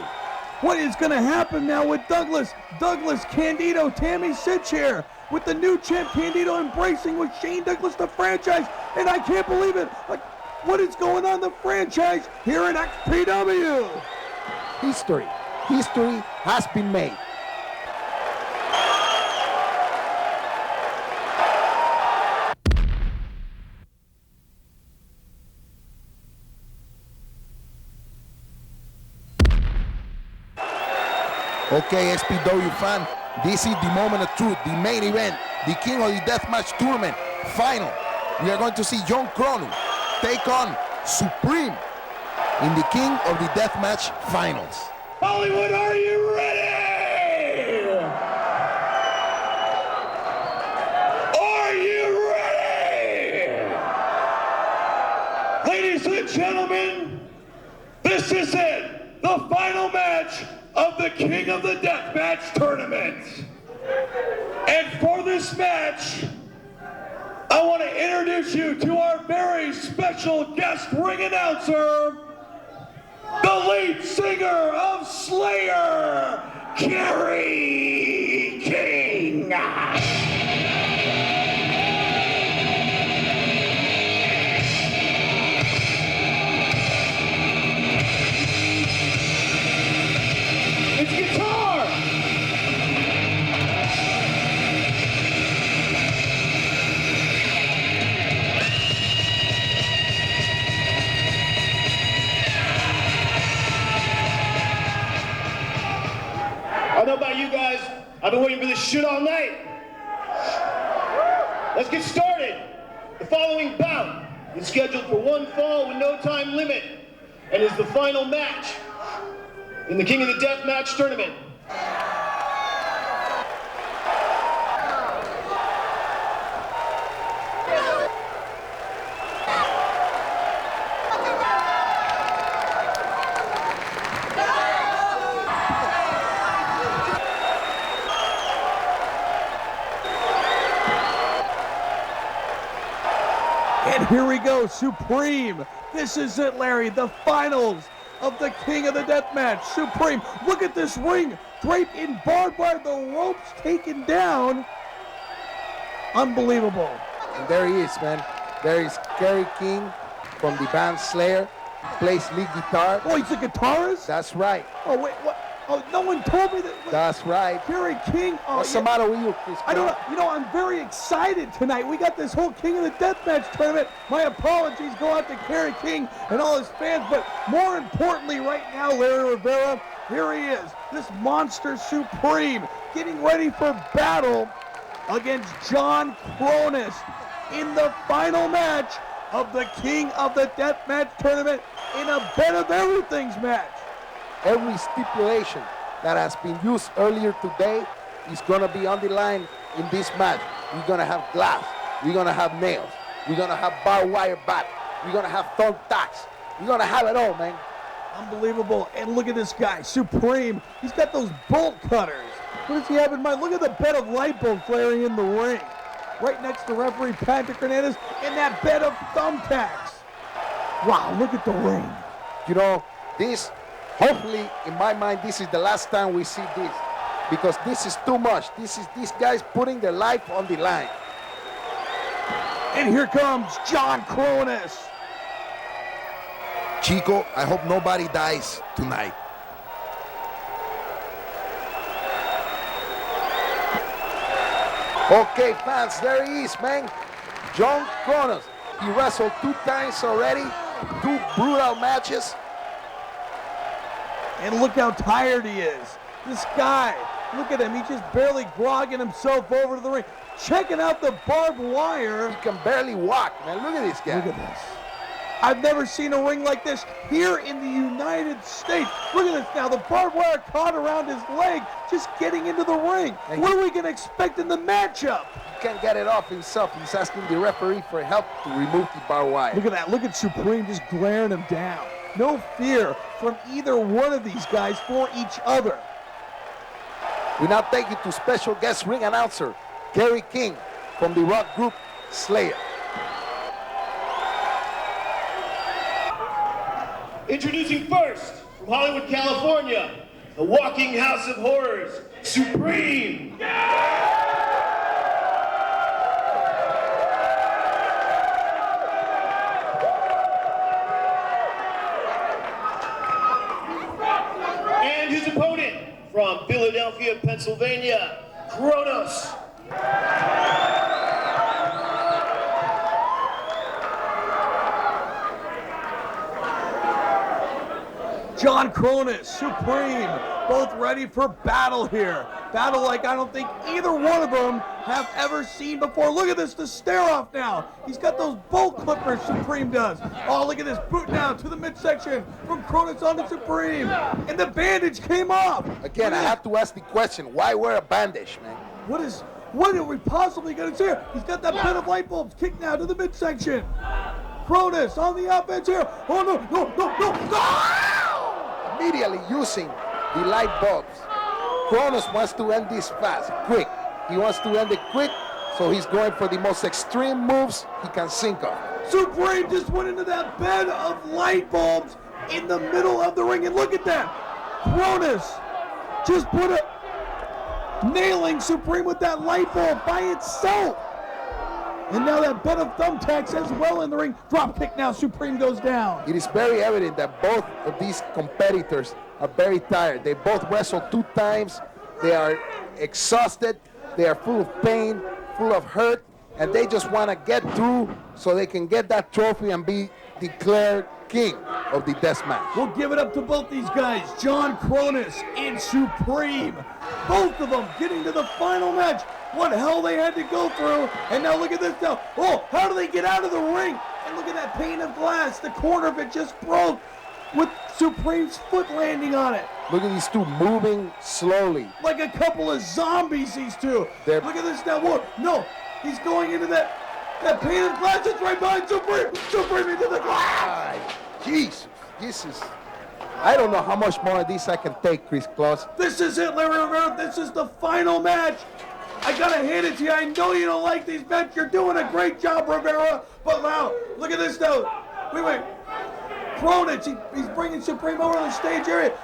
What is going to happen now with Douglas? Douglas, Candido, Tammy Sitch here with the new champ Candido embracing with Shane Douglas, the franchise. And I can't believe it. Like, what is going on in the franchise here in XPW? History has been made. Okay, XPW fan, this is the moment of truth, the main event, the King of the Deathmatch Tournament final. We are going to see John Cronin take on Supreme in the King of the Deathmatch Finals. Hollywood, are you ready? Are you ready? Ladies and gentlemen, this is it, the final match of the King of the Deathmatch Tournament. And for this match, I want to introduce you to our very special guest ring announcer, the lead singer of Slayer, Kerry King. It's guitar! I don't know about you guys, I've been waiting for this shit all night. Let's get started. The following bout is scheduled for one fall with no time limit and is the final match in the King of the Deathmatch Tournament. And here we go, Supreme. This is it, Larry, the finals of the King of the Deathmatch. Supreme, look at this ring, draped in barbed wire, the ropes taken down. Unbelievable. And there he is, man. There is Kerry King from the band Slayer, plays lead guitar. Oh, he's a guitarist? That's right. Oh, wait, what? Oh, no one told me that. That's right. Kerry King. Oh, What's the matter with you, Chris? I don't know. You know, I'm very excited tonight. We got this whole King of the Deathmatch tournament. My apologies go out to Kerry King and all his fans, but more importantly right now, Larry Rivera, here he is, this monster Supreme, getting ready for battle against John Cronin in the final match of the King of the Deathmatch tournament in a Bet of Everything's match. Every stipulation that has been used earlier today is going to be on the line in this match. We're going to have glass. We're going to have nails. We're going to have barbed wire bat. We're going to have thumbtacks. We're going to have it all, man. Unbelievable. And look at this guy, Supreme. He's got those bolt cutters. What does he have in mind? Look at the bed of light bulbs flaring in the ring. Right next to referee Patrick Hernandez and that bed of thumbtacks. Wow, look at the ring. You know, this, hopefully, in my mind, this is the last time we see this. Because this is too much. These guys putting their life on the line. And here comes John Cronin. Chico, I hope nobody dies tonight. Okay, fans, there he is, man. John Cronin. He wrestled 2 times already, 2 brutal matches. And look how tired he is. This guy, look at him. He's just barely grogging himself over to the ring. Checking out the barbed wire. He can barely walk, man. Look at this guy. Look at this. I've never seen a ring like this here in the United States. Look at this now. The barbed wire caught around his leg, just getting into the ring. And what are we going to expect in the matchup? He can't get it off himself. He's asking the referee for help to remove the barbed wire. Look at that. Look at Supreme just glaring him down. No fear from either one of these guys for each other. We now take you to special guest ring announcer, Kerry King from the rock group Slayer. Introducing first, from Hollywood, California, the walking house of horrors, Supreme. And his opponent, from Philadelphia, Pennsylvania, Kronos. John Kronos, Supreme, both ready for battle here. Battle like I don't think either one of them have ever seen before. Look at this, the stare off now. He's got those bolt clippers Supreme does. Oh, look at this boot down to the midsection from Kronos on to Supreme. And the bandage came off. Again, I have to ask the question, why wear a bandage, man? What are we possibly going to see here? He's got that bed of light bulbs kicked now to the midsection. Kronos on the offense here. Oh, no. Immediately using the light bulbs. Kronos wants to end this fast, quick. He wants to end it quick, so he's going for the most extreme moves he can think of. Supreme just went into that bed of light bulbs in the middle of the ring, and look at that. Kronos just nailing Supreme with that light bulb by itself. And now that bed of thumbtacks as well in the ring. Drop kick now, Supreme goes down. It is very evident that both of these competitors are very tired. They both wrestled 2 times. They are exhausted. They are full of pain, full of hurt, and they just want to get through so they can get that trophy and be declared king of the death match. We'll give it up to both these guys, John Kronos and Supreme. Both of them getting to the final match. What hell they had to go through. And now look at this now. Oh, how do they get out of the ring? And look at that pane of glass. The corner of it just broke with Supreme's foot landing on it. Look at these two moving slowly. Like a couple of zombies, these two. Look at this now. Whoa, no, he's going into that pane of glass. It's right behind Supreme. Supreme into the glass. Jesus, this is... I don't know how much more of this I can take, Chris Claus. This is it, Larry Rivera. This is the final match. I gotta hand it to you. I know you don't like these matches. You're doing a great job, Rivera. But now, look at this now. Wait. Kronos, he's bringing Supreme over to the stage area.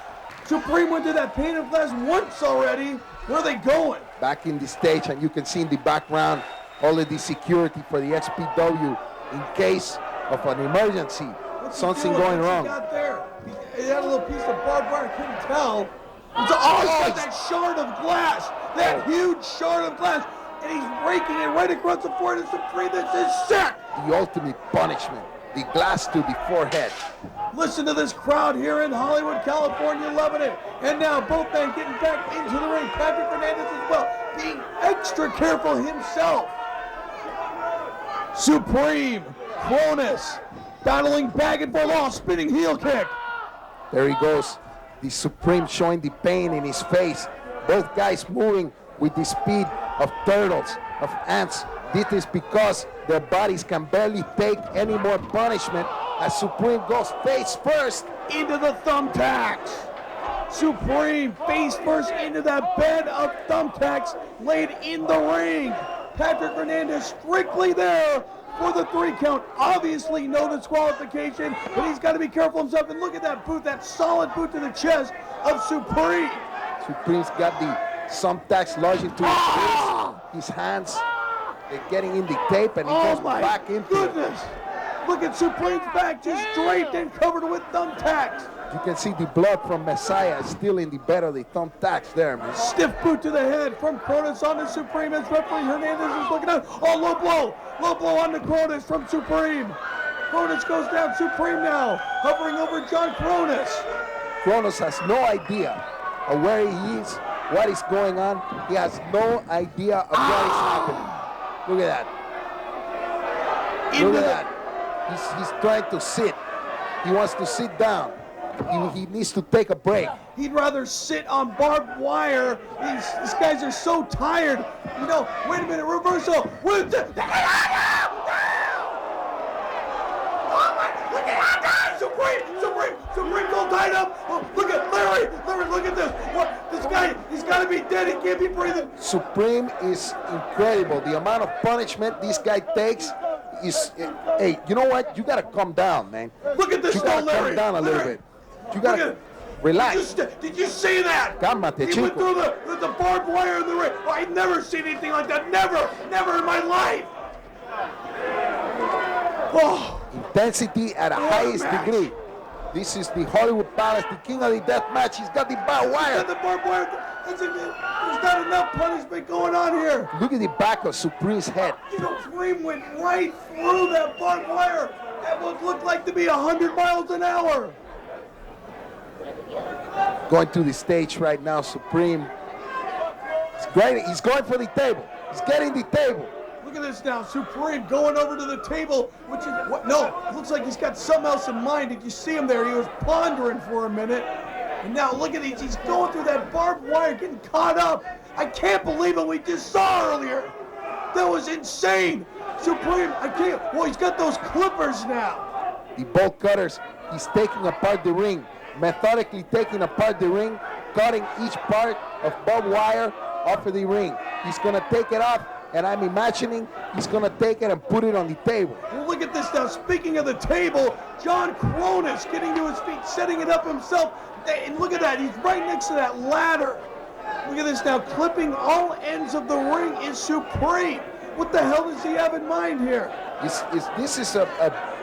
Supreme went to that pane of glass once already. Where are they going? Back in the stage, and you can see in the background all of the security for the XPW in case of an emergency. Something going wrong. What's he got there? He had a little piece of barbed wire. I couldn't tell. He's got that shard of glass. That huge shard of glass. And he's raking it right across the forehead of Supreme. This is sick. The ultimate punishment. The glass to the forehead. Listen to this crowd here in Hollywood, California, loving it. And now both men getting back into the ring. Patrick Hernandez as well, being extra careful himself. Supreme, Kronos, battling back and forth. Oh, spinning heel kick. There he goes. The Supreme showing the pain in his face. Both guys moving with the speed of turtles, of ants. This is because their bodies can barely take any more punishment as Supreme goes face first into the thumbtacks. Supreme face first into that bed of thumbtacks laid in the ring. Patrick Hernandez strictly there for the 3 count. Obviously no disqualification, but he's got to be careful himself. And look at that boot, that solid boot to the chest of Supreme. Supreme's got the thumbtacks lodged into his hands. They're getting in the tape, and he goes back into it. Look at Supreme's back, just draped and covered with thumbtacks. You can see the blood from Messiah still in the bed of the thumbtacks there, man. Stiff boot to the head from Kronos on to Supreme as referee Hernandez is looking out. Oh, low blow on to Kronos from Supreme. Kronos goes down, Supreme now, hovering over John Kronos. Kronos has no idea of where he is, what is going on. He has no idea of what is happening. Look at that. Look at that. He's trying to sit. He wants to sit down. He needs to take a break. He'd rather sit on barbed wire. These guys are so tired. You know, wait a minute, reversal. Look at that. Supreme Supreme all tied up. Oh, look at Larry. Larry, look at this. What? This guy, he's got to be dead. He can't be breathing. Supreme is incredible. The amount of punishment this guy takes is. Hey, you know what? You gotta calm down, man. Look at this, You gotta Larry. calm down a little Larry. bit. You gotta relax. Did you see that? Cálmate, He chico. went through the barbed wire in the ring. Oh, I've never seen anything like that. Never in my life. Oh, Intensity at a highest match. degree. This is the Hollywood Palace, the king of the death match. He's got the barbed got wire. the barbed wire. There's not enough punishment going on here. Look at the back of Supreme's head. Supreme went right through that barbed wire. That would look like to be 100 miles an hour. Going to the stage right now, Supreme. He's great. He's going for the table. He's getting the table. Look at this now, Supreme going over to the table, which is, what? No, it looks like he's got something else in mind. Did you see him there? He was pondering for a minute. And now look at these, he's going through that barbed wire, getting caught up. I can't believe what we just saw earlier. That was insane. Supreme, I can't, well, he's got those clippers now. The bolt cutters, he's taking apart the ring, methodically taking apart the ring, cutting each part of barbed wire off of the ring. He's gonna take it off, and I'm imagining he's gonna take it and put it on the table. Well, look at this now. Speaking of the table, John Cronus getting to his feet, setting it up himself. And look at that, he's right next to that ladder. Look at this now, clipping all ends of the ring is Supreme. What the hell does he have in mind here? This is a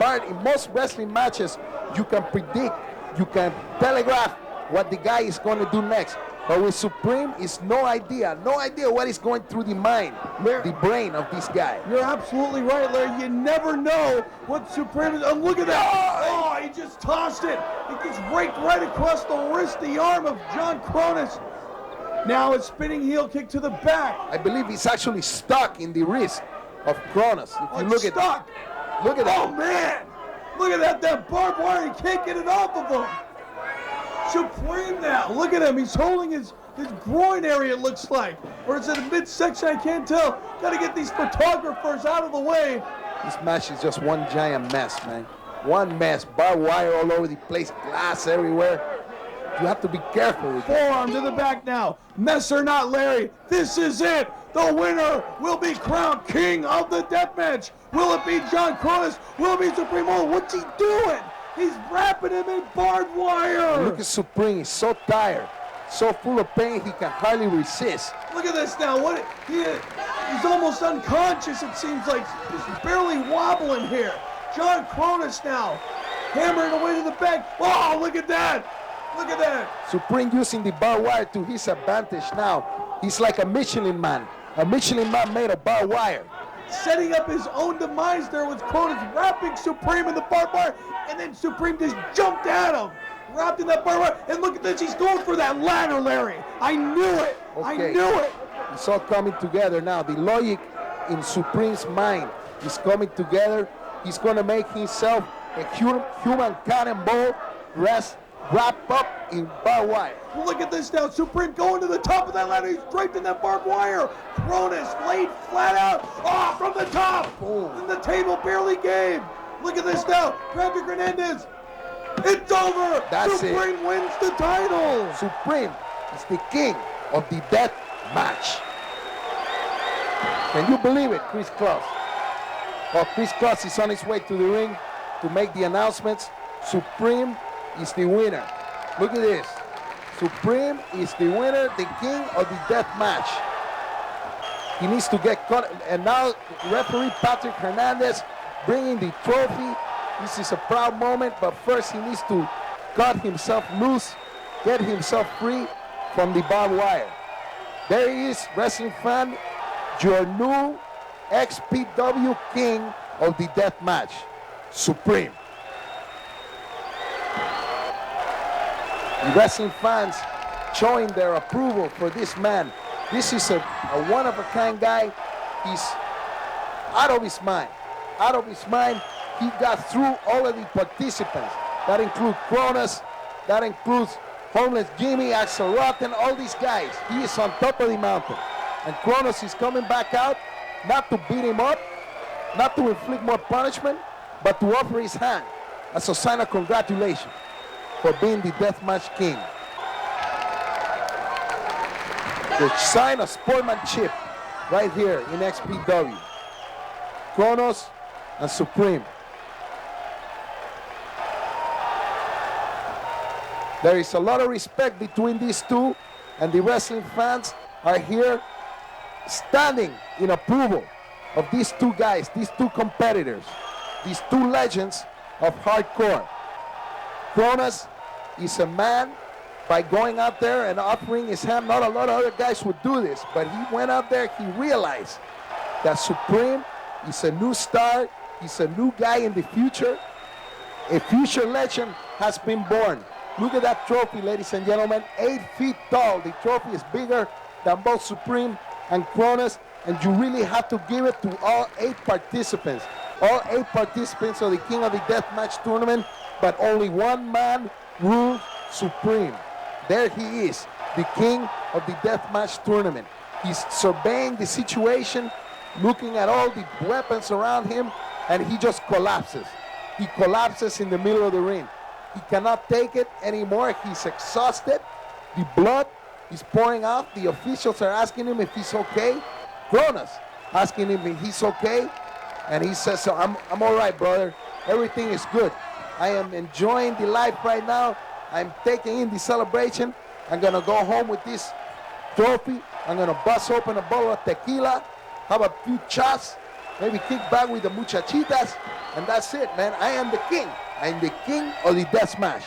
part in most wrestling matches you can predict, you can telegraph what the guy is going to do next. But with Supreme, it's no idea what is going through the mind, the brain of this guy. You're absolutely right, Larry. You never know what Supreme is. Oh, look at that. Oh, he just tossed it. It gets raked right across the wrist, the arm of John Cronus. Now a spinning heel kick to the back. I believe he's actually stuck in the wrist of Cronus. If you look at stuck. Look at that. Oh, man. Look at that barbed wire. He can't get it off of him. Supreme now. Look at him. He's holding his groin area, it looks like. Or is it a midsection? I can't tell. Got to get these photographers out of the way. This match is just one giant mess, man. One mess. Barbed wire all over the place. Glass everywhere. You have to be careful with that. Forearm to the back now. Mess or not, Larry. This is it. The winner will be crowned king of the deathmatch. Will it be John Cronus? Will it be Supreme? Oh, what's he doing? He's wrapping him in barbed wire. Look at Supreme. He's so tired, so full of pain, he can hardly resist. Look at this now. He's almost unconscious, it seems like. He's barely wobbling here. John Cronus now hammering away to the back. Oh, look at that. Look at that. Supreme using the barbed wire to his advantage now. He's like a Michelin man made of barbed wire. Setting up his own demise there with Cronus wrapping Supreme in the barbed wire, and then Supreme just jumped at him, wrapped in that barbed wire, and look at this, he's going for that ladder, Larry. I knew it. Okay. I knew it. It's all coming together now. The logic in Supreme's mind is coming together. He's going to make himself a human cannonball wrapped up in barbed wire. Look at this now. Supreme going to the top of that ladder. He's draped in that barbed wire. Cronus laid flat out. Oh, from the top. Boom. And the table barely gave. Look at this now. Patrick Hernandez. It's over. That's Supreme wins the title. Supreme is the king of the death match. Can you believe it, Chris Cross? Well, Chris Cross is on his way to the ring to make the announcements. Supreme is the winner. Look at this. Supreme is the winner, the king of the death match. He needs to get cut. And now referee Patrick Hernandez bringing the trophy. This is a proud moment, but first he needs to cut himself loose, get himself free from the barbed wire. There he is, wrestling fan, your new XPW king of the death match, Supreme. The wrestling fans showing their approval for this man. This is a one-of-a-kind guy. He's out of his mind. Out of his mind. He got through all of the participants. That includes Cronus, that includes Homeless Jimmy, Axel Rotten, all these guys. He is on top of the mountain. And Cronus is coming back out, not to beat him up, not to inflict more punishment, but to offer his hand as a sign of congratulations. for being the Deathmatch King. The sign of sportsmanship right here in XPW. Kronos and Supreme. There is a lot of respect between these two, and the wrestling fans are here standing in approval of these two guys, these two competitors, these two legends of hardcore. Kronos is a man by going out there and offering his hand. Not a lot of other guys would do this, but he went out there, he realized that Supreme is a new star, he's a new guy in the future. A future legend has been born. Look at that trophy, ladies and gentlemen, 8 feet tall. The trophy is bigger than both Supreme and Kronos, and you really have to give it to all 8 participants. All 8 participants of the King of the Deathmatch tournament, but only one man rules Supreme. There he is, the King of the Deathmatch tournament. He's surveying the situation, looking at all the weapons around him, and he just collapses. He collapses in the middle of the ring. He cannot take it anymore. He's exhausted. The blood is pouring out. The officials are asking him if he's okay. Kronos asking him if he's okay. And he says, so I'm all right, brother. Everything is good. I am enjoying the life right now. I'm taking in the celebration. I'm going to go home with this trophy. I'm going to bust open a bottle of tequila, have a few shots, maybe kick back with the muchachitas, and that's it, man. I am the king. I am the king of the Deathmatch.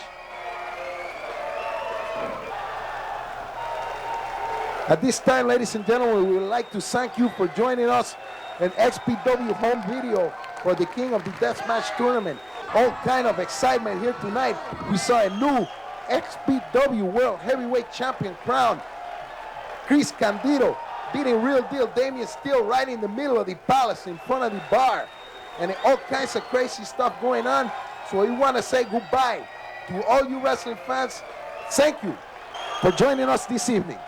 At this time, ladies and gentlemen, we would like to thank you for joining us in XPW home video for the King of the Deathmatch tournament. All kind of excitement here tonight. We saw a new XPW World Heavyweight Champion crown. Chris Candido beating Real Deal Damien Steele right in the middle of the palace in front of the bar. And all kinds of crazy stuff going on. So we want to say goodbye to all you wrestling fans. Thank you for joining us this evening.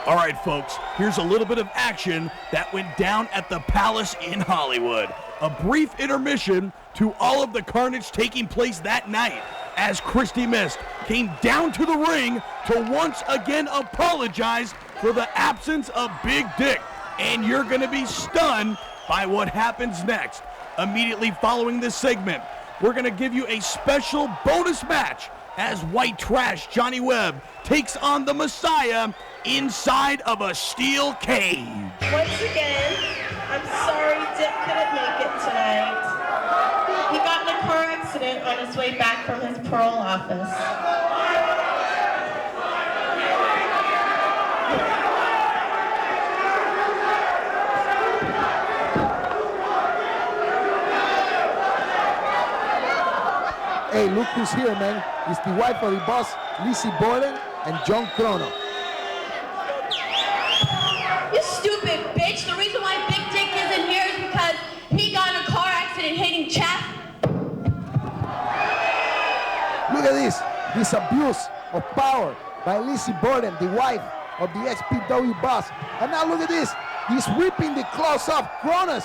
All right, folks, here's a little bit of action that went down at the Palace in Hollywood. A brief intermission to all of the carnage taking place that night as Christy Mist came down to the ring to once again apologize for the absence of Big Dick. And you're going to be stunned by what happens next. Immediately following this segment, we're going to give you a special bonus match as White Trash Johnny Webb takes on the Messiah inside of a steel cage. Once again, I'm sorry Dick couldn't make it tonight. He got in a car accident on his way back from his parole office. Hey, look who's here, man. It's the wife of the boss, Lizzie Borden, and John Crono. You stupid bitch. The reason why Big Dick isn't here is because he got in a car accident hitting Chaff. Look at this abuse of power by Lizzie Borden, the wife of the XPW boss. And now look at this. He's ripping the clothes off Kronos.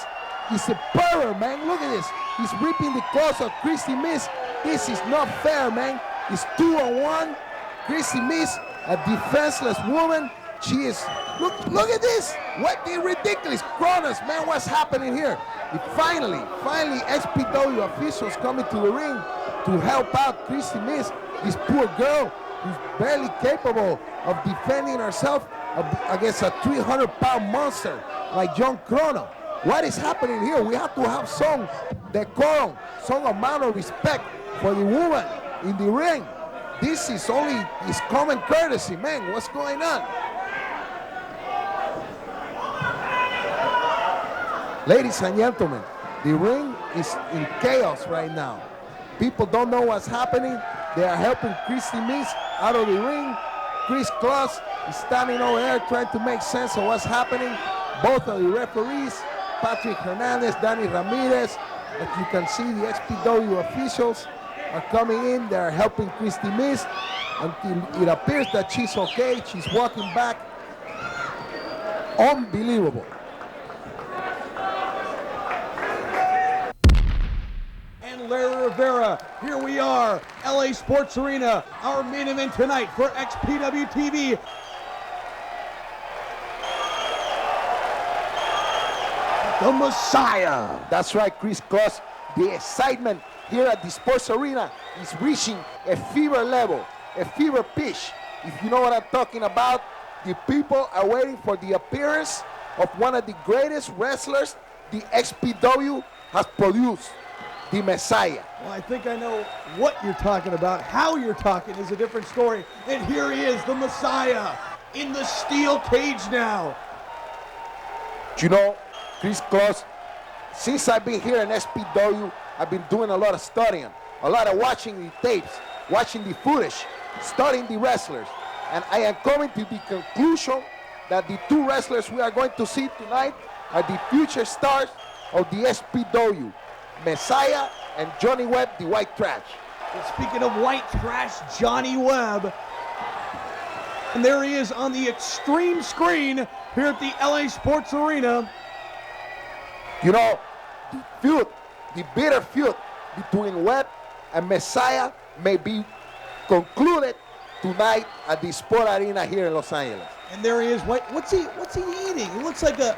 He's a pervert, man. Look at this. He's ripping the clothes of Christy Miss. This is not fair, man. It's 2-on-1. Christy Miss, a defenseless woman. She is, look at this. What the ridiculous Kronos, man, what's happening here? Finally, XPW officials coming to the ring to help out Christy Miss, this poor girl who's barely capable of defending herself against a 300-pound monster like John Crono. What is happening here? We have to have some decorum, some amount of respect for the woman in the ring. This is common courtesy, man. What's going on? Ladies and gentlemen, The ring is in chaos right now. People don't know what's happening. They are helping Christy Miss out of the ring. Chris Kloss is standing over there trying to make sense of what's happening. Both of the referees, Patrick Hernandez, Danny Ramirez, as you can see, the XPW officials are coming in. They are helping Christy Miss until it appears that she's okay. She's walking back. Unbelievable. And Larry Rivera, here we are, LA Sports Arena, our main event tonight for XPW TV. The Messiah. That's right, Chris Kloss. The excitement here at the Sports Arena is reaching a fever level, a fever pitch. If you know what I'm talking about, the people are waiting for the appearance of one of the greatest wrestlers the XPW has produced, the Messiah. Well, I think I know what you're talking about. How you're talking is a different story. And here he is, the Messiah, in the steel cage now. You know, Chris Kloss, since I've been here in XPW, I've been doing a lot of studying, a lot of watching the tapes, watching the footage, studying the wrestlers. And I am coming to the conclusion that the two wrestlers we are going to see tonight are the future stars of the XPW, Messiah and Johnny Webb, the White Trash. And speaking of White Trash, Johnny Webb. And there he is on the extreme screen here at the LA Sports Arena. You know, the feud, the bitter feud between Webb and Messiah may be concluded tonight at the Sport Arena here in Los Angeles. And there he is. What's he eating? It looks like a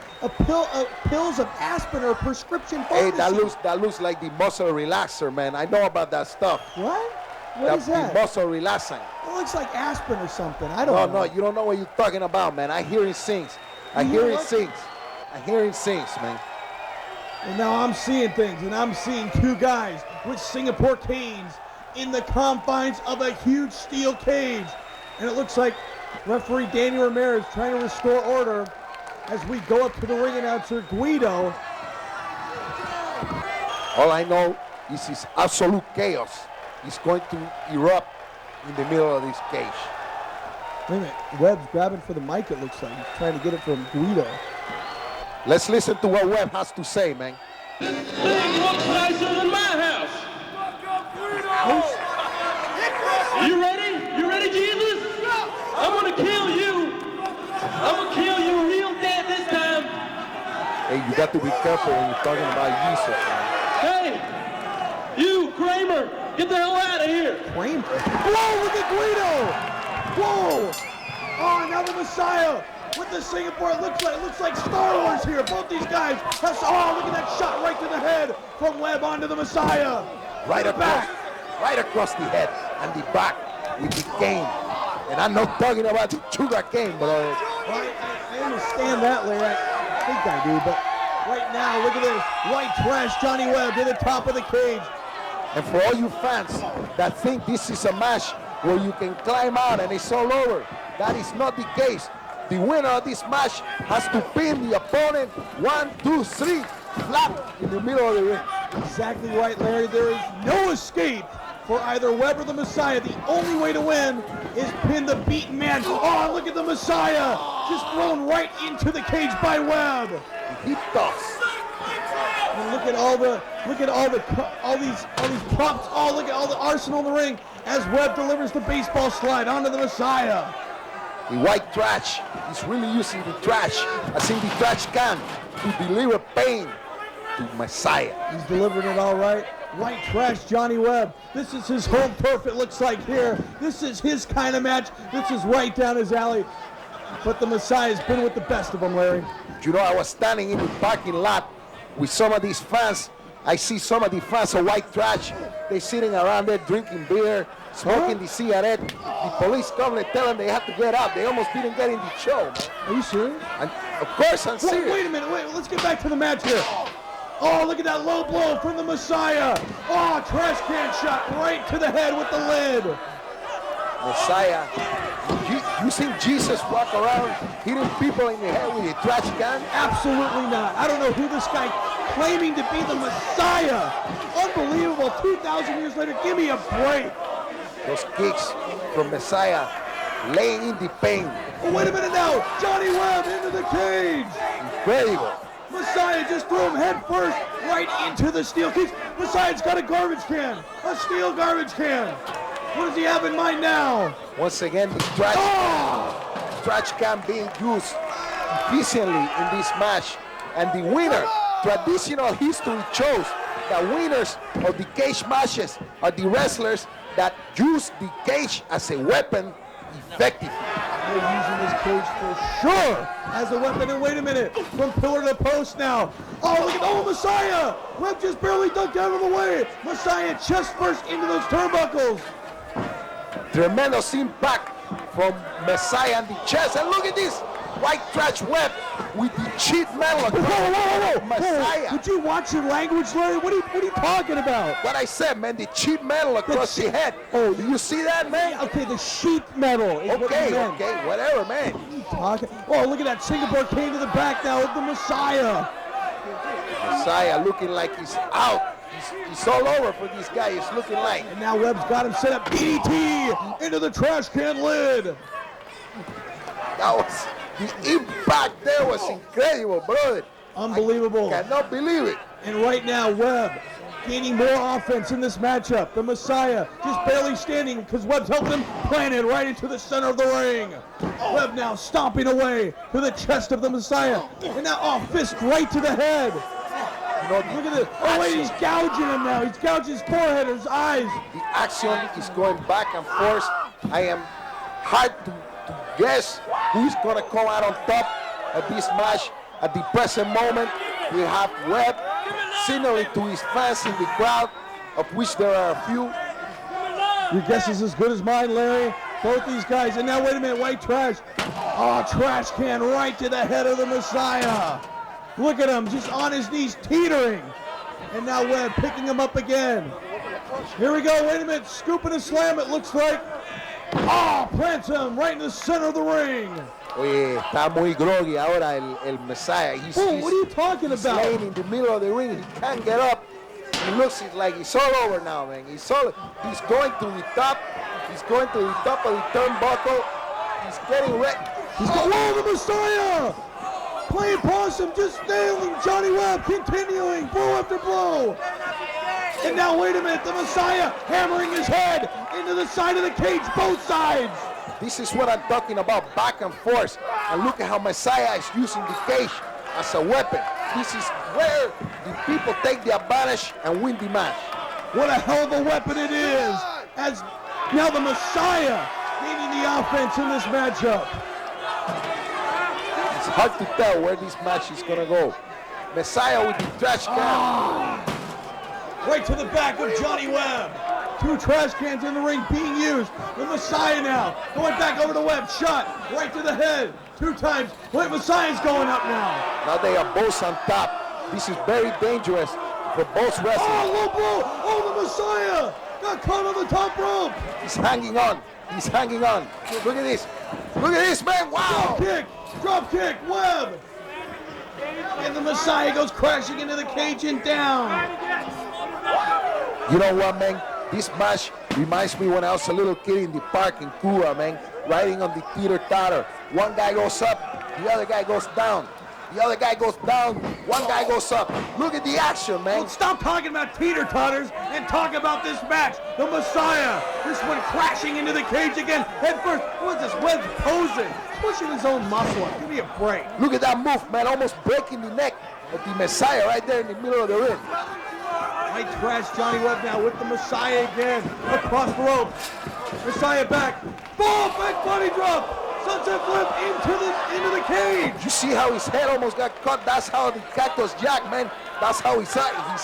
pills of aspirin or prescription. Hey, that looks like the muscle relaxer, man. I know about that stuff. What? What is that? The muscle relaxing. It looks like aspirin or something. I don't know. No, you don't know what you're talking about, man. I hear it sings. I hear it sings, man. And now I'm seeing things, and I'm seeing two guys with Singapore canes in the confines of a huge steel cage. And it looks like referee Danny Ramirez trying to restore order as we go up to the ring announcer Guido. All I know is this absolute chaos is going to erupt in the middle of this cage. Wait a minute, Webb's grabbing for the mic, it looks like. He's trying to get it from Guido. Let's listen to what Webb has to say, man. This thing looks nicer than my house. You ready? You ready, Jesus? I'm gonna kill you. I'm gonna kill you real dead this time. Hey, you got to be careful when you're talking about Jesus, man. Hey, you, Kramer, get the hell out of here. Kramer? Whoa, look at Guido! Whoa! Oh, now the Messiah with the Singapore. It looks like Star Wars here. Both these guys. Oh, look at that shot right to the head from Webb onto the Messiah. Right across the head and the back with the cane. And I'm not talking about the sugar cane, brother. Well, I understand that, Larry. I think I do, but right now, look at this. White Trash Johnny Webb to the top of the cage. And for all you fans that think this is a match where you can climb out and it's all over, that is not the case. The winner of this match has to pin the opponent 1, 2, 3, flat in the middle of the ring. Exactly right, Larry. There is no escape for either Webb or the Messiah. The only way to win is pin the beaten man. Oh, look at the Messiah, just thrown right into the cage by Webb. He toss. And look at all these props. Oh, look at all the arsenal in the ring as Webb delivers the baseball slide onto the Messiah. The White Trash is really using the trash, as in the trash can, to deliver pain to Messiah. He's delivering it all right. White Trash Johnny Webb. This is his home turf, it looks like here. This is his kind of match. This is right down his alley. But the Messiah's been with the best of them, Larry. You know, I was standing in the parking lot with some of these fans. I see some of the fans of White Trash. They're sitting around there drinking beer, smoking the cigarette. The police come and tell them they have to get out. They almost didn't get in the show, man. Are you serious? And of course I'm serious. Wait a minute, let's get back to the match here. Oh, look at that low blow from the Messiah. Oh, trash can shot right to the head with the lid. Messiah, you seen Jesus walk around hitting people in the head with a trash can? Absolutely not. I don't know who this guy claiming to be the Messiah. Unbelievable. 2,000 years later, give me a break. Those kicks from Messiah laying in the pain. Oh, wait a minute now. Johnny Webb into the cage. Incredible. Messiah just threw him head first right into the steel cage. Messiah's got a garbage can. A steel garbage can. What does he have in mind now? Once again, the trash can being used efficiently in this match. And the winner, traditional history shows that winners of the cage matches are the wrestlers that use the cage as a weapon effectively. They're using this cage for sure as a weapon. And wait a minute, from pillar to post now. Oh, look at Messiah! Webb just barely ducked out of the way. Messiah chest first into those turnbuckles. Tremendous impact from Messiah on the chest. And look at this white trash Webb with the cheat metal across Messiah. Did you watch your language, Larry? What are you talking about? What I said, man, the cheat metal across the head. Oh, do you see that, man? Okay, the sheet metal. Okay, whatever, man. What are you talking? Oh, look at that Singapore cane to the back now with the Messiah. Messiah looking like he's out. He's all over for this guy. He's looking like. And now Webb's got him set up. DDT into the trash can lid. That was the impact there was incredible, brother. Unbelievable. I cannot believe it. And right now, Webb gaining more offense in this matchup. The Messiah just barely standing because Webb's helping him planted right into the center of the ring. Webb now stomping away to the chest of the Messiah. And now, fist right to the head. Look at this. Oh, wait, he's gouging him now. He's gouging his forehead, his eyes. The action is going back and forth. I am hard to guess who's going to come out on top of this match. At the present moment, we have Webb signaling to his fans in the crowd, of which there are a few. Your guess is as good as mine, Larry. Both these guys. And now, wait a minute, white trash. Oh, trash can right to the head of the Messiah. Look at him, just on his knees, teetering. And now Webb picking him up again. Here we go, wait a minute, scoop and a slam, it looks like. Oh, plants him right in the center of the ring. Oye, está muy groggy ahora el Messiah. What are you talking about? He's laying in the middle of the ring. He can't get up. He looks like he's all over now, man. He's going to the top. He's going to the top of the turnbuckle. He's getting ready. Whoa, the Messiah! Playing possum, just nailing Johnny Webb, continuing blow after blow. And now, wait a minute, the Messiah hammering his head into the side of the cage, both sides. This is what I'm talking about, back and forth. And look at how Messiah is using the cage as a weapon. This is where the people take the advantage and win the match. What a hell of a weapon it is, as now the Messiah gaining the offense in this matchup. It's hard to tell where this match is going to go. Messiah with the trash can. Right to the back of Johnny Webb. Two trash cans in the ring being used. The Messiah now going back over to Webb. Shot right to the head. 2 times. Wait, Messiah's going up now. Now they are both on top. This is very dangerous for both wrestlers. Oh, low blow. Oh, the Messiah got caught on the top rope. He's hanging on. He's hanging on. Look at this. Look at this, man. Wow. Drop kick, Webb. And the Messiah goes crashing into the cage and down. You know what, man? This match reminds me when I was a little kid in the park in Cuba, man, riding on the teeter-totter. One guy goes up, the other guy goes down. The other guy goes down, one guy goes up. Look at the action, man. Well, stop talking about teeter-totters and talk about this match. The Messiah, this one crashing into the cage again, head first. What's this? Webb's posing, pushing his own muscle up. Give me a break. Look at that move, man, almost breaking the neck of the Messiah right there in the middle of the ring. White trash Johnny Webb now with the Messiah again, across the rope. Messiah back, boom, back body drop. Sunset flip into the cage. You see how his head almost got cut? That's how the Cactus Jack, man. That's how he's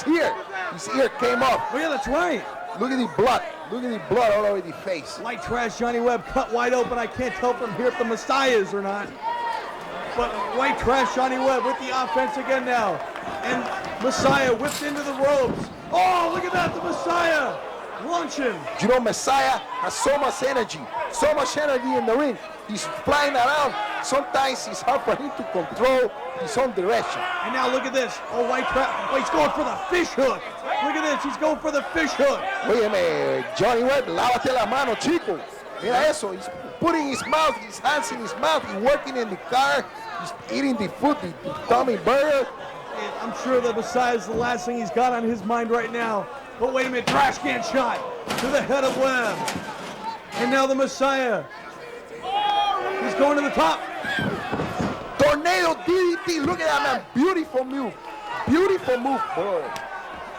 here. His ear came off. Oh yeah, that's right. Look at the blood. Look at the blood all over the face. White trash Johnny Webb cut wide open. I can't tell from here if the Messiah is or not. But white trash Johnny Webb with the offense again now. And Messiah whipped into the ropes. Oh, look at that, the Messiah launching. You know, Messiah has so much energy in the ring. He's flying around sometimes it's hard for him to control his own direction. And now look at this. Oh, White Trash. Oh, he's going for the fish hook. Look at this. He's going for the fish hook. Óyeme, Johnny Webb, lávate la mano, chico. Mira eso. He's putting his hands in his mouth. He's working in the car. He's eating the food, the tummy burger. And I'm sure the Messiah's the last thing he's got on his mind right now. But wait a minute. Trash can shot to the head of Webb. And now the Messiah. He's going to the top. Tornado DDT. Look at that, man. Beautiful move. Beautiful move, bro.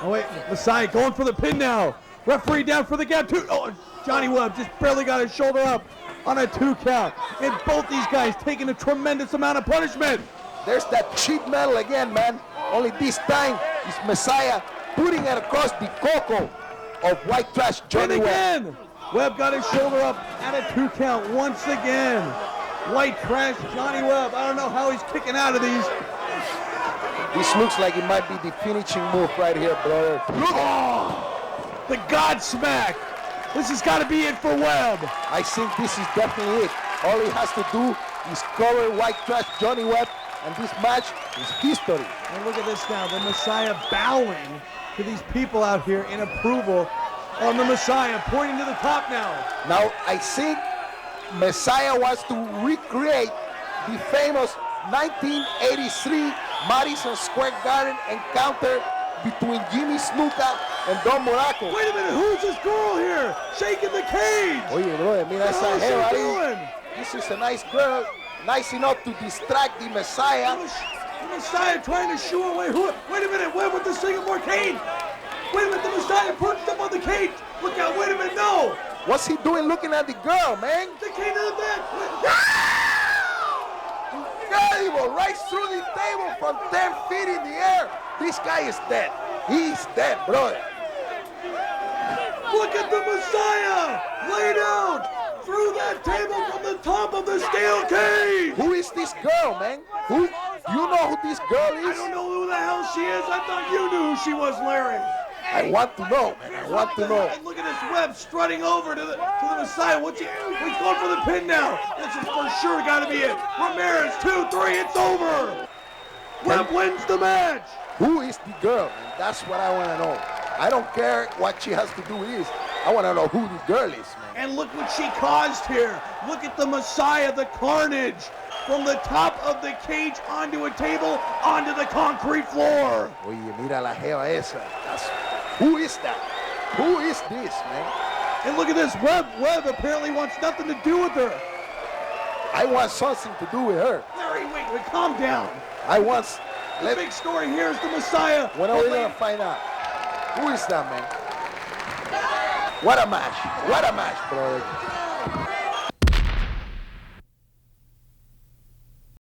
Oh, wait. Messiah going for the pin now. Referee down for the count. Two. Oh, Johnny Webb just barely got his shoulder up on a 2 count. And both these guys taking a tremendous amount of punishment. There's that cheap metal again, man. Only this time is Messiah putting it across the coco of White Trash Johnny and Webb. again, Webb got his shoulder up at a 2 count once again. White Trash Johnny Webb. I don't know how he's kicking out of these. This looks like it might be the finishing move right here, brother. Look! Oh, the Godsmack. This has got to be it for Webb. I think this is definitely it. All he has to do is cover White Trash Johnny Webb, and this match is history. And look at this now, the Messiah bowing to these people out here in approval on the Messiah, pointing to the top now. Now, I think Messiah wants to recreate the famous 1983 Madison Square Garden encounter between Jimmy Snuka and Don Monaco. Wait a minute, who's this girl here? Shaking the cage. Oye, bro, mira esa What's she jeva doing? ahí. This is a nice girl, nice enough to distract the Messiah. The Messiah trying to shoo away. Wait a minute, Webb with the Singapore cage. Wait a minute, the Messiah perched up on the cage. Look out, wait a minute, no. What's he doing looking at the girl, man? The king of the bed. Incredible, right through the table from 10 feet in the air. This guy is dead. He's dead, brother. Look at the Messiah laid out through that table from the top of the steel cage. Who is this girl, man? You know who this girl I is? don't know who the hell she is. I thought you knew who she was, Larry. I want to know, man. I want to know. And look at this Webb strutting over to the Messiah. He's going for the pin now. This is for sure got to be it. Ramirez, 2-3, it's over. Webb wins the match. Who is the girl, man? That's what I want to know. I don't care what she has to do with this. I want to know who the girl is, man. And look what she caused here. Look at the Messiah, the carnage. From the top of the cage onto a table, onto the concrete floor. Oye, mira la jeva esa. Who is that? Who is this, man? And look at this, Webb apparently wants nothing to do with her. I want something to do with her. Larry, wait, calm down. The big story here is the Messiah. When are we going to find out? Who is that, man? What a match. What a match, brother.